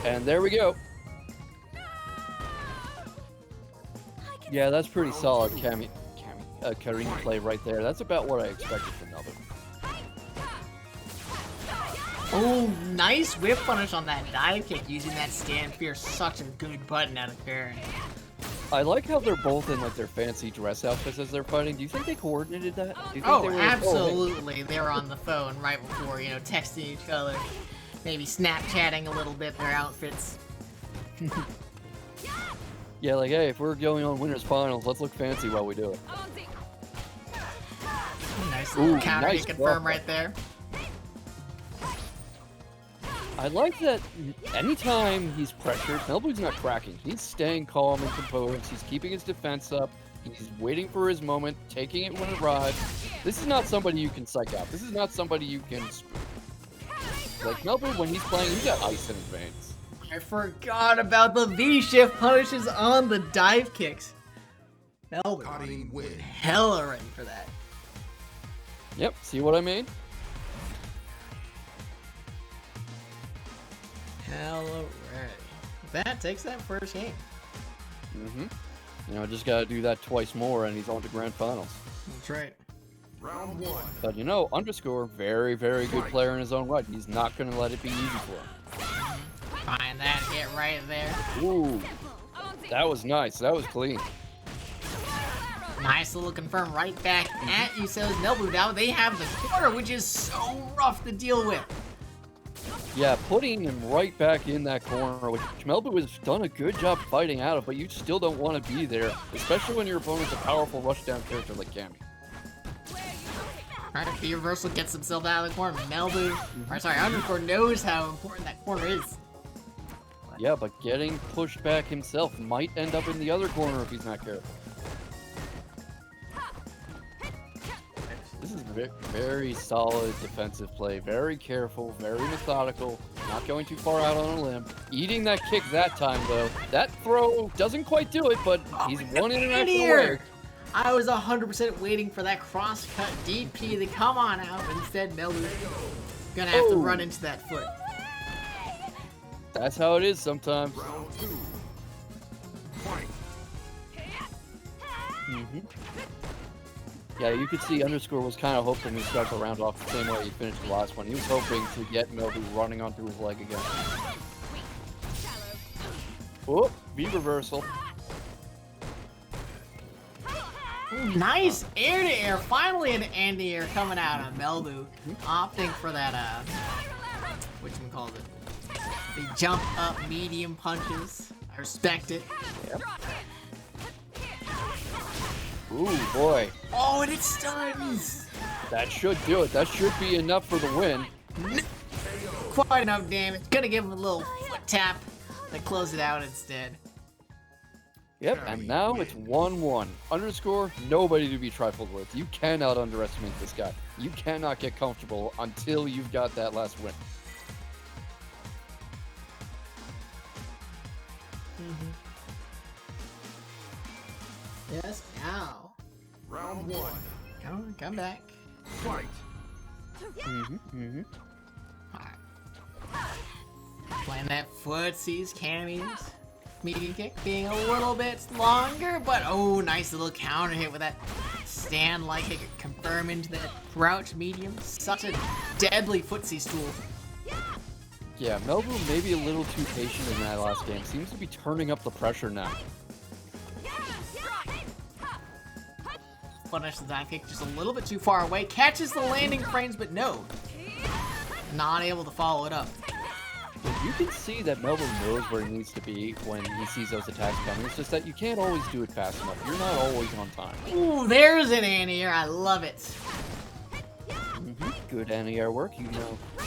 And there we go. Yeah, that's pretty solid Karine play right there. That's about what I expected from Melbu. Oh, nice whip punish on that dive kick using that stand fear. Such a good button out of Karine. I like how they're both in like their fancy dress outfits as they're fighting. Do you think they coordinated that? Do you think Oh, they were absolutely. They were on the phone right before, texting each other. Maybe Snapchatting a little bit their outfits. Yeah, like, hey, if we're going on winners finals, let's look fancy while we do it. Nice little Ooh, counter nice to confirm block. right there. I like that anytime he's pressured, Melbu's not cracking. He's staying calm and composed. He's keeping his defense up. He's waiting for his moment, taking it when it arrives. This is not somebody you can psych out. This is not somebody you can... Like, Melbu, when he's playing, he's got ice in his veins. I forgot about the V-shift punishes on the dive kicks. Melbu Cutting win. hella ready for that. Yep, see what I mean? Hella ready. That takes that first game. Mm-hmm. Just gotta do that twice more and he's on to grand finals. That's right. Round one. But Underscore, very, very good player in his own right. He's not gonna let it be easy for him. Find that hit right there. Ooh, that was nice. That was clean. Nice little confirm right back at you, says Melbu. Now they have the corner, which is so rough to deal with. Yeah, putting him right back in that corner, which Melbu has done a good job fighting out of, but you still don't want to be there, especially when your opponent's a powerful rushdown character like Cammy. Alright, the reversal gets himself out of the corner. Melbu, Underscore knows how important that corner is. Yeah, but getting pushed back himself might end up in the other corner if he's not careful. This is very solid defensive play. Very careful, very methodical, not going too far out on a limb. Eating that kick that time, though. That throw doesn't quite do it, but he's one international way. I was 100% waiting for that cross-cut DP to come on out. Instead, Melbu's gonna have to run into that foot. That's how it is sometimes. Round two. Fight. Yeah, you could see Underscore was kind of hoping to start the round off the same way he finished the last one. He was hoping to get Melbu running onto his leg again. Oh, V reversal. Ooh, nice air-to-air. Finally an anti-air coming out of Melbu. Opting for that, whatchamacallit? The jump up medium punches. I respect it. Yep. Ooh, boy. Oh, and it stuns! That should do it. That should be enough for the win. Quite enough damage. Gonna give him a little foot tap to close it out instead. Yep, and now it's 1-1. Underscore, nobody to be trifled with. You cannot underestimate this guy. You cannot get comfortable until you've got that last win. Yes, now. Round one. Come back. Fight. Alright. Playing that footsies, cammies. Medium kick being a little bit longer, but oh, nice little counter hit with that stand-like hit, confirm into that crouch medium. Such a deadly footsie tool. Yeah, Melbu may be a little too patient in that last game. Seems to be turning up the pressure now. Punish the dive kick just a little bit too far away. Catches the landing frames, but no. Not able to follow it up. You can see that Melbu knows where he needs to be when he sees those attacks coming. It's just that you can't always do it fast enough. You're not always on time. Ooh, there's an anti-air. I love it. Good anti-air work,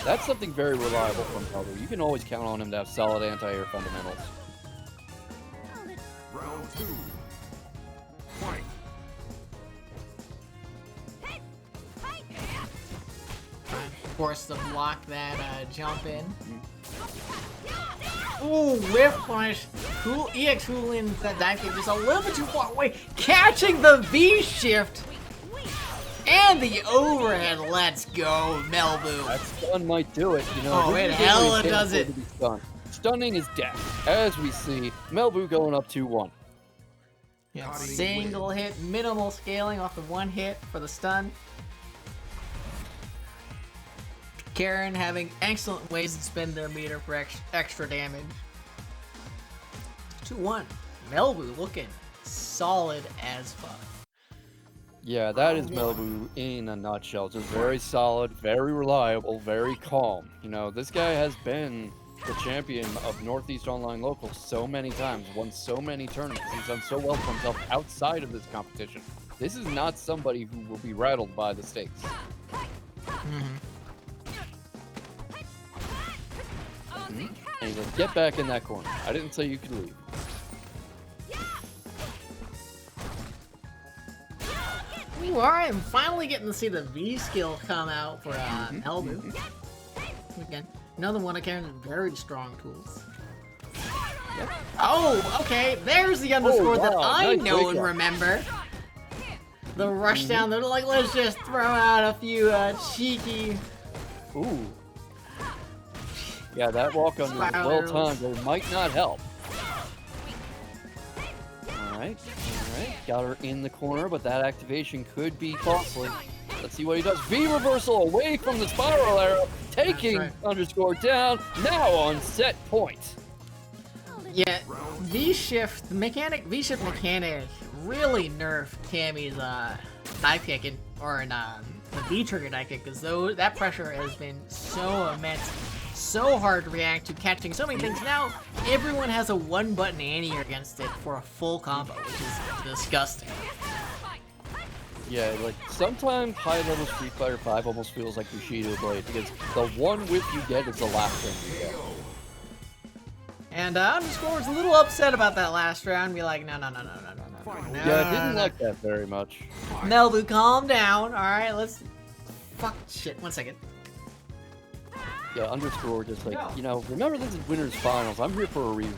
That's something very reliable from Melbu. You can always count on him to have solid anti-air fundamentals. Round two. Fight. Forced to block that jump in. Ooh, whiff punish. Cool EX Hooligan that dive kick just a little bit too far away. Catching the V shift. And the overhead. Let's go, Melbu. That stun might do it, Oh, This it is where hella he can't does afford it. to be stunned. Stunning is death. As we see, Melbu going up 2-1. Yeah, single hit, minimal scaling off the one hit for the stun. Karen having excellent ways to spend their meter for extra damage. 2-1. Melbu looking solid as fuck. Yeah, that is Melbu in a nutshell. Just very solid, very reliable, very calm. You know, this guy has been the champion of Northeast Online Locals so many times, won so many tournaments. He's done so well for himself outside of this competition. This is not somebody who will be rattled by the stakes. And he goes, get back in that corner. I didn't say you could leave. Alright, I'm finally getting to see the V skill come out for Melbu. Again, another one of Karen's very strong tools. Oh, okay, there's the underscore that I nice know and breakout. remember. The rush down there, like, let's just throw out a few cheeky... Ooh. Yeah, that walk on was well timed. It might not help. Alright. Got her in the corner, but that activation could be costly. Let's see what he does. V reversal away from the spiral arrow, taking underscore down, now on set point. Yeah, V-shift mechanic really nerfed Cammy's dive kicking, or the V-trigger dive kick, because that pressure has been so immense, so hard to react to, catching so many things. Now, everyone has a one-button anti-air against it for a full combo, which is disgusting. Yeah, like, sometimes high-level Street Fighter V almost feels like Bushido Blade, because the one whip you get is the last thing you get. And underscore was a little upset about that last round. Be like, no. Yeah, I didn't like that very much. Melbu, calm down. All right, let's. Fuck shit. 1 second. Yeah, underscore just like, you know, remember this is winners finals. I'm here for a reason.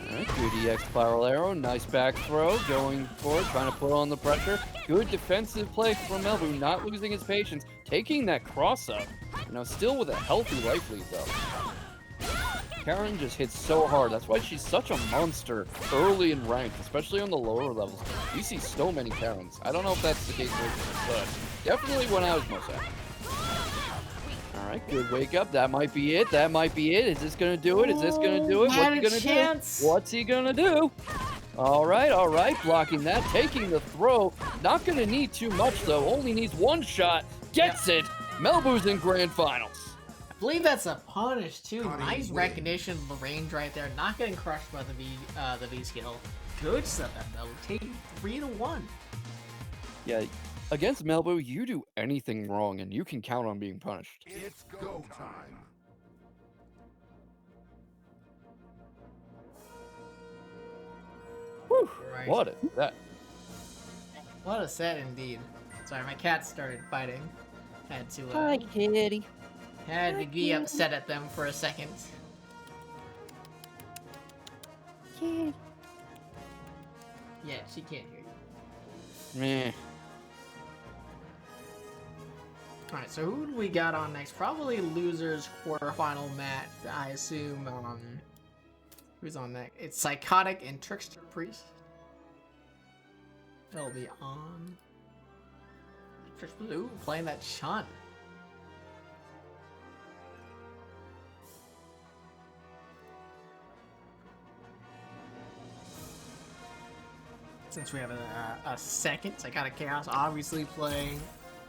Alright, good EX spiral arrow. Nice back throw. Going for it, trying to put on the pressure. Good defensive play from Melbu, not losing his patience. Taking that cross up. You know, still with a healthy life lead though. Karen just hits so hard. That's why she's such a monster early in ranked, especially on the lower levels. You see so many Karens. I don't know if that's the case with, but definitely when I was most active. Alright, good wake up. That might be it. Is this gonna do it? What's he gonna do? What's he gonna do? Alright. Blocking that. Taking the throw. Not gonna need too much though. Only needs one shot. Gets it. Melbu's in grand finals. I believe that's a punish too. Nice recognition of the range right there. Not getting crushed by the V skill. Good stuff at Melbu. Taking 3-1. Yeah. Against Melbu, you do anything wrong and you can count on being punished. It's go time. Whew, Right. what is that? What a set indeed. Sorry, my cat started fighting. Had to Hi, kitty. had to be upset at them for a second. Kitty. Yeah, she can't hear you. Meh. Alright, so who do we got on next? Probably losers quarterfinal match, I assume. Who's on next? It's Psychotic and TricksterPriest. They'll be on. Ooh, playing that Chun. Since we have a second, Psychotic Chaos obviously playing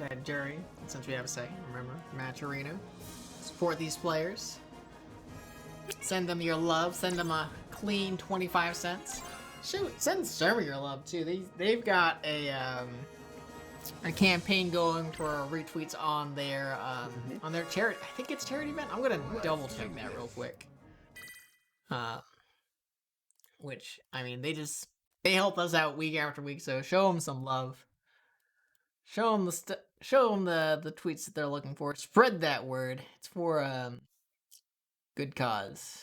that Jury. And since we have a second, remember, Match Arena. Support these players. Send them your love. Send them a clean 25 cents. Shoot, send Server your love too. They've got a campaign going for retweets on their charity. I think it's charity event. I'm gonna double check that real quick. Which I mean, they help us out week after week. So show them some love. Show them the tweets that they're looking for. Spread that word. It's for good cause,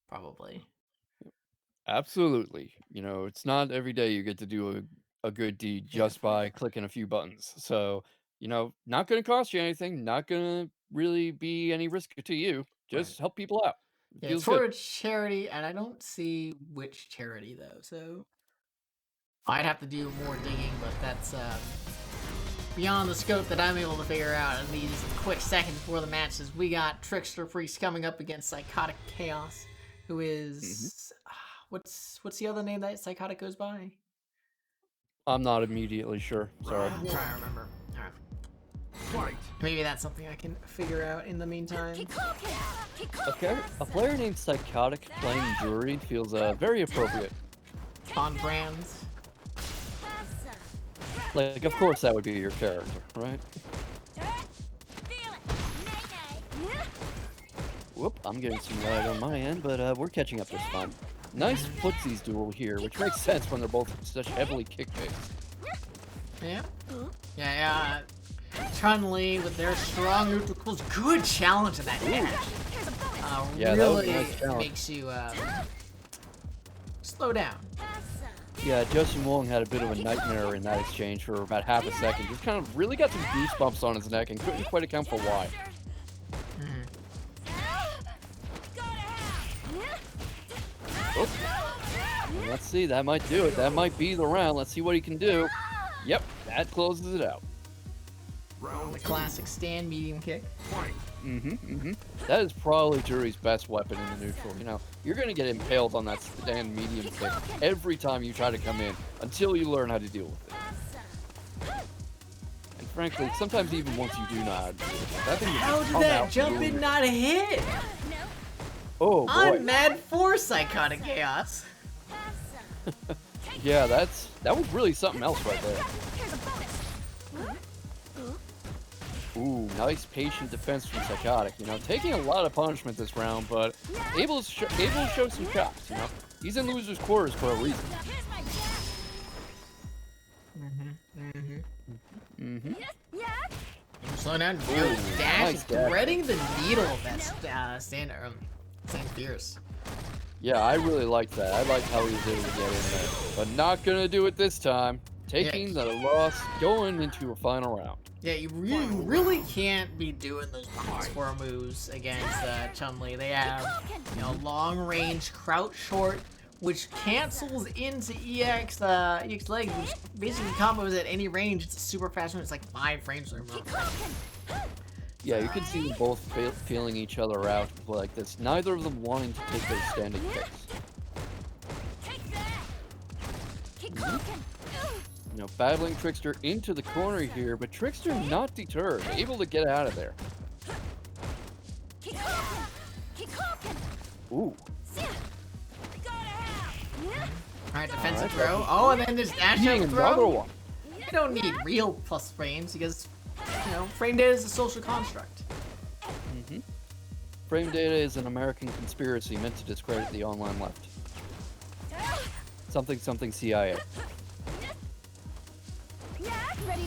probably. Absolutely. You know, it's not every day you get to do a good deed just by clicking a few buttons. So, you know, not going to cost you anything, not going to really be any risk to you. Just help people out. Yeah, Feels it's for good. a charity, and I don't see which charity, though, so I'd have to do more digging, but that's beyond the scope that I'm able to figure out in these quick seconds before the matches. We got TricksterPriest coming up against Psychotic Chaos, who is... what's the other name that Psychotic goes by? I'm not immediately sure. Sorry. I'm trying to remember. All right. Fight. Maybe that's something I can figure out in the meantime. Okay, a player named Psychotic playing Jury feels very appropriate. On brands. Like, of course that would be your character, right? Whoop, I'm getting some lag on my end, but we're catching up this time. Nice footsies duel here, which makes sense when they're both such heavily kick-based. Yeah. Yeah. Chun-Li with their strong neutral, good challenge in that dash. Yeah, that was a really nice challenge. makes you slow down. Yeah, Justin Wong had a bit of a nightmare in that exchange for about half a second. Just kind of really got some goosebumps on his neck and couldn't quite account for why. Oh. Let's see, that might do it. That might be the round. Let's see what he can do. Yep, that closes it out. Round The classic stand medium kick. fight. That is probably Jury's best weapon in the neutral. You know, you're going to get impaled on that stand medium kick every time you try to come in until you learn how to deal with it. And frankly, sometimes even once you do know how to deal with it, that thing How will did come that out jump in moving. not hit? Oh, boy. I'm mad for Psychotic Chaos. Yeah, that was really something else right there. Ooh, nice patient defense from Psychotic. You know, taking a lot of punishment this round, but able to show some chops. You know, he's in losers' quarters for a reason. Slow down. Ooh, Dash nice is dash. threading the needle. That's Stand Fierce. Yeah, I really liked that. I liked how he was able to get in there. But not gonna do it this time. Taking the loss, going into a final round. Yeah, you really can't be doing those box 4 moves against Chun-Li. They have, you know, long range, crouch short, which cancels into EX leg, which basically combos at any range. It's a super fast one. It's like 5 frames per move. Yeah, you can see them both feeling each other out like this. Neither of them wanting to take those standing kicks. You know, battling Trickster into the corner here, but Trickster not deterred, able to get out of there. Ooh. Alright, defensive Alright, throw. Oh, and then this dash up Another throw. one. You don't need real plus frames because, you know, frame data is a social construct. Frame data is an American conspiracy meant to discredit the online left. Something CIA.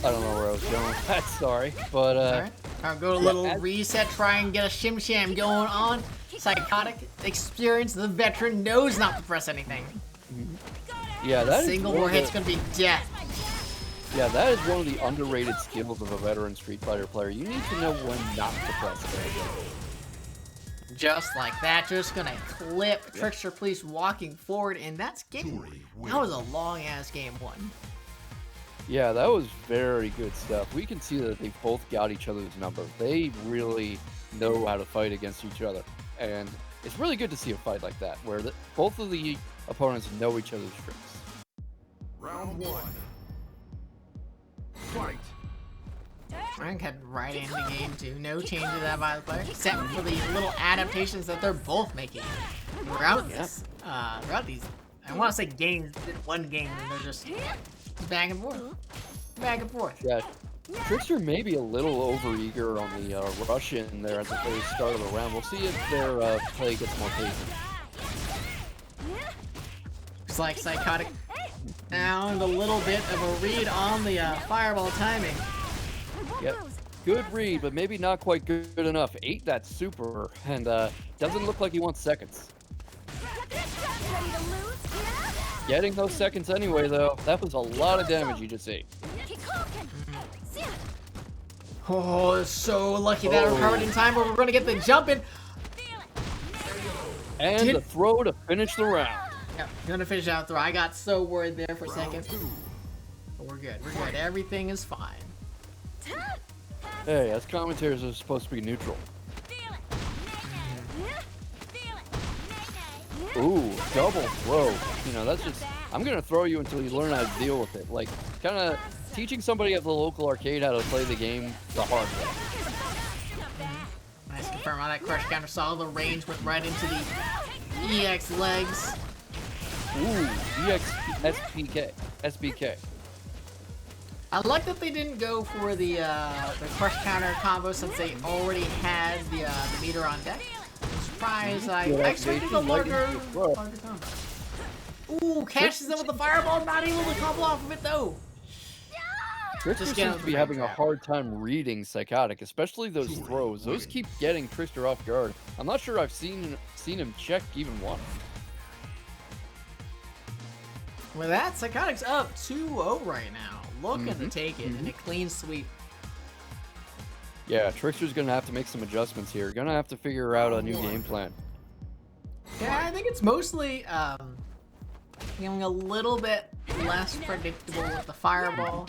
I don't know where I was going with that, sorry. But, Alright, I'll go a little as- reset, try and get a shim sham going on. Psychotic, experienced, the veteran, knows not to press anything. yeah, that is Single one more of the- hit's gonna be death. Yeah, that is one of the underrated skills of a veteran Street Fighter player. You need to know when not to press it. Just like that, just gonna clip TricksterPriest walking forward, and that's game one. That was a long ass game one. Yeah, that was very good stuff. We can see that they both got each other's number. They really know how to fight against each other. And it's really good to see a fight like that, where both of the opponents know each other's tricks. Round 1. Fight. Frank had right in the game too. No change to that by the player, except for the little adaptations that they're both making throughout this. Throughout these, I want to say games, one game, and they're just back and forth, back and forth. Yeah, Trickster may be a little overeager on the rush in there at the very start of the round. We'll see if their play gets more patient. Looks like Psychotic found a little bit of a read on the fireball timing. Yep. Good read, but maybe not quite good enough. Ate that super, and doesn't look like he wants seconds. Getting those seconds anyway, though. That was a lot of damage you just ate. Oh, so lucky that I recovered in time, where we're gonna get the jump in. And the throw to finish the round. Yep, gonna finish out throw. I got so worried there for a Round second. 2. But we're good. We're good. Everything is fine. Hey, as commentators are supposed to be neutral. Ooh, double throw. You know, that's just, I'm gonna throw you until you learn how to deal with it. Like, kind of teaching somebody at the local arcade how to play the game the hard way. Nice confirm on that crush counter. Saw the range went right into the EX legs. Ooh, EX SBK. I like that they didn't go for the crush counter combo since they already had the meter on deck. I'm surprised. I expected a larger combo. Ooh, catches them with the fireball. Not able to combo off of it though. Trickster seems to be having a hard time reading Psychotic, especially those throws. Those keep getting Trickster off guard. I'm not sure I've seen him check even one. With that, Psychotic's up 2-0 right now. Looking to take it in a clean sweep. Yeah, Trickster's gonna have to make some adjustments here. Gonna have to figure out a new game plan. Yeah, I think it's mostly feeling a little bit less predictable with the fireball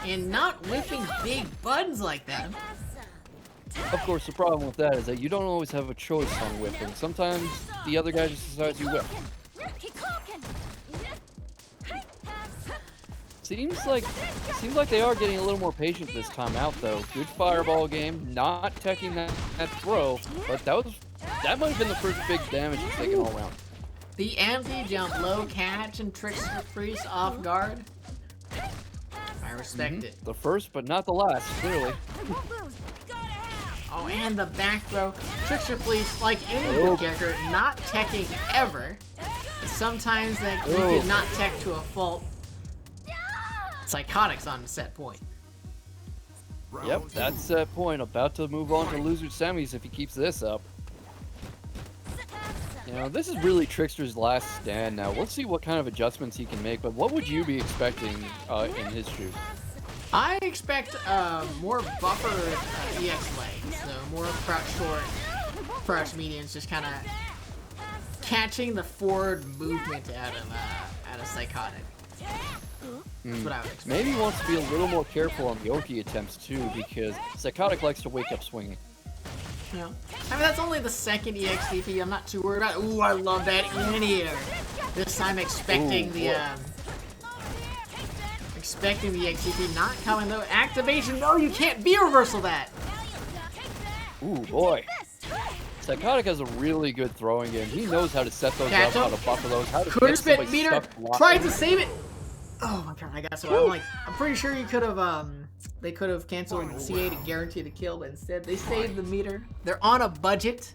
and not whipping big buttons like that. Of course, the problem with that is that you don't always have a choice on whipping. Sometimes the other guy just decides you whip. Seems like they are getting a little more patient this time out, though. Good fireball game, not teching that throw, but that might have been the first big damage he's taken all around. The anti-jump low catch and TricksterPriest off guard. I respect it. The first, but not the last, clearly. Oh, and the back throw. TricksterPriest, like any good character, not teching ever. Sometimes that you can not tech to a fault. Psychotic's on the set point. Yep, that's set point. About to move on to loser semis if he keeps this up. You know, this is really Trickster's last stand now. We'll see what kind of adjustments he can make, but what would you be expecting in his shoes? I expect more buffer EX legs, so more crouch short, crouch mediums, just kind of catching the forward movement out of Psychotic. That's what I would expect. Maybe he wants to be a little more careful on the Oki attempts too, because Psychotic likes to wake up swinging. Yeah. I mean, that's only the second EXDP. I'm not too worried about it. Ooh, I love that in air. This time expecting the EXDP not coming though. Activation, no, you can't be reversal that. Ooh, boy. Psychotic has a really good throwing game. He knows how to set those up, how to buffer those, how to could spit somebody meter, stuck tried to save it. Oh my god, I got so I'm pretty sure you could have they could have canceled the CA to guarantee the kill, but instead they saved the meter. They're on a budget.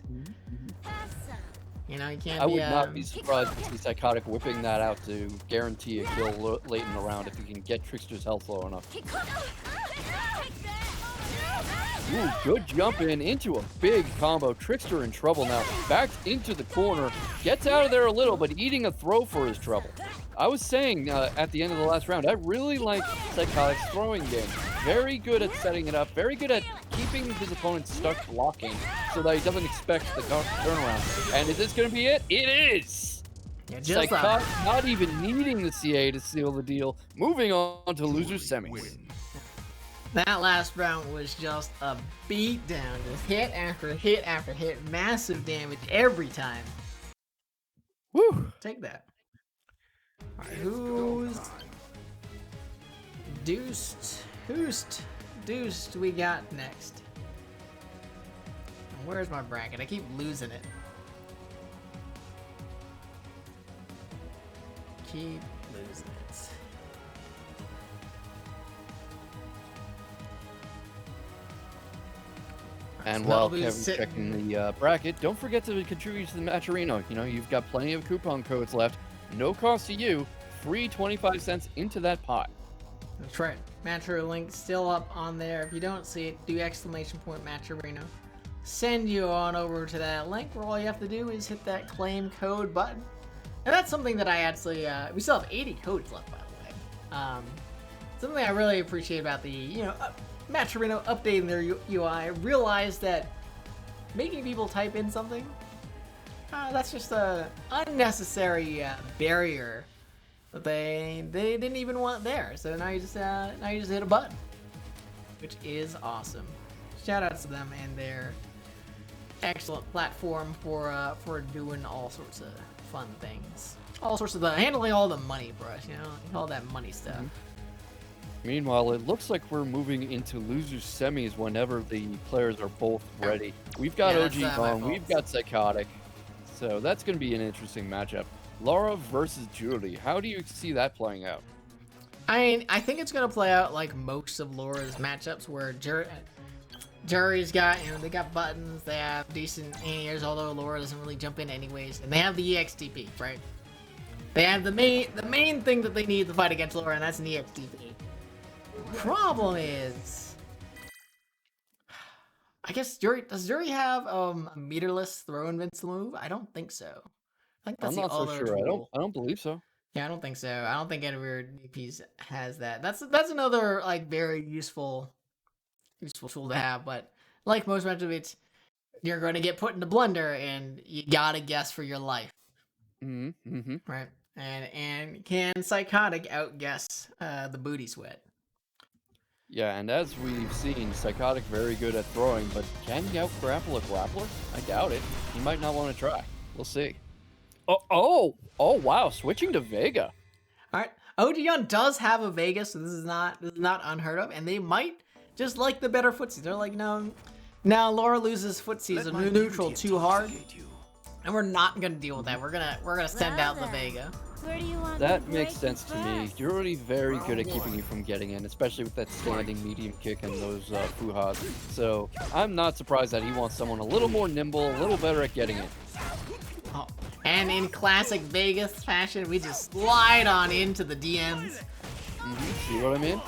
You know, you can't I would not be surprised to see Psychotic whipping that out to guarantee a kill late in the round if he can get Trickster's health low enough. Ooh, good jump into a big combo. Trickster in trouble now. Back into the corner. Gets out of there a little, but eating a throw for his trouble. I was saying at the end of the last round, I really like Psychotic's throwing game. Very good at setting it up. Very good at keeping his opponent stuck blocking so that he doesn't expect the turnaround. And is this going to be it? It is! Yeah, Psychotic not even needing the CA to seal the deal. Moving on to loser semis. That last round was just a beatdown. Just hit after hit after hit. Massive damage every time. Woo! Take that. Alright, who's deuced we got next? Where's my bracket? I keep losing it. Keep losing it. And while Kevin's checking the bracket, don't forget to contribute to the Matcherino. You know, you've got plenty of coupon codes left. No cost to you. Free 25 cents into that pot. That's right. Matcher link still up on there. If you don't see it, do !Matcherino. Send you on over to that link where all you have to do is hit that claim code button. And that's something that I actually, we still have 80 codes left, by the way. Something I really appreciate about the, Matcherino updating their UI. I realized that making people type in something, that's just a unnecessary barrier that they didn't even want there. So now you just hit a button, which is awesome. Shout outs to them and their excellent platform for doing all sorts of fun things. All sorts of handling all the money for us, you know, all that money stuff. Meanwhile, it looks like we're moving into losers semis whenever the players are both ready. We've got Yeah, OG that's, my Gong, fault. we've got Psychotic, so that's going to be an interesting matchup. Laura versus Julie, how do you see that playing out? I mean, I think it's gonna play out like most of Laura's matchups, where Jury's got, you know, they got buttons, they have decent anti-airs, although Laura doesn't really jump in anyways, and they have the EXTP, right? They have the main thing that they need to fight against Laura, and that's an EXTP. Problem is, I guess does Jury have a meterless throw invincible move? I don't think so. I think that's I'm the not so other sure. tool. I don't believe so. Yeah, I don't think so. I don't think any of your DPs has that. That's another like very useful tool to have. But like most matchups, you're going to get put into blender, and you gotta guess for your life, right? And can Psychotic outguess the booty sweat? Yeah, and as we've seen, Psychotic very good at throwing, but can he out-grapple a grappler? I doubt it. He might not want to try. We'll see. Oh, wow, switching to Vega. All right, ogyawn does have a Vega, so this is not unheard of, and they might just like the better footsies. They're like, no, now Laura loses footsies a neutral too hard, and we're not gonna deal with that. We're gonna send out the Vega. Where do you want That me makes break sense to me. first? You're already very good at keeping you from getting in, especially with that standing medium kick and those fuhas. So I'm not surprised that he wants someone a little more nimble, a little better at getting in. Oh, and in classic Vegas fashion, we just slide on into the DMs. See what I mean?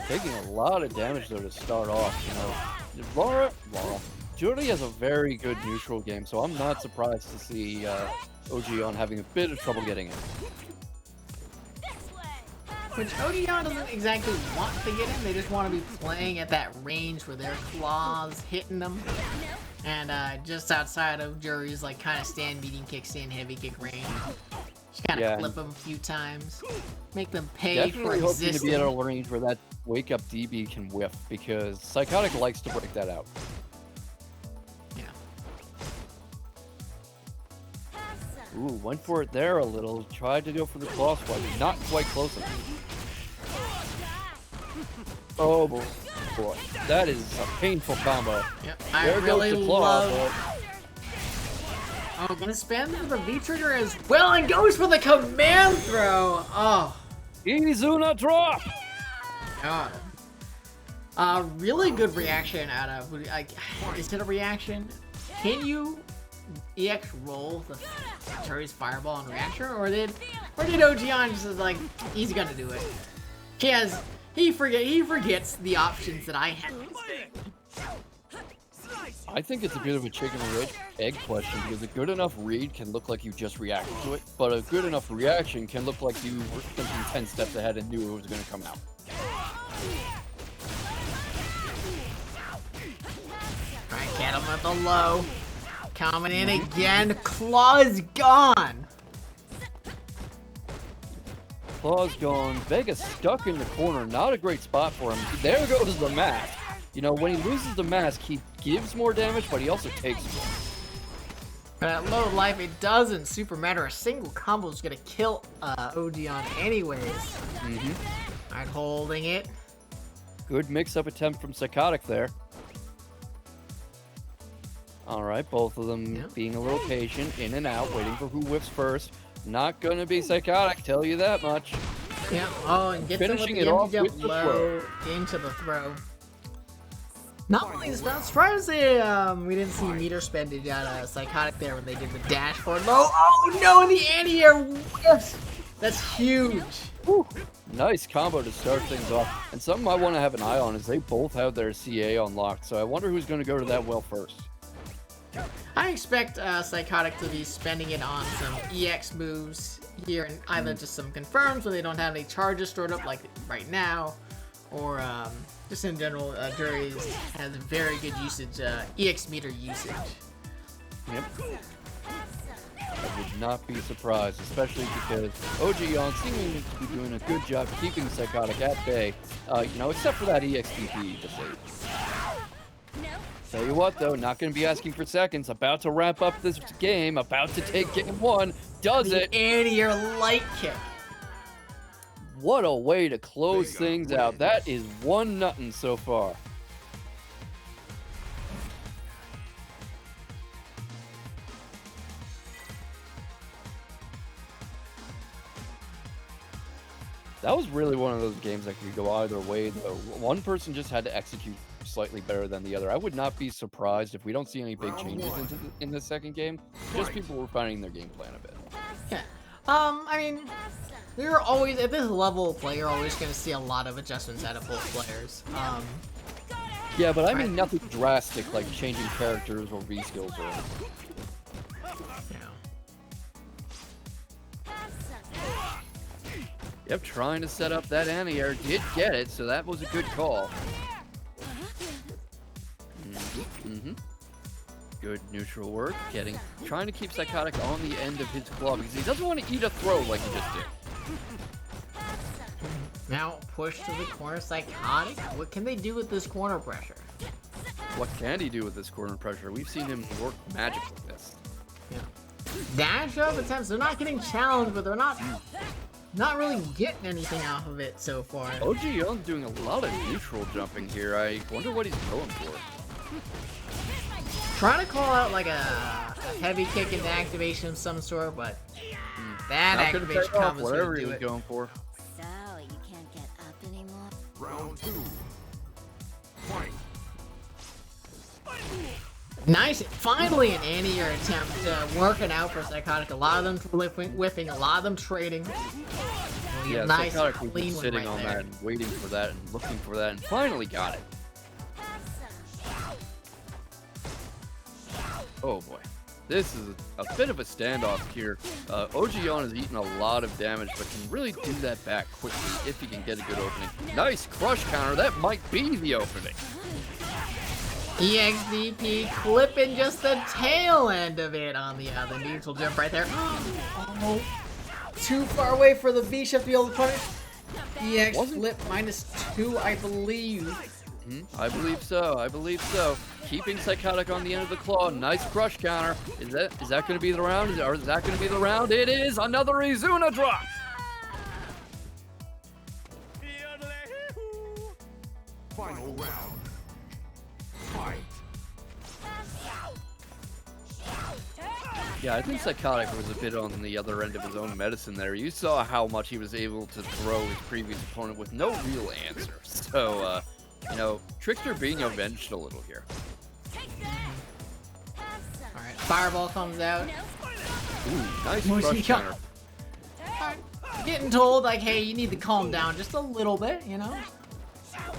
Taking a lot of damage though to start off, you know. Laura, Julie has a very good neutral game, so I'm not surprised to see ogyawn having a bit of trouble getting in. Which ogyawn doesn't exactly want to get in, they just want to be playing at that range where their claws hitting them. And just outside of Jury's like kind of stand medium kick, stand heavy kick range. Just kind of Yeah. flip them a few times. Make them pay Definitely for hoping to existing. be at a range where that wake up DB can whiff, because Psychotic likes to break that out. Yeah. Ooh, went for it there a little. Tried to go for the claw swipe, not quite close enough. Oh boy. That is a painful combo. Yep. I There really goes the claw, love. Oh, gonna spam the V trigger as well, and goes for the command throw. Oh, but Izuna drop! God. Really good reaction out of. Is it a reaction? Can you EX roll the Jury's fireball on reaction, or did ogyawn just like he's gonna do it? He forgets the options that I have. I think it's a bit of a chicken or egg question, because a good enough read can look like you just reacted to it, but a good enough reaction can look like you were thinking 10 steps ahead and knew it was going to come out. Alright, get him at the low. Coming in again. Claw's gone. Claw's gone. Vega's stuck in the corner. Not a great spot for him. There goes the mask. You know, when he loses the mask, he gives more damage, but he also takes more. But at low life, it doesn't super matter. A single combo is gonna kill ogyawn anyways. Alright, holding it. Good mix-up attempt from Psychotic there. Alright, both of them being a little patient, in and out, waiting for who whiffs first. Not gonna be Psychotic, tell you that much. Yeah, oh, and gets him with Finishing the it off empty with jump the low into the throw. Not only is that, surprised we didn't see meter spendage out of Psychotic there when they did the dash forward low. Oh no, and the anti-air whiffs! That's huge. Whew. Nice combo to start things off. And something I want to have an eye on is they both have their CA unlocked, so I wonder who's going to go to that well first. I expect Psychotic to be spending it on some EX moves here, and either just some confirms when they don't have any charges stored up, like right now, or just in general, Jury has very good usage, EX meter usage. Yep. I would not be surprised, especially because ogyawn seeming to be doing a good job keeping Psychotic at bay, you know, except for that EXTP disable. Tell you what, though, not going to be asking for seconds. About to wrap up this game. About to take game 1. Does it? Anti-air light kick. What a way to close things out. That is 1-0 so far. That was really one of those games that could go either way, though. One person just had to execute slightly better than the other. I would not be surprised if we don't see any big changes in the second game. Just people refining their game plan a bit. Yeah. I mean, you're always, at this level of play, you're always going to see a lot of adjustments out of both players. Yeah, but I mean nothing drastic like changing characters or V-skills or anything. Yep, trying to set up that anti-air, did get it, so that was a good call. Good neutral work, trying to keep Psychotic on the end of his claw because he doesn't want to eat a throw like he just did. Now push to the corner, Psychotic. What can they do with this corner pressure? What can he do with this corner pressure? We've seen him work magic with this. Yeah. Dash up attempts. They're not getting challenged, but they're not really getting anything off of it so far. Ogyawn's doing a lot of neutral jumping here. I wonder what he's going for. Trying to call out like a heavy kick into activation of some sort, but that activation combo is whatever going to he do was going for. So, you can't get up anymore? Round 2. Fight. Nice, finally an anti-air attempt working out for Psychotic. A lot of them whiffing, a lot of them trading. Yeah, nice, Psychotic was clean just one sitting right on there. that and waiting for that and looking for that and finally got it. Oh boy. This is a bit of a standoff here. Ogyawn has eaten a lot of damage, but can really do that back quickly if he can get a good opening. Nice crush counter. That might be the opening. EXDP clipping just the tail end of it on the neutral jump right there. Oh, too far away for the V shift to be able to punish. EX flip -2, I believe. I believe so. I believe so. Keeping Psychotic on the end of the claw. Nice crush counter. Is that going to be the round? Or is that going to be the round? It is. Another Izuna drop. Final round. Fight. Yeah, I think Psychotic was a bit on the other end of his own medicine there. You saw how much he was able to throw his previous opponent with no real answer. So, you know, Trickster being avenged a little here. Alright, fireball comes out. Ooh, nice crush counter. Getting told, like, hey, you need to calm down just a little bit, you know?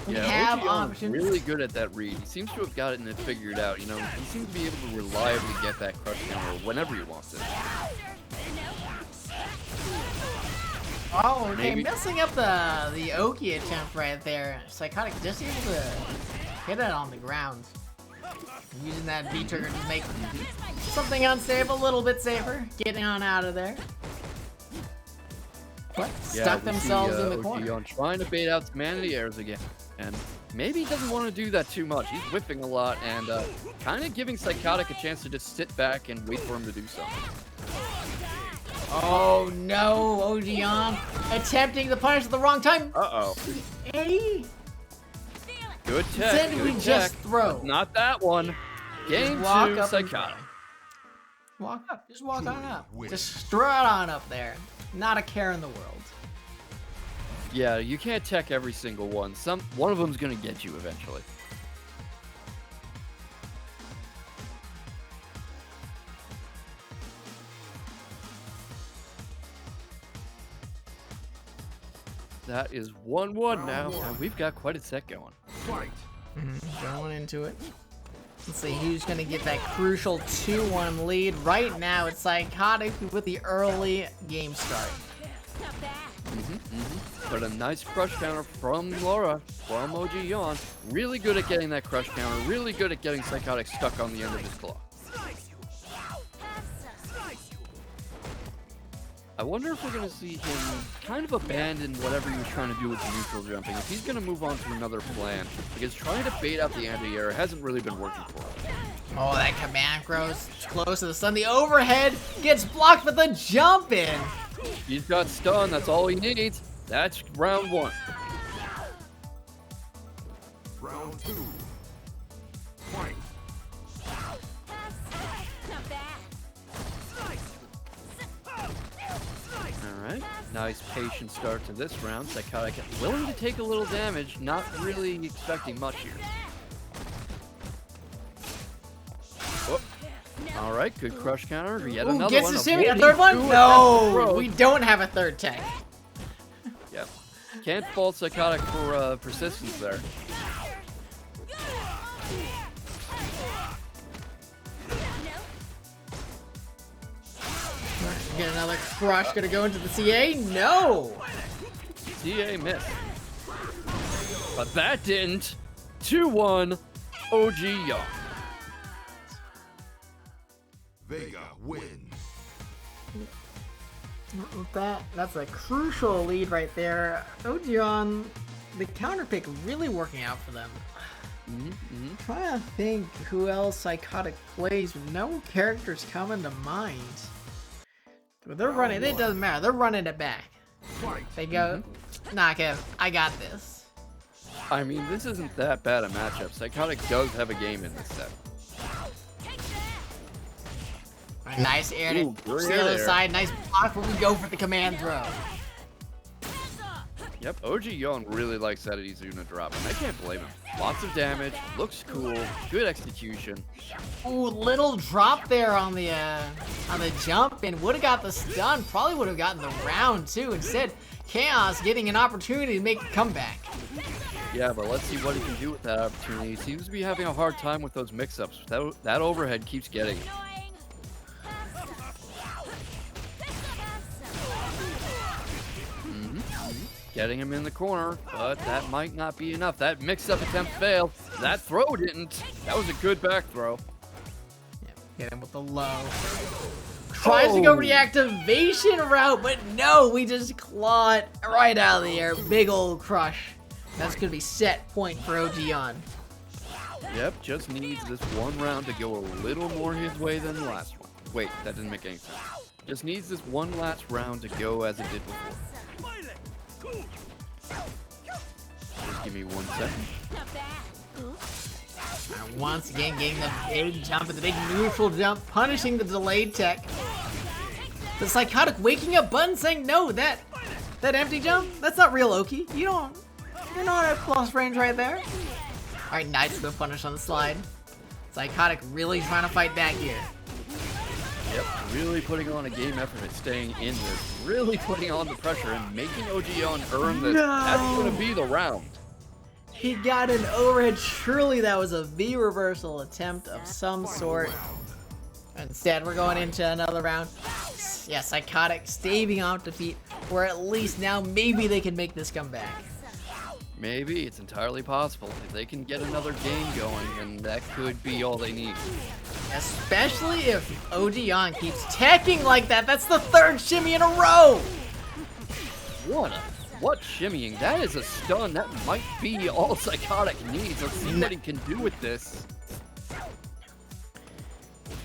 We have Ogyawn options. really good at that read. He seems to have gotten it figured out. You know, he seems to be able to reliably get that crush counter whenever he wants it. Oh, okay, Maybe. messing up the Oki attempt right there. Psychotic just able to hit it on the ground. Using that V trigger to make something unsafe a little bit safer. Getting on out of there. But stuck themselves in the corner. Ogyawn trying to bait out some anti-airs again. And maybe he doesn't want to do that too much. He's whiffing a lot and kind of giving Psychotic a chance to just sit back and wait for him to do something. Oh no, Ogyawn attempting the punish at the wrong time. Uh-oh. Hey, Good tech, then good we tech. just throw. Not that one. Game walk 2, up Psychotic. Walk up, just walk on up. Just strut on up there. Not a care in the world. Yeah, you can't tech every single one. One of them's gonna get you eventually. That is 1-1 now, and we've got quite a set going. Fight. Going into it. Let's see who's gonna get that crucial 2-1 lead. Right now, it's Psychotic with the early game start. But a nice crush counter from Laura, from Ogyawn. Really good at getting that crush counter. Really good at getting Psychotic stuck on the end of his claw. I wonder if we're going to see him kind of abandon whatever he was trying to do with the neutral jumping. If he's going to move on to another plan, because trying to bait out the anti-air hasn't really been working for him. Oh, that command grows close to the sun. The overhead gets blocked with the jump in. He's got stun. That's all he needs. That's round 1. Round 2. Fight. Alright, nice patient start to this round. Psychotic willing to take a little damage, not really expecting much here. Oh. Alright, good crush counter. Yet Ooh, another gets one. the shimmy. A third one? No, we don't have a third tech. Yep. Can't fault Psychotic for persistence there. Get another crush. Gonna go into the CA? No. CA missed. But that didn't. 2-1 ogyawn. Vega wins. That's a crucial lead right there. ogyawn, the counter pick really working out for them. Trying to think who else Psychotic plays. No characters coming to mind. But they're running. It doesn't matter. They're running it back. They go, nah, Kev, I got this. I mean, this isn't that bad a matchup. Psychotic does have a game in this set. Nice air to the other side. Nice block where we go for the command throw. Yep, ogyawn really likes that Izuna drop, and I can't blame him. Lots of damage, looks cool, good execution. Ooh, little drop there on the jump, and would have got the stun. Probably would have gotten the round too. Instead, Chaos getting an opportunity to make a comeback. Yeah, but let's see what he can do with that opportunity. He seems to be having a hard time with those mix-ups. That overhead keeps getting him. Getting him in the corner, but that might not be enough. That mix-up attempt failed. That throw didn't. That was a good back throw. Yep, hit him with the low. Tries to go for the activation route, but no, we just claw it right out of the air. Big old crush. That's gonna be set point for ogyawn. Yep, just needs this one round to go a little more his way than the last one. Wait, that didn't make any sense. Just needs this one last round to go as it did before. Just give me 1 second. And once again, getting the big jump and the big neutral jump, punishing the delayed tech. The Psychotic waking up button saying, no, that empty jump, that's not real Oki. You're not at close range right there. Alright, nice good punish on the slide. Psychotic really trying to fight back here. Yep, really putting on a game effort at staying in this. Really putting on the pressure and making ogyawn earn this. No. That's going to be the round. He got an overhead. Surely that was a V reversal attempt of some sort. Instead, we're going into another round. Yeah, Psychotic staving off defeat, where at least now maybe they can make this comeback. Maybe, it's entirely possible. If they can get another game going, and that could be all they need. Especially if ogyawn keeps teching like that. That's the third shimmy in a row. What shimmying? That is a stun. That might be all Psychotic needs. Let's see what he can do with this.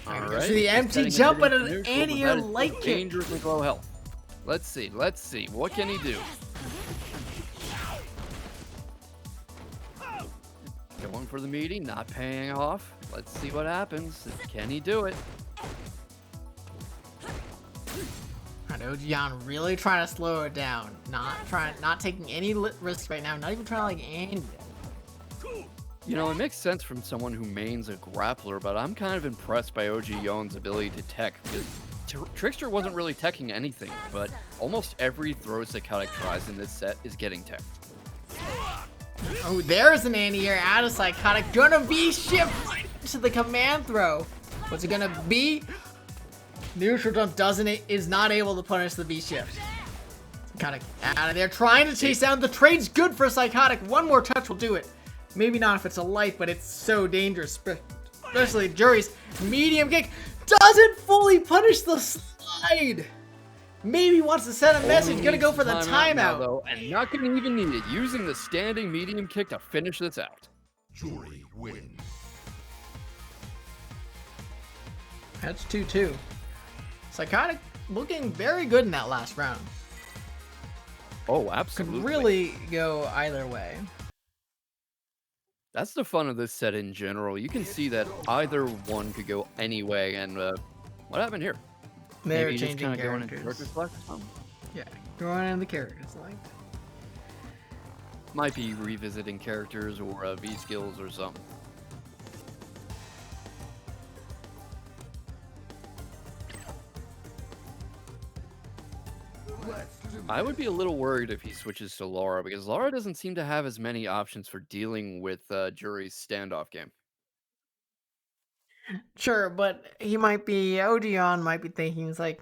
Alright. So the empty jump and an anti-air light kick. Dangerously low health. Let's see. What can he do? Going for the meaty, not paying off. Let's see what happens. Can he do it? And ogyawn really trying to slow it down. Not taking any risks right now. Not even trying to end it. You know, it makes sense from someone who mains a grappler, but I'm kind of impressed by ogyawn's ability to tech, because Trickster wasn't really teching anything, but almost every throw Psychotic tries in this set is getting teched. Oh, there's an anti-air out of Psychotic. Gonna be shift to the command throw. What's it gonna be? Neutral jump is not able to punish the V shift. Psychotic out of there, trying to chase down. The trade's good for Psychotic. One more touch will do it. Maybe not if it's a light, but it's so dangerous. Especially Jury's medium kick doesn't fully punish the slide. Maybe wants to send a message. Only Gonna needs go for the now, timeout. though, and not gonna even need it. Using the standing medium kick to finish this out. Jury wins. That's 2-2. Psychotic looking very good in that last round. Oh, Could absolutely. really go either way. That's the fun of this set in general. You can see that either one could go any way, and what happened here? They're Maybe just changing kinda going into characters. character select or something? Yeah, going in the characters like. Might be revisiting characters or V skills or something. I would be a little worried if he switches to Laura, because Laura doesn't seem to have as many options for dealing with Jury's standoff game. Sure, but he might be ogyawn might be thinking it's like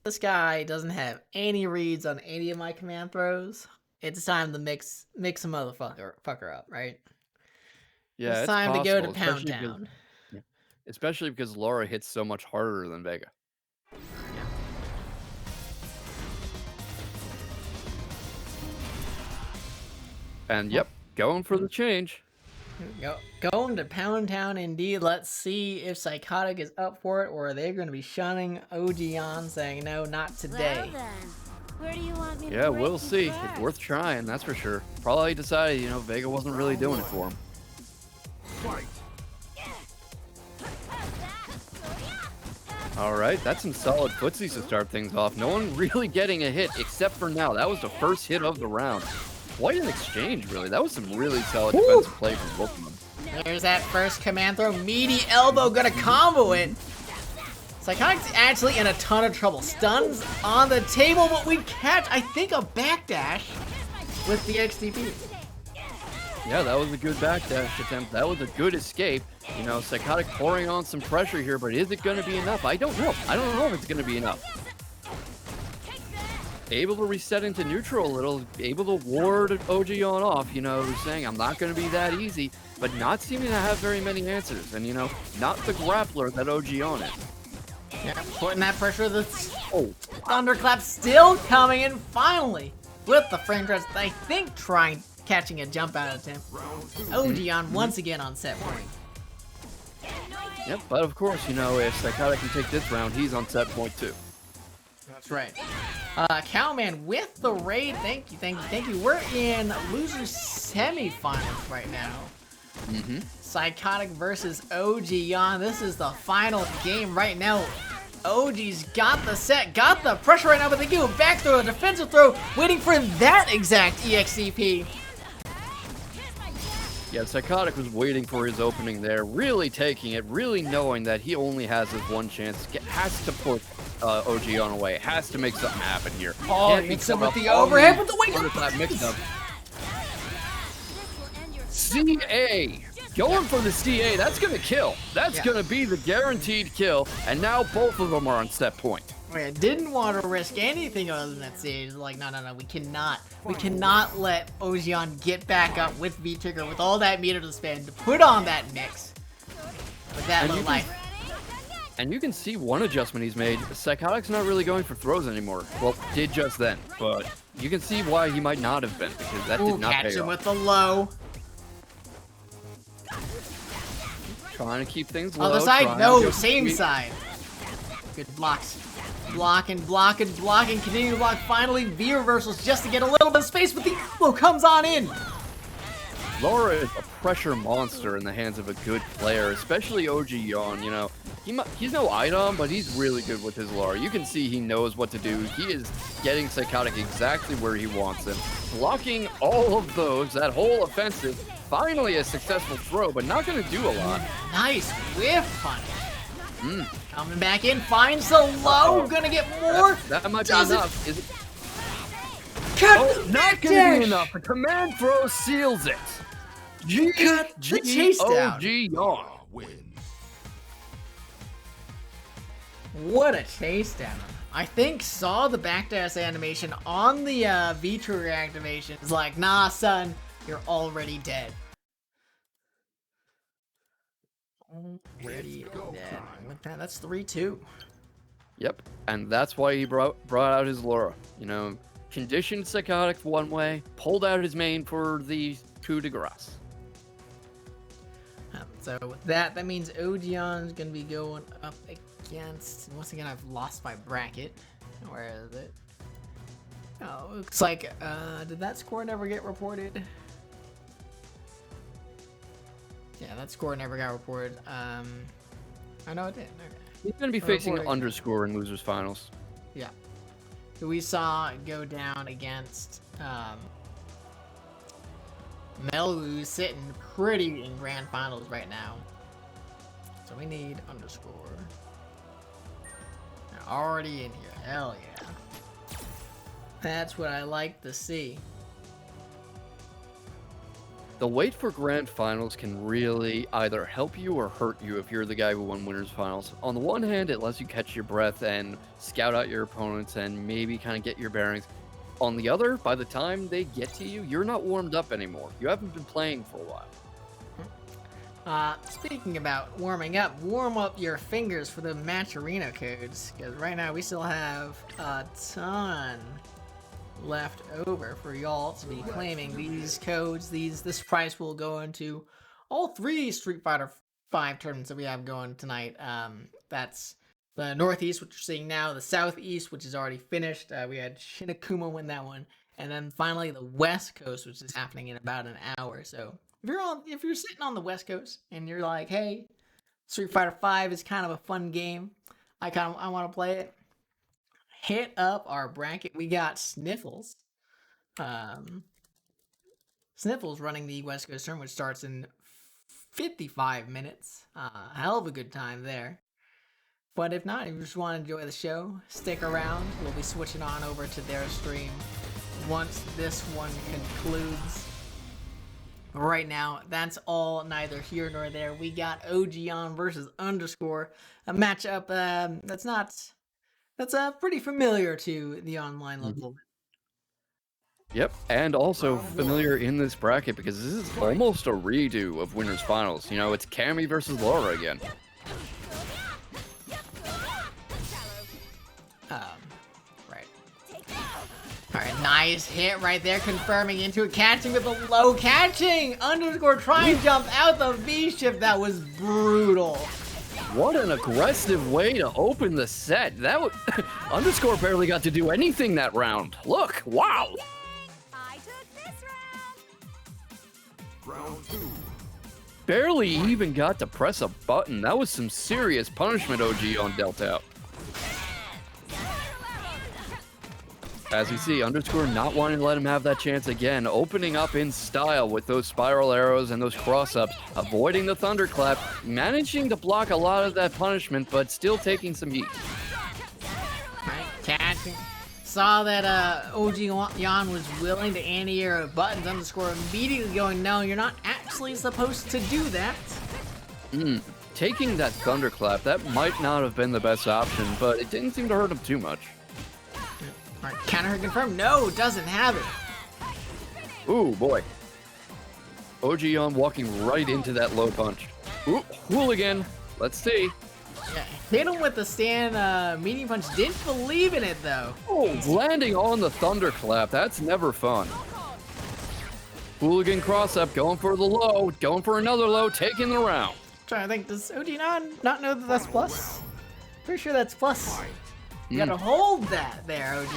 this guy doesn't have any reads on any of my command throws. It's time to mix a motherfucker up, right? Yeah, It's time to go to possible, Pound especially because- Town. yeah, especially because Laura hits so much harder than Vega. And yep, going for the change. Going to Pound Town indeed. Let's see if Psychotic is up for it, or are they going to be shunning ogyawn, saying no, not today. Well then, where do you want me to Yeah, break we'll you see. first? It's worth trying, that's for sure. Probably decided, Vega wasn't really doing it for him. Fight. All right, that's some solid footsies to start things off. No one really getting a hit, except for now. That was the first hit of the round. Quite an exchange, really. That was some really solid defensive play from both of them. There's that first command throw. Meaty elbow, gonna combo it. Psychotic's actually in a ton of trouble. Stuns on the table, but we catch, I think, a backdash with the XTP. Yeah, that was a good backdash attempt. That was a good escape. Psychotic pouring on some pressure here, but is it going to be enough? I don't know. I don't know if it's going to be enough. Able to reset into neutral a little, able to ward ogyawn off, saying I'm not going to be that easy, but not seeming to have very many answers. And, not the grappler that ogyawn is. Yeah, putting that pressure. The thunderclap still coming in finally with the frame drops. I think catching a jump out attempt. ogyawn once again on set point. Yep, but of course, if Psychotic can take this round, he's on set point too. That's right. Cowman with the raid. Thank you. We're in losers semifinals right now. Psychotic versus ogyawn. This is the final game right now. OG's got the set, got the pressure right now, but they give a back throw, a defensive throw, waiting for that exact EXCP. Yeah, Psychotic was waiting for his opening there, really taking it, really knowing that he only has this one chance. Has to put ogyawn away, has to make something happen here. Oh, he hits him with the overhead, but the wake up. That mix-up. CA! Going for the CA, that's going to kill. That's going to be the guaranteed kill, and now both of them are on set point. I didn't want to risk anything other than that stage. Like, no, we cannot let ogyawn get back up with V-Trigger with all that meter to spend to put on that mix with that low life. And you can see one adjustment he's made. Psychotic's not really going for throws anymore. Well, did just then, but you can see why he might not have been, because that did not catch pay him off. with the low. Trying to keep things low. Other side? No, same side. Good blocks. Blocking, continue to block. Finally, V reversals just to get a little bit of space, but the elbow comes on in. Laura is a pressure monster in the hands of a good player, especially ogyawn. He's no item, but he's really good with his Laura. You can see he knows what to do. He is getting Psychotic exactly where he wants him. Blocking all of those, that whole offensive. Finally a successful throw, but not going to do a lot. Nice whiff punish. Coming back in, finds the low. Gonna get more. That might be enough. Is it? Not going to be enough. The command throw seals it. Cut the chase down. ogyawn. Wins. What a chase down. I think saw the backdash animation on the V-Trigger activation. It's like, nah, son, you're already dead. Already dead. With that, that's 3-2. Yep, and that's why he brought out his Laura. You know, conditioned psychotic one way, pulled out his main for the coup de grace. So with that means Ogyawn's gonna be going up against. Once again, I've lost my bracket. Where is it? Oh, looks like. Did that score never get reported? Yeah, that score never got reported. I know it did. Okay. He's going to be facing Underscore in losers finals. Yeah. Who we saw go down against Melbu, sitting pretty in grand finals right now. So we need Underscore. They're already in here. Hell yeah. That's what I like to see. The wait for grand finals can really either help you or hurt you if you're the guy who won winners finals. On the one hand, it lets you catch your breath and scout out your opponents and maybe kind of get your bearings. On the other, by the time they get to you, you're not warmed up anymore. You haven't been playing for a while. Speaking about warming up, warm up your fingers for the match arena codes, because right now we still have a ton left over for y'all to be claiming these codes. This price will go into all 3 Street Fighter 5 tournaments that we have going tonight. That's the Northeast, which you're seeing now, the Southeast, which is already finished. We had Shinakuma win that one, and then finally the West Coast, which is happening in about an hour. So if you're sitting on the West Coast and you're like, hey, Street Fighter 5 is kind of a fun game, I want to play it, hit up our bracket. We got Sniffles. Sniffles running the West Coast tournament, which starts in 55 minutes. Hell of a good time there. But if not, if you just want to enjoy the show, stick around. We'll be switching on over to their stream once this one concludes. Right now, that's all neither here nor there. We got ogyawn versus Underscore, a matchup that's pretty familiar to the online level. Yep, and also familiar in this bracket because this is almost a redo of winners finals. You know, it's Cammy versus Laura again. Right. Alright, nice hit right there, confirming into it, catching with a low, catching! Underscore trying jump out the V-shift, that was brutal. What an aggressive way to open the set. That was Underscore barely got to do anything that round. Look, wow. I took this round. Round 2. Barely even got to press a button. That was some serious punishment ogyawn dealt out. As you see, Underscore not wanting to let him have that chance again, opening up in style with those spiral arrows and those cross-ups, avoiding the thunderclap, managing to block a lot of that punishment, but still taking some heat. Right, catching. Saw that ogyawn was willing to anti-air buttons. Underscore immediately going, no, you're not actually supposed to do that. Taking that thunderclap, that might not have been the best option, but it didn't seem to hurt him too much. Alright, counter confirmed. No, doesn't have it. Ooh, boy. ogyawn walking right into that low punch. Ooh, hooligan. Let's see. Yeah, hit him with the stand medium punch. Didn't believe in it, though. Oh, landing on the thunderclap. That's never fun. Hooligan cross-up, going for the low, going for another low, taking the round. Trying to think, does ogyawn not know that that's plus? Pretty sure that's plus. You gotta hold that there, OG.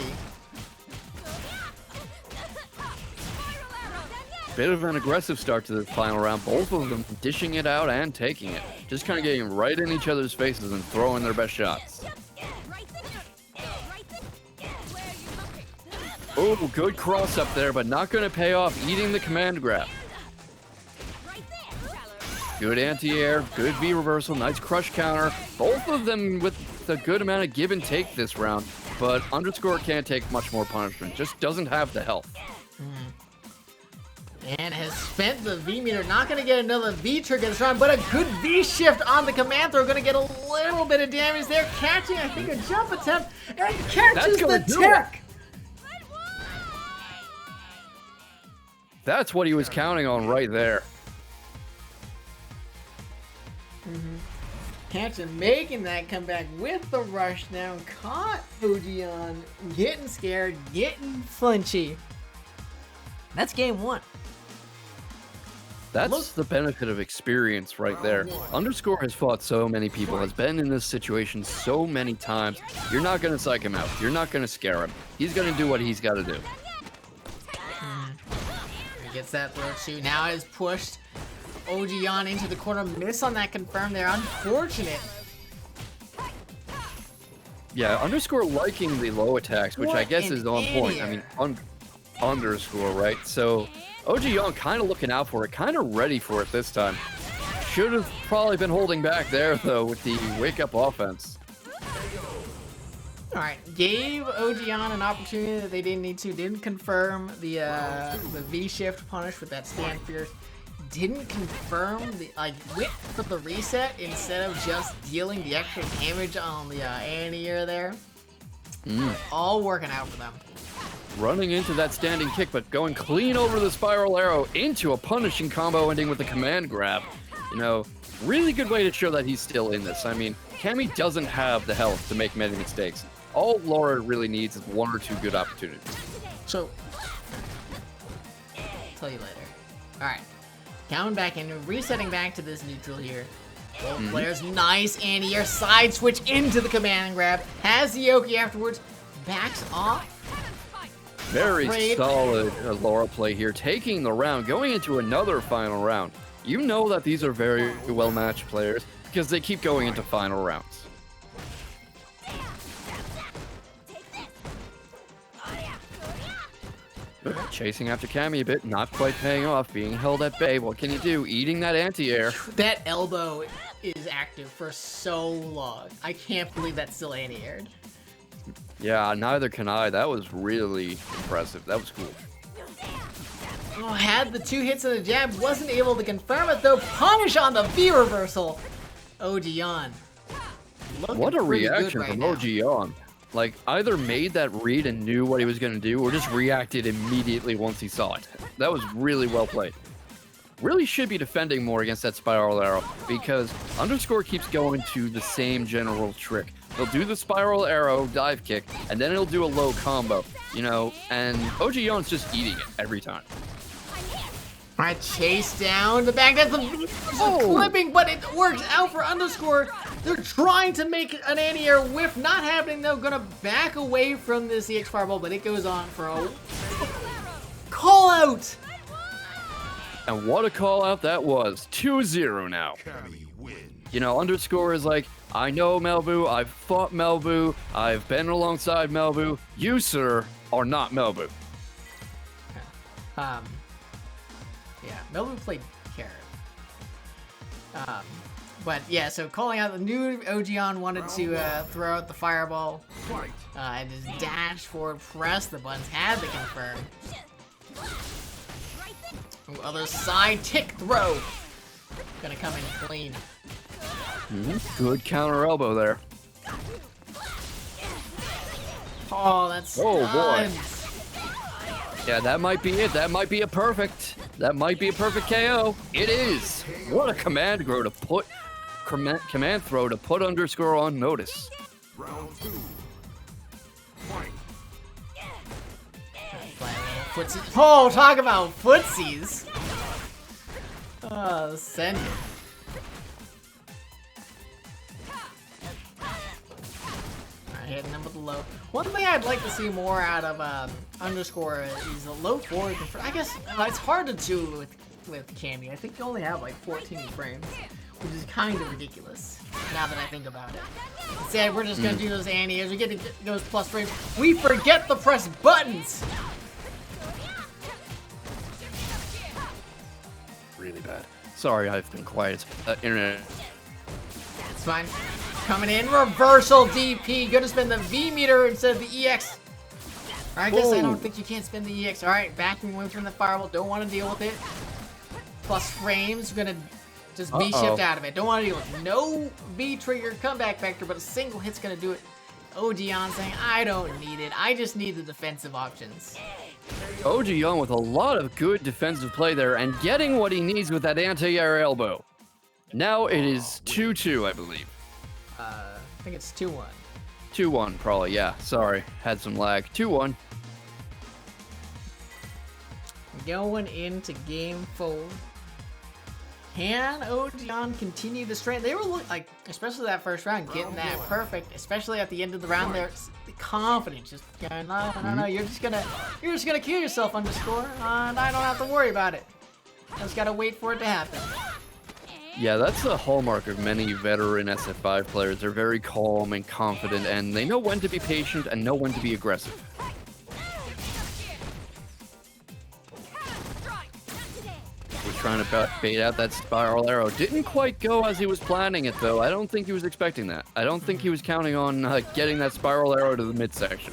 Bit of an aggressive start to the final round. Both of them dishing it out and taking it. Just kind of getting right in each other's faces and throwing their best shots. Oh, good cross up there, but not going to pay off. Eating the command grab. Good anti-air, good V reversal, nice crush counter. Both of them with a good amount of give and take this round, but Underscore can't take much more punishment. Just doesn't have the health. And has spent the V meter. Not going to get another V trigger this round, but a good V shift on the command throw. Going to get a little bit of damage there. Catching, I think, a jump attempt, and catches the tech. That's what he was counting on right there. Hanson making that comeback with the rush down. Caught ogyawn getting scared, getting flinchy. That's game 1. That's the benefit of experience right there. Underscore has fought so many people, has been in this situation so many times. You're not going to psych him out. You're not going to scare him. He's going to do what he's got to do. He gets that throw too. Now is pushed ogyawn into the corner. Miss on that confirm there. Unfortunate. Yeah, Underscore liking the low attacks, which I guess is on point. I mean, Underscore, right? So ogyawn kind of looking out for it, kind of ready for it this time. Should have probably been holding back there, though, with the wake-up offense. All right, gave ogyawn an opportunity that they didn't need to. Didn't confirm the V-shift punish with that stand fierce. Didn't confirm the width of the reset instead of just dealing the extra damage on the anti-air there. All working out for them. Running into that standing kick, but going clean over the spiral arrow into a punishing combo ending with a command grab. You know, really good way to show that he's still in this. I mean, Cammy doesn't have the health to make many mistakes. All Laura really needs is 1 or 2 good opportunities. So, tell you later. All right, coming back in, resetting back to this neutral here. Both players, nice anti-air side switch into the command grab. Has the Yoki afterwards, backs off. Very solid Laura play here, taking the round, going into another final round. You know that these are very well-matched players because they keep going into final rounds. Chasing after Cammy a bit, not quite paying off, being held at bay. What can you do? Eating that anti-air. That elbow is active for so long. I can't believe that's still anti-aired. Yeah, neither can I. That was really impressive. That was cool. Oh, had the 2 hits of the jab, wasn't able to confirm it though. Punish on the V reversal. ogyawn. What a reaction from ogyawn. Like, either made that read and knew what he was going to do, or just reacted immediately once he saw it. That was really well played. Really should be defending more against that spiral arrow, because Underscore keeps going to the same general trick. He'll do the spiral arrow dive kick, and then he'll do a low combo, you know, and ogyawn's just eating it every time. Alright, chase down the back. That's a clipping, but it works out for Underscore. They're trying to make an anti-air whiff, not happening though. Gonna back away from this EX Fireball, but it goes on for a call out. And what a call out that was. 2-0 now. Cammy wins. You know, Underscore is like, I know Melbu, I've fought Melbu, I've been alongside Melbu. You, sir, are not Melbu. Yeah, Melbu played Carrot. But yeah, so calling out the new ogyawn wanted to throw out the fireball. And just dash forward, press the buttons, had the confirm. Other side tick throw. Gonna come in clean. Good counter elbow there. Oh, that's boy. Yeah, that might be it. That might be a perfect. That might be a perfect KO. It is. What a command throw to put Underscore on notice. Round 2. Fight. Oh, talk about footsies. Send it. Hitting them with the low. One thing I'd like to see more out of Underscore is a low forward. I guess it's hard to do with Cammy. I think you only have like 14 frames, which is kind of ridiculous now that I think about it. Instead, we're just gonna do those anti-airs. We get to get those plus frames. We forget to press buttons. Really bad. Sorry, I've been quiet. Internet. It's fine. Coming in, reversal DP. Gonna spin the V meter instead of the EX. I guess I don't think you can't spin the EX. Alright, backing away from the fireball. Don't want to deal with it. Plus frames. Gonna just B shift out of it. Don't want to deal with it. No V trigger comeback vector, but a single hit's gonna do it. ogyawn saying, I don't need it. I just need the defensive options. ogyawn with a lot of good defensive play there and getting what he needs with that anti-air elbow. Now it is 2-2, I believe. I think it's 2-1. 2-1 probably, yeah. Sorry, had some lag. 2-1. Going into game 4. Can ogyawn continue the strength? They were like, especially that first round, getting that perfect, especially at the end of the round there. The confidence just going, no, you're just gonna kill yourself, underscore, and I don't have to worry about it. I just gotta wait for it to happen. Yeah, that's the hallmark of many veteran SF5 players. They're very calm and confident, and they know when to be patient and know when to be aggressive. He's trying to bait out that spiral arrow. Didn't quite go as he was planning it, though. I don't think he was expecting that. I don't think he was counting on getting that spiral arrow to the midsection.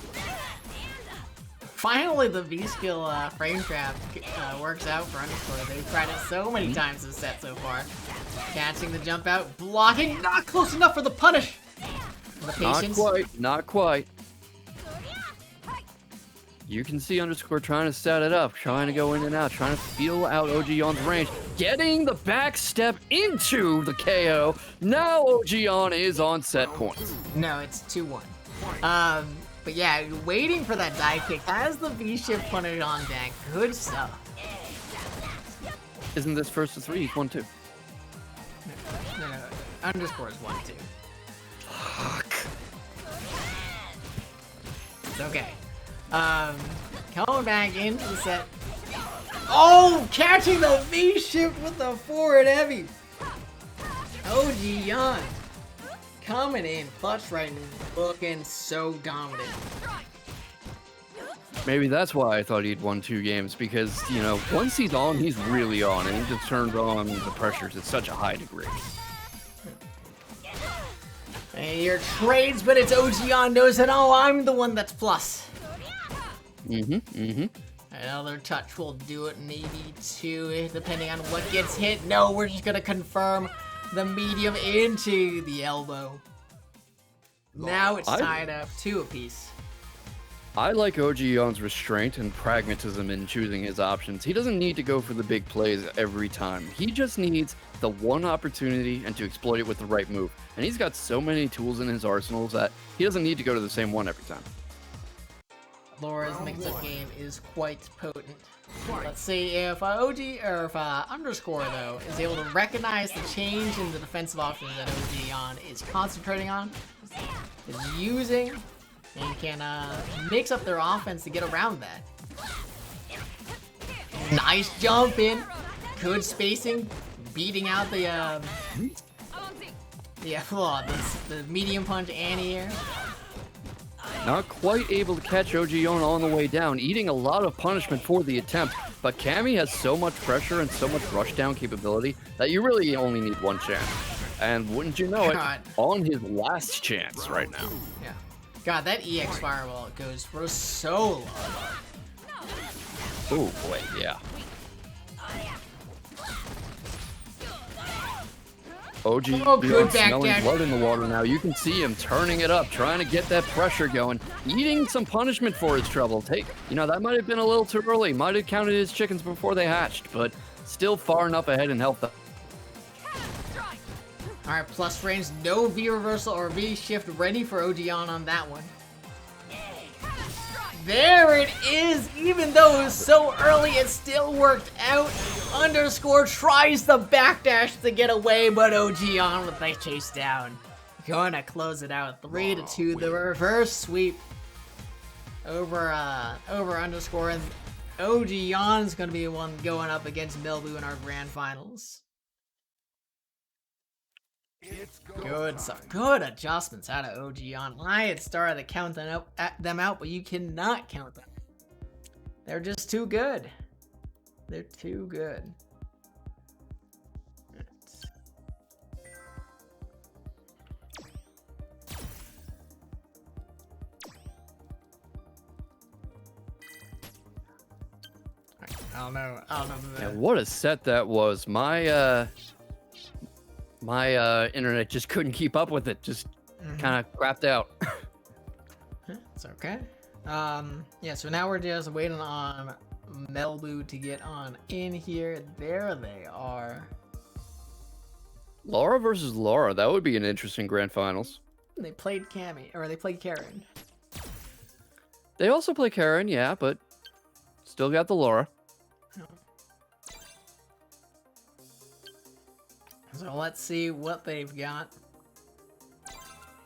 Finally, the V-skill frame trap works out for underscore. They've tried it so many times this set so far. Catching the jump out, blocking, not close enough for the punish. The patience. Not quite. You can see underscore trying to set it up, trying to go in and out, trying to feel out ogyawn's range, getting the back step into the KO. Now ogyawn is on set points. No, it's 2-1. But yeah, waiting for that dive kick as the V-shift punish on deck. Good stuff. Isn't this first to 3? He's 1-2. No. Underscore is 1-2. Fuck. It's okay. Coming back into the set. Oh, catching the V-shift with the forward heavy. ogyawn coming in clutch right now, looking so dominant. Maybe that's why I thought he'd won 2 games, because, you know, once he's on, he's really on, and he just turns on the pressures at such a high degree. And your trades, but it's ogyawn knows that, oh, I'm the one that's plus. Another touch will do it, maybe 2, depending on what gets hit. No, we're just gonna confirm the medium into the elbow. Now it's tied up 2 apiece. I like ogyawn's restraint and pragmatism in choosing his options. He doesn't need to go for the big plays every time. He just needs the one opportunity and to exploit it with the right move. And he's got so many tools in his arsenals that he doesn't need to go to the same one every time. Laura's mix-up game is quite potent. Let's see if underscore though is able to recognize the change in the defensive options that ogyawn is concentrating on, is using, and can mix up their offense to get around that. Nice jump in, good spacing, beating out the medium punch anti-air. Not quite able to catch ogyawn on the way down, eating a lot of punishment for the attempt, but Cammy has so much pressure and so much rushdown capability that you really only need one chance. And wouldn't you know it, on his last chance right now. Yeah. God, that EX fireball goes for so long. Oh boy, yeah. Good back smelling dash. blood in the water now. You can see him turning it up, trying to get that pressure going, eating some punishment for his trouble. That might have been a little too early. Might have counted his chickens before they hatched, but still far enough ahead in health. Alright, plus range, no V reversal or V shift ready for ogyawn on that one. There it is! Even though it was so early, it still worked out. Underscore tries the backdash to get away, but ogyawn with the chase down. Gonna close it out 3-2. The reverse sweep over underscore, and ogyawn's gonna be the one going up against Melbu in our grand finals. Good adjustments out of ogyawn. I had started to count them out, but you cannot count them. They're just too good. They're too good. I don't know. Yeah, what a set that was. My internet just couldn't keep up with it. Just kind of crapped out. It's okay. Yeah, so now we're just waiting on Melbu to get on in here. There they are. Laura versus Laura. That would be an interesting grand finals. They played Cammy, or they played Karen. They also play Karen, yeah, but still got the Laura. So let's see what they've got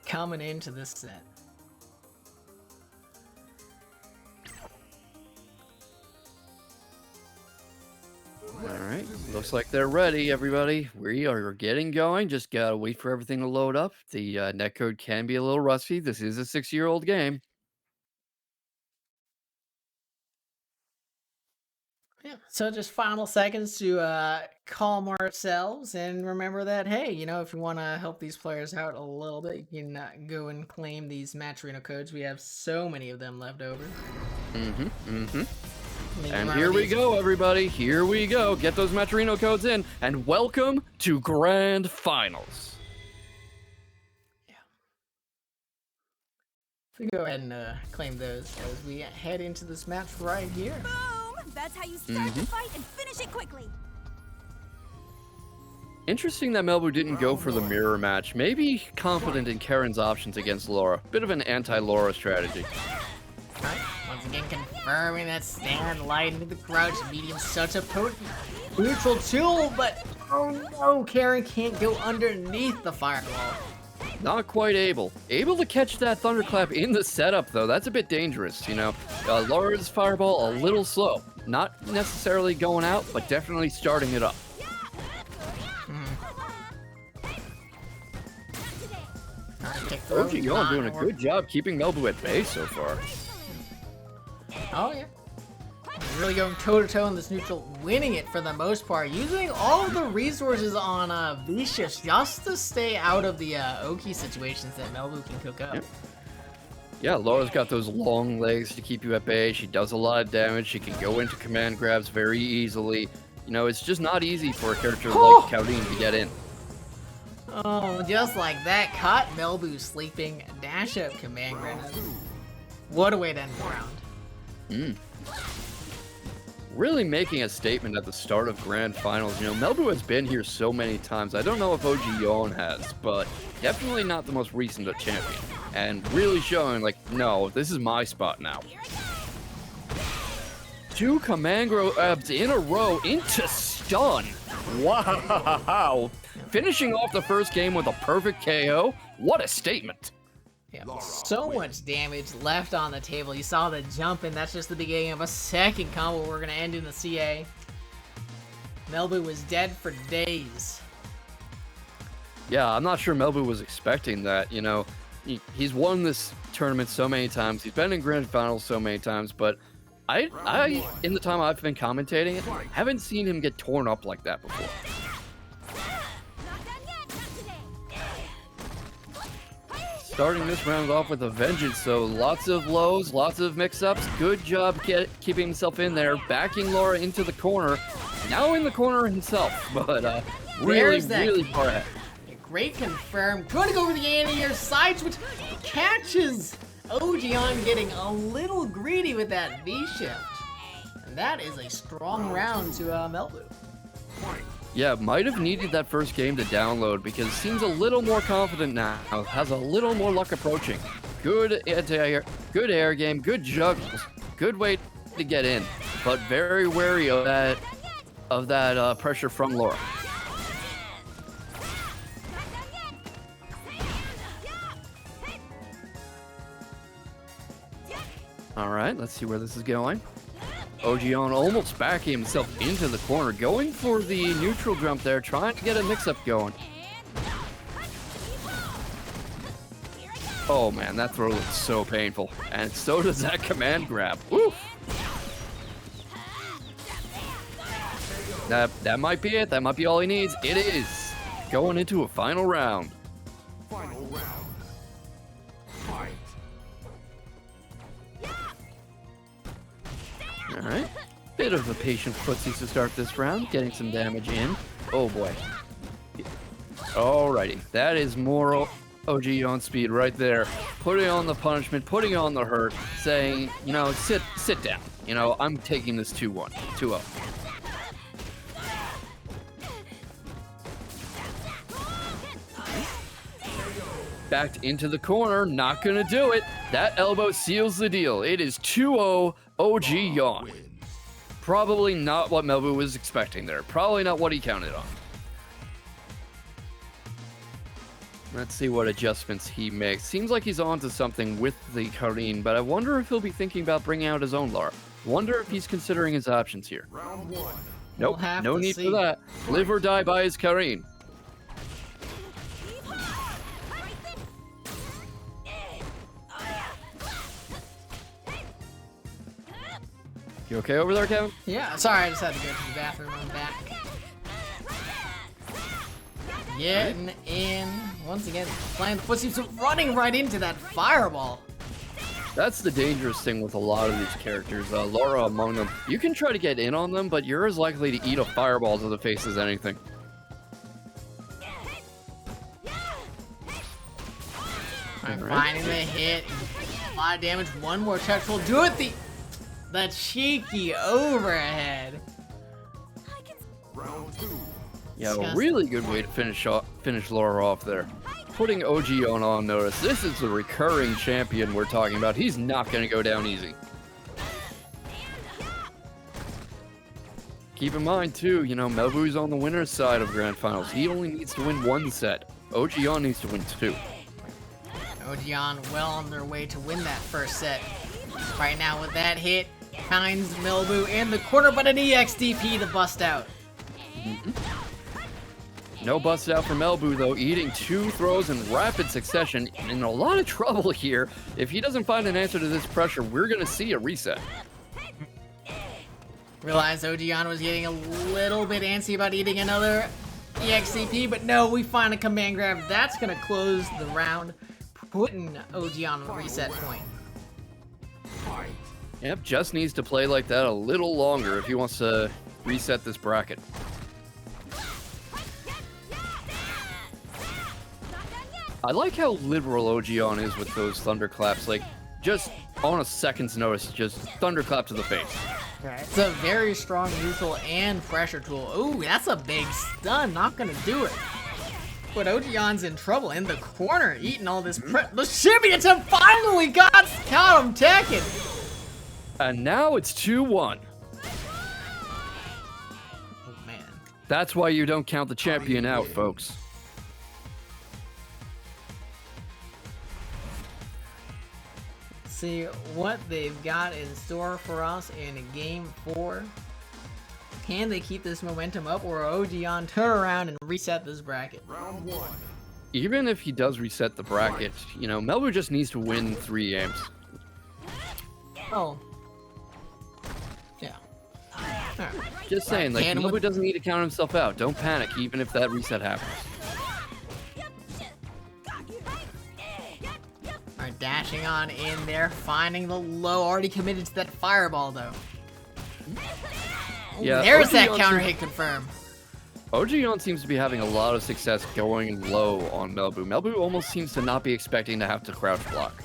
coming into this set. Alright, looks like they're ready, everybody. We are getting going. Just gotta wait for everything to load up. The netcode can be a little rusty. This is a 6-year-old game. Yeah, so just final seconds to calm ourselves and remember that, hey, you know, if you want to help these players out a little bit, you can go and claim these Match Arena codes. We have so many of them left over. And here we go, everybody. Here we go. Get those Maturino codes in, and welcome to Grand Finals. Yeah. We go ahead and claim those as we head into this match right here. Boom! That's how you start the fight and finish it quickly. Interesting that Melbu didn't go for the mirror match. Maybe confident in Karen's options against Laura. Bit of an anti-Laura strategy. Right. Once again, confirming that stand light into the crouch medium, such a potent neutral tool, but oh no, Karen can't go underneath the firewall. Not quite able. Able to catch that thunderclap in the setup, though. That's a bit dangerous, you know. Laura's fireball a little slow. Not necessarily going out, but definitely starting it up. Ogyawn doing a good job keeping Melbu at bay so far. Oh yeah. Really going toe-to-toe in this neutral, winning it for the most part, using all of the resources on V-shifts just to stay out of the Oki situations that Melbu can cook up. Yep. Yeah, Laura's got those long legs to keep you at bay. She does a lot of damage. She can go into command grabs very easily. You know, it's just not easy for a character like Kaudin to get in. Oh, just like that, caught Melbu sleeping, dash up command grab. What a way to end the round. Really making a statement at the start of Grand Finals. You know, Melbu has been here so many times. I don't know if ogyawn has, but definitely not the most recent champion. And really showing, like, no, this is my spot now. 2 command grabs in a row into stun. Wow. Finishing off the first game with a perfect KO. What a statement. Yeah, so much damage left on the table. You saw the jump, and that's just the beginning of a second combo we're going to end in the CA. Melbu was dead for days. Yeah, I'm not sure Melbu was expecting that. You know, he's won this tournament so many times. He's been in Grand Finals so many times, but I in the time I've been commentating it, haven't seen him get torn up like that before. Starting this round off with a vengeance, so lots of lows, lots of mix-ups. Good job keeping himself in there, backing Laura into the corner. Now in the corner himself, but really far ahead. Great confirm. Going to go over the anti-air side switch. Catches ogyawn getting a little greedy with that V-shift. And that is a strong round to Melbu. Yeah, might have needed that first game to download because seems a little more confident now. Has a little more luck approaching. Good anti-air, good air game, good juggles, good way to get in, but very wary of that pressure from Laura. All right, let's see where this is going. ogyawn almost backing himself into the corner, going for the neutral jump there, trying to get a mix-up going. Oh man, that throw looks so painful. And so does that command grab. Woo! That might be it. That might be all he needs. It is. Going into a final round. Final round. Fight. Alright. Bit of a patient footsies to start this round. Getting some damage in. Oh boy. Alrighty. That is more ogyawn speed right there. Putting on the punishment, putting on the hurt, saying, you know, sit down. You know, I'm taking this 2-1. 2-0. backed into the corner. Not going to do it. That elbow seals the deal. It is 2-0 ogyawn. Probably not what Melbu was expecting there. Probably not what he counted on. Let's see what adjustments he makes. Seems like he's onto something with the Karin, but I wonder if he'll be thinking about bringing out his own Lara. Wonder if he's considering his options here. Round one. Nope, We'll have no to need see. for that. Live or die by his Karin. You okay over there, Kevin? Yeah, sorry, I just had to go to the bathroom. I'm back. Getting in. Once again, playing the footsteps, running right into that fireball. That's the dangerous thing with a lot of these characters, Lara among them. You can try to get in on them, but you're as likely to eat a fireball to the face as anything. Alright, finding the hit. A lot of damage. One more touch will do it. The cheeky overhead. Round two. Yeah, a Disgusting. really good way to finish Lara off there. Putting ogyawn on notice. This is the recurring champion we're talking about. He's not going to go down easy. Keep in mind, too, you know, Melbu's on the winner's side of Grand Finals. He only needs to win one set. ogyawn needs to win two. ogyawn well on their way to win that first set. Right now with that hit, finds Melbu in the corner, but an EXDP to bust out. No bust out for Melbu, though, eating two throws in rapid succession. In a lot of trouble here. If he doesn't find an answer to this pressure, we're going to see a reset. Realized ogyawn was getting a little bit antsy about eating another EXCP, but no, we find a command grab. That's going to close the round, putting ogyawn on the reset point. Fight. Yep, just needs to play like that a little longer if he wants to reset this bracket. I like how liberal ogyawn is with those thunderclaps. Like, just on a second's notice, just thunderclap to the face. It's a very strong neutral and pressure tool. Ooh, that's a big stun. Not gonna do it. But ogyawn's in trouble in the corner, eating all this the shimmy attempt finally got him taken. And now it's 2-1. Oh man. That's why you don't count the champion out, folks. See what they've got in store for us in game 4. Can they keep this momentum up, or ogyawn turn around and reset this bracket? Round one. Even if he does reset the bracket, you know, Melbu just needs to win 3 games. Oh. Yeah. Alright. Just saying, like, Can Melbu with- doesn't need to count himself out. Don't panic, even if that reset happens. Alright, dashing on in there, finding the low, already committed to that fireball though. Ooh, Yeah, there's that ogyawn counter seems- hit confirm. ogyawn seems to be having a lot of success going low on Melbu. Melbu almost seems to not be expecting to have to crouch block.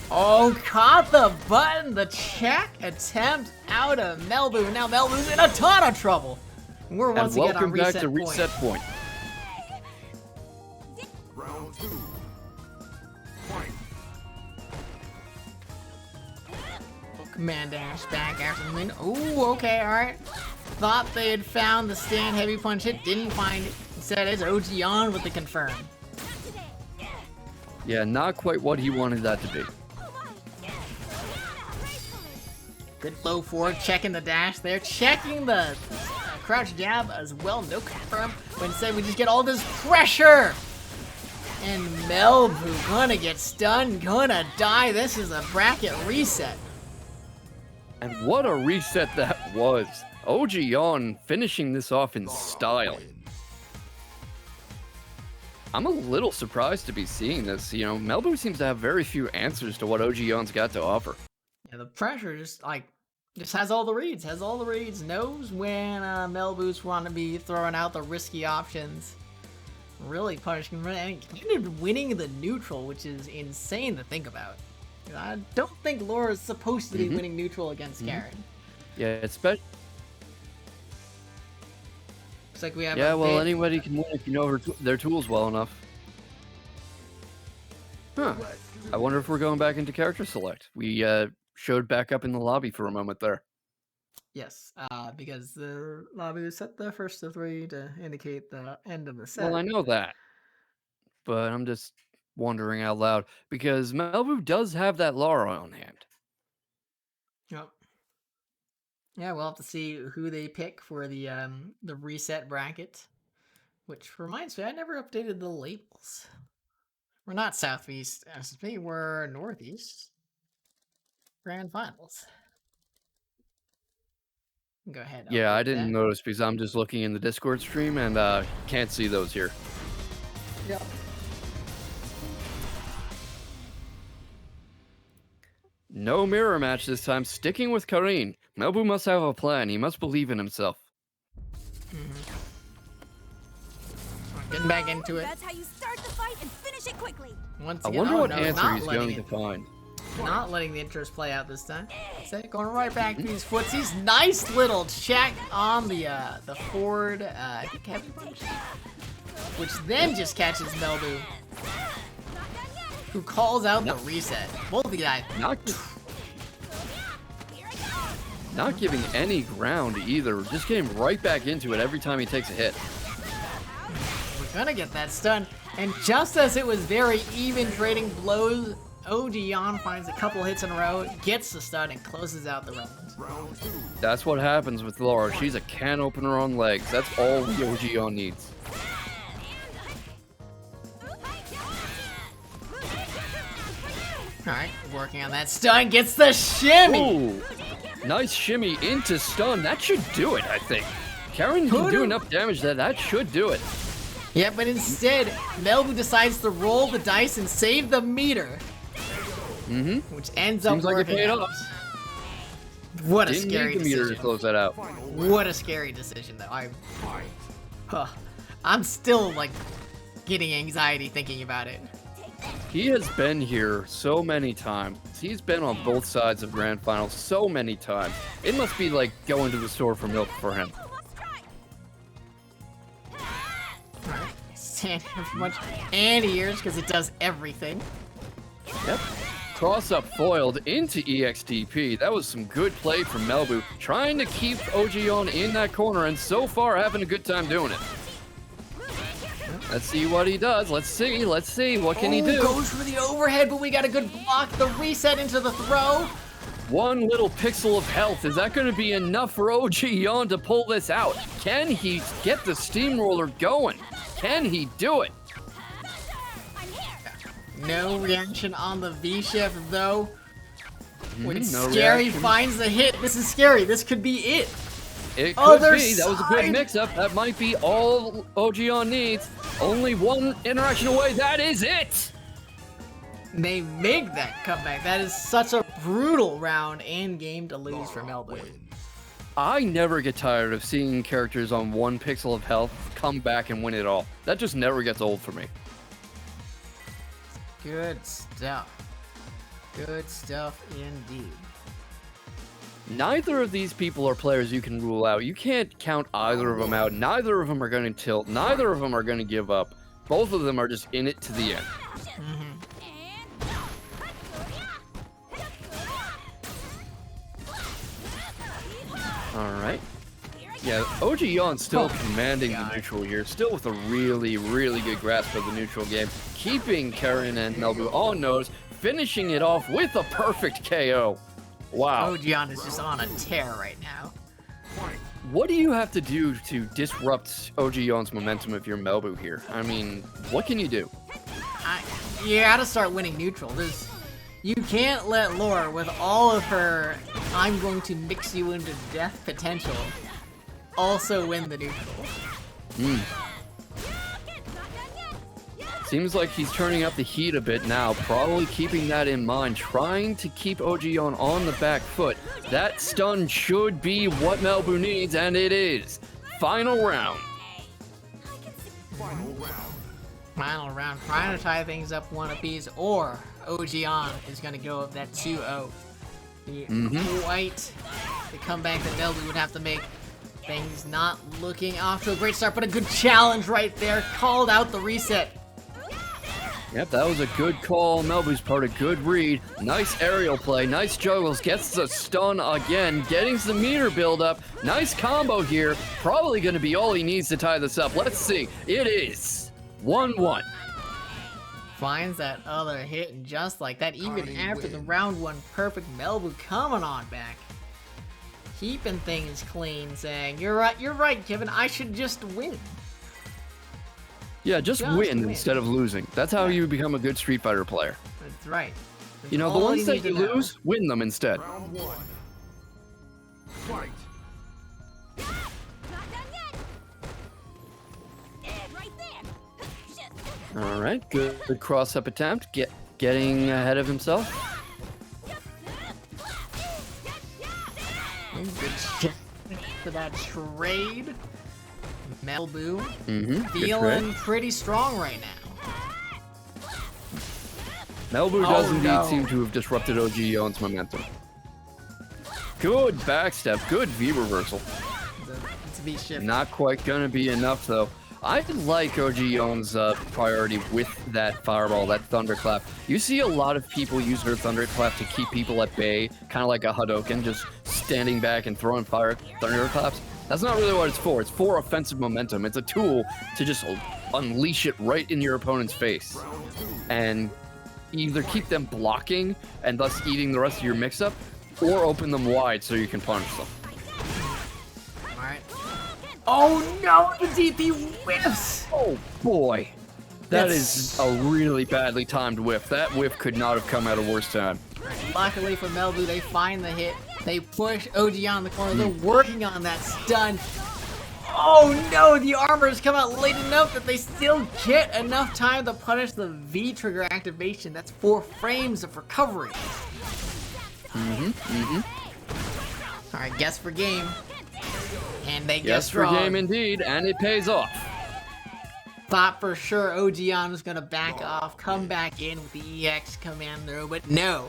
Oh, caught the button, the check attempt out of Melbu. Now Melbu's in a ton of trouble. We're And once again welcome on back reset to point. reset point. Round two. Fight. Command dash back after the win. Ooh, okay, alright. Thought they had found the stand heavy punch hit, didn't find it. Instead, it's ogyawn with the confirm. Yeah, not quite what he wanted that to be. Good low forward, checking the dash there, checking the crouch jab as well, no confirm. But instead, we just get all this pressure. And Melbu gonna get stunned, gonna die. This is a bracket reset. And what a reset that was. ogyawn finishing this off in style. I'm a little surprised to be seeing this. You know, Melbu seems to have very few answers to what ogyawn's got to offer. Yeah, the pressure just has all the reads, knows when Melbu's want to be throwing out the risky options. Really punishing, and winning the neutral, which is insane to think about. I don't think Laura's supposed to be winning neutral against Karen. Yeah, Looks like we have. Yeah, a well, bit- anybody can win if you know their tools well enough. Huh. I wonder if we're going back into character select. We showed back up in the lobby for a moment there. Yes, because the lobby was set the first of 3 to indicate the end of the set. Well, I know that, but I'm just wondering out loud because Melbu does have that Lara on hand. Yep. Yeah, we'll have to see who they pick for the reset bracket. Which reminds me, I never updated the labels. We're not Southeast SFV, we're Northeast Grand Finals. Go ahead. Yeah, I update didn't that. notice because I'm just looking in the Discord stream and can't see those here. Yep. No mirror match this time, sticking with Karin. Melbu must have a plan. He must believe in himself. Getting back into it. That's how you start the fight and finish it quickly. Once I again, wonder oh, what no, answer not he's letting going to it- find. Not letting the intros play out this time. So going right back to these footsies. Nice little check on the forward heavy punch, which then just catches Melbu, who calls out the reset. Both of the guys. Not giving any ground either. Just getting right back into it every time he takes a hit. We're gonna get that stun, and just as it was very even trading blows, ogyawn finds a couple hits in a row, gets the stun, and closes out the round. That's what happens with Lara. She's a can opener on legs. That's all the ogyawn needs. Alright, working on that stun, gets the shimmy! Ooh, nice shimmy into stun. That should do it, I think. Karin can do enough damage that should do it. Yeah, but instead, Melbu decides to roll the dice and save the meter. Which ends up Seems like it working paid out. off. What a Didn't scary need the meter to decision. close that out. What a scary decision, though. I'm still, like, getting anxiety thinking about it. He has been here so many times. He's been on both sides of Grand Finals so many times. It must be like going to the store for milk for him. Alright, stand here for much anti-airs because it does everything. Yep. Cross up foiled into EXTP. That was some good play from Melbu, trying to keep ogyawn in that corner, and so far having a good time doing it. Let's see what he does. Let's see. What can he do? Goes for the overhead, but we got a good block. The reset into the throw. One little pixel of health. Is that going to be enough for ogyawn to pull this out? Can he get the steamroller going? Can he do it? No reaction on the V-shift, though. When no Scary reaction. finds the hit, this is scary. This could be it. It could Other be. That was a good side. mix-up. That might be all ogyawn needs. Only one interaction away. That is it. They make that comeback. That is such a brutal round and game to lose for Melbu. I never get tired of seeing characters on one pixel of health come back and win it all. That just never gets old for me. Good stuff. Good stuff indeed. Neither of these people are players you can rule out. You can't count either of them out. Neither of them are going to tilt. Neither of them are going to give up. Both of them are just in it to the end. All right. Yeah, ogyawn's still commanding the neutral here, still with a really, really good grasp of the neutral game, keeping Karin and Melbu on notice, finishing it off with a perfect KO. Wow. ogyawn is just on a tear right now. What do you have to do to disrupt ogyawn's momentum if you're Melbu here? I mean, what can you do? You gotta start winning neutral. You can't let Laura, with all of her I'm going to mix you into death potential, also win the neutral. Seems like he's turning up the heat a bit now, probably keeping that in mind, trying to keep ogyawn on the back foot. That stun should be what Melbu needs, and it is. Final round. Final round, trying to tie things up one apiece, or ogyawn is going to go up that 2-0. The Wright, the comeback that Melbu would have to make. Things not looking off to a great start, but a good challenge right there. Called out the reset. Yep, that was a good call. Melbu's part, a good read. Nice aerial play, nice juggles, gets the stun again, getting some meter build-up. Nice combo here. Probably going to be all he needs to tie this up. Let's see. It is 1-1. Finds that other hit, and just like that, even after the round one perfect, Melbu coming on back. Keeping things clean, saying, you're right, Kevin, I should just win. Yeah, just win instead of losing. That's how you become a good Street Fighter player. That's right. That's you know, the all ones that need you to know. lose, win them instead. Round one. Fight. Not done yet. Right there. All right, good cross-up attempt. Getting ahead of himself. Good shit for that trade. Melbu Good feeling trade. pretty strong right now. Melbu Oh, does indeed no. seem to have disrupted ogyawn's momentum. Good backstep, good V reversal. It's a beat shift. Not quite gonna be enough though. I like ogyawn's priority with that fireball, that thunderclap. You see a lot of people use her thunderclap to keep people at bay, kind of like a Hadouken, just standing back and throwing thunderclaps. That's not really what it's for. It's for offensive momentum. It's a tool to just unleash it right in your opponent's face. And either keep them blocking and thus eating the rest of your mix-up, or open them wide so you can punish them. Alright. Oh no, the DP whiffs! Oh boy. That That's- is a really badly timed whiff. That whiff could not have come at a worse time. Luckily for Melbu, they find the hit. They push ogyawn in the corner. They're working on that stun. Oh no, the armors come out late enough that they still get enough time to punish the V trigger activation. That's 4 frames of recovery. Alright, guess for game. And they Yes, guess for wrong. game indeed, and it pays off. Thought for sure ogyawn was gonna back off, come back in with the EX commando, but no.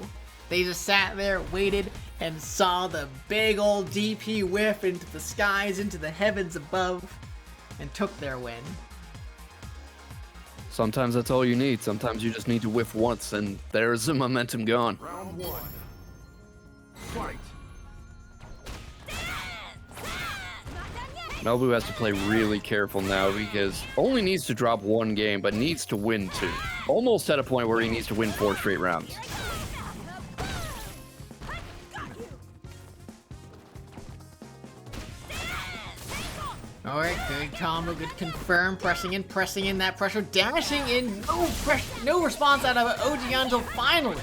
They just sat there, waited, and saw the big old DP whiff into the skies, into the heavens above, and took their win. Sometimes that's all you need. Sometimes you just need to whiff once, and there's the momentum gone. Round one. Fight. Melbu has to play really careful now because only needs to drop 1 game, but needs to win 2. Almost at a point where he needs to win 4 straight rounds. Alright, good combo, good confirm, pressing in that pressure, dashing in, no response out of ogyawn until finally,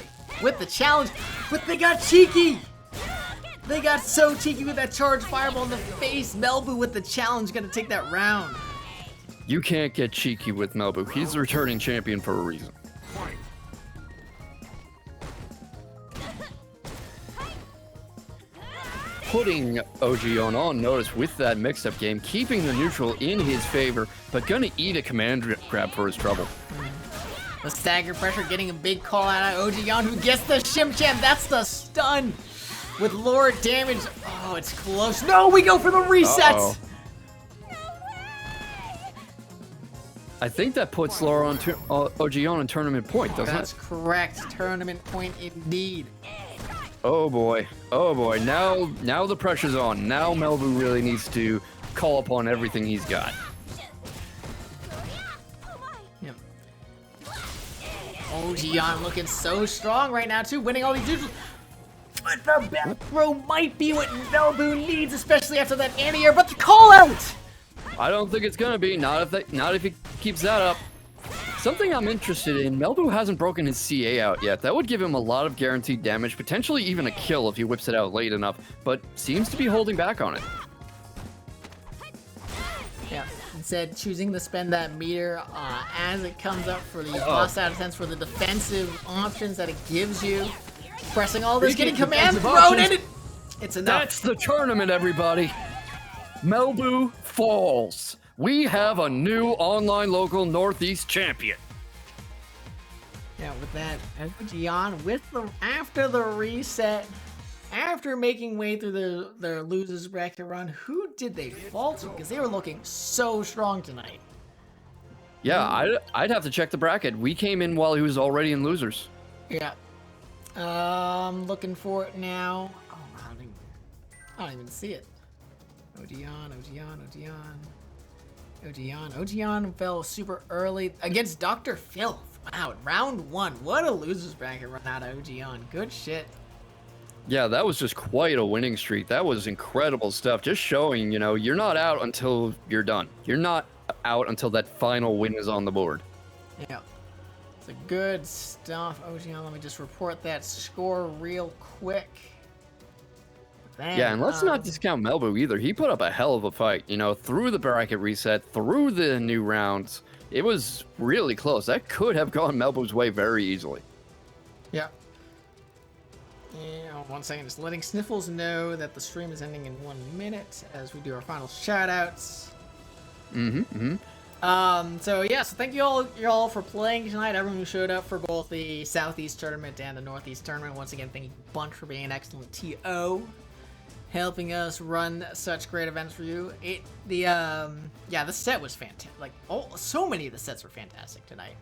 with the challenge, but they got cheeky! They got so cheeky with that charged fireball in the face. Melbu with the challenge, gonna take that round. You can't get cheeky with Melbu. He's the returning champion for a reason. Fight. Putting ogyawn on notice with that mix-up game, keeping the neutral in his favor, but gonna eat a command grab for his trouble. The stagger pressure getting a big call out of ogyawn, who gets the shimcham. That's the stun with lower damage. Oh, it's close. No, we go for the reset. Uh-oh. I think that puts Laura on ogyawn in tournament point, doesn't That's it? correct. Tournament point indeed. Oh boy. Oh boy. Now the pressure's on. Now Melbu really needs to call upon everything he's got. Yep. ogyawn looking so strong right now too, winning all these duels. But the back row might be what Melbu needs, especially after that anti-air, but the call out! I don't think it's gonna be. Not if he keeps that up. Something I'm interested in, Melbu hasn't broken his CA out yet. That would give him a lot of guaranteed damage, potentially even a kill if he whips it out late enough, but seems to be holding back on it. Yeah, instead choosing to spend that meter as it comes up for the bust out of sense for the defensive options that it gives you. Pressing all this, getting command thrown, and it's enough. That's the tournament, everybody. Melbu falls. We have a new online local Northeast champion. Yeah, with that, ogyawn with the after the reset, after making way through their losers bracket run, who did they fall to? Because they were looking so strong tonight. Yeah, I'd have to check the bracket. We came in while he was already in losers. Yeah. Looking for it now. Oh, I don't even see it. Ogyawn fell super early against Dr. Filth. Wow, round 1. What a losers bracket run out of Ogyawn. Good shit. Yeah, that was just quite a winning streak. That was incredible stuff. Just showing, you know, you're not out until you're done. You're not out until that final win is on the board. Yeah. It's a good stuff. Ogyawn, let me just report that score real quick. Then, Yeah, and let's not discount Melbu either. He put up a hell of a fight, you know, through the bracket reset, through the new rounds. It was really close. That could have gone Melbu's way very easily. Yeah. Yeah, 1 second. Just letting Sniffles know that the stream is ending in 1 minute as we do our final shoutouts. So yeah, so thank you all for playing tonight. Everyone who showed up for both the Southeast tournament and the Northeast tournament. Once again, thank you a bunch for being an excellent TO, helping us run such great events for you. The set was fantastic. Like, so many of the sets were fantastic tonight.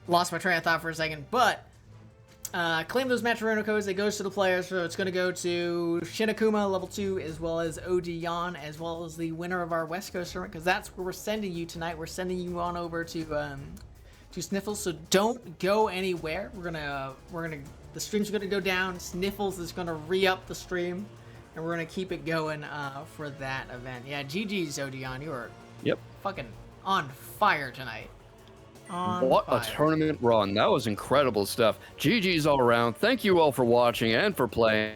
Lost my train of thought for a second, but claim those Maturino codes. It goes to the players, so it's going to go to Shinakuma level 2, as well as ogyawn, as well as the winner of our West Coast tournament, because that's where we're sending you tonight. We're sending you on over to Sniffles, so don't go anywhere. The stream's gonna go down. Sniffles is gonna re-up the stream, and we're gonna keep it going for that event. Yeah, GG's ogyawn, you were fucking on fire tonight. What a tournament run. That was incredible stuff. GG's all around. Thank you all for watching and for playing.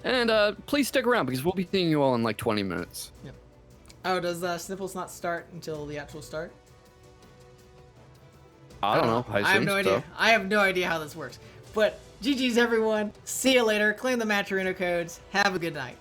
And please stick around because we'll be seeing you all in like 20 minutes. Yep. Oh, does Sniffles not start until the actual start? I don't know. I have no idea. I have no idea how this works. But GG's everyone. See you later. Claim the Maturino codes. Have a good night.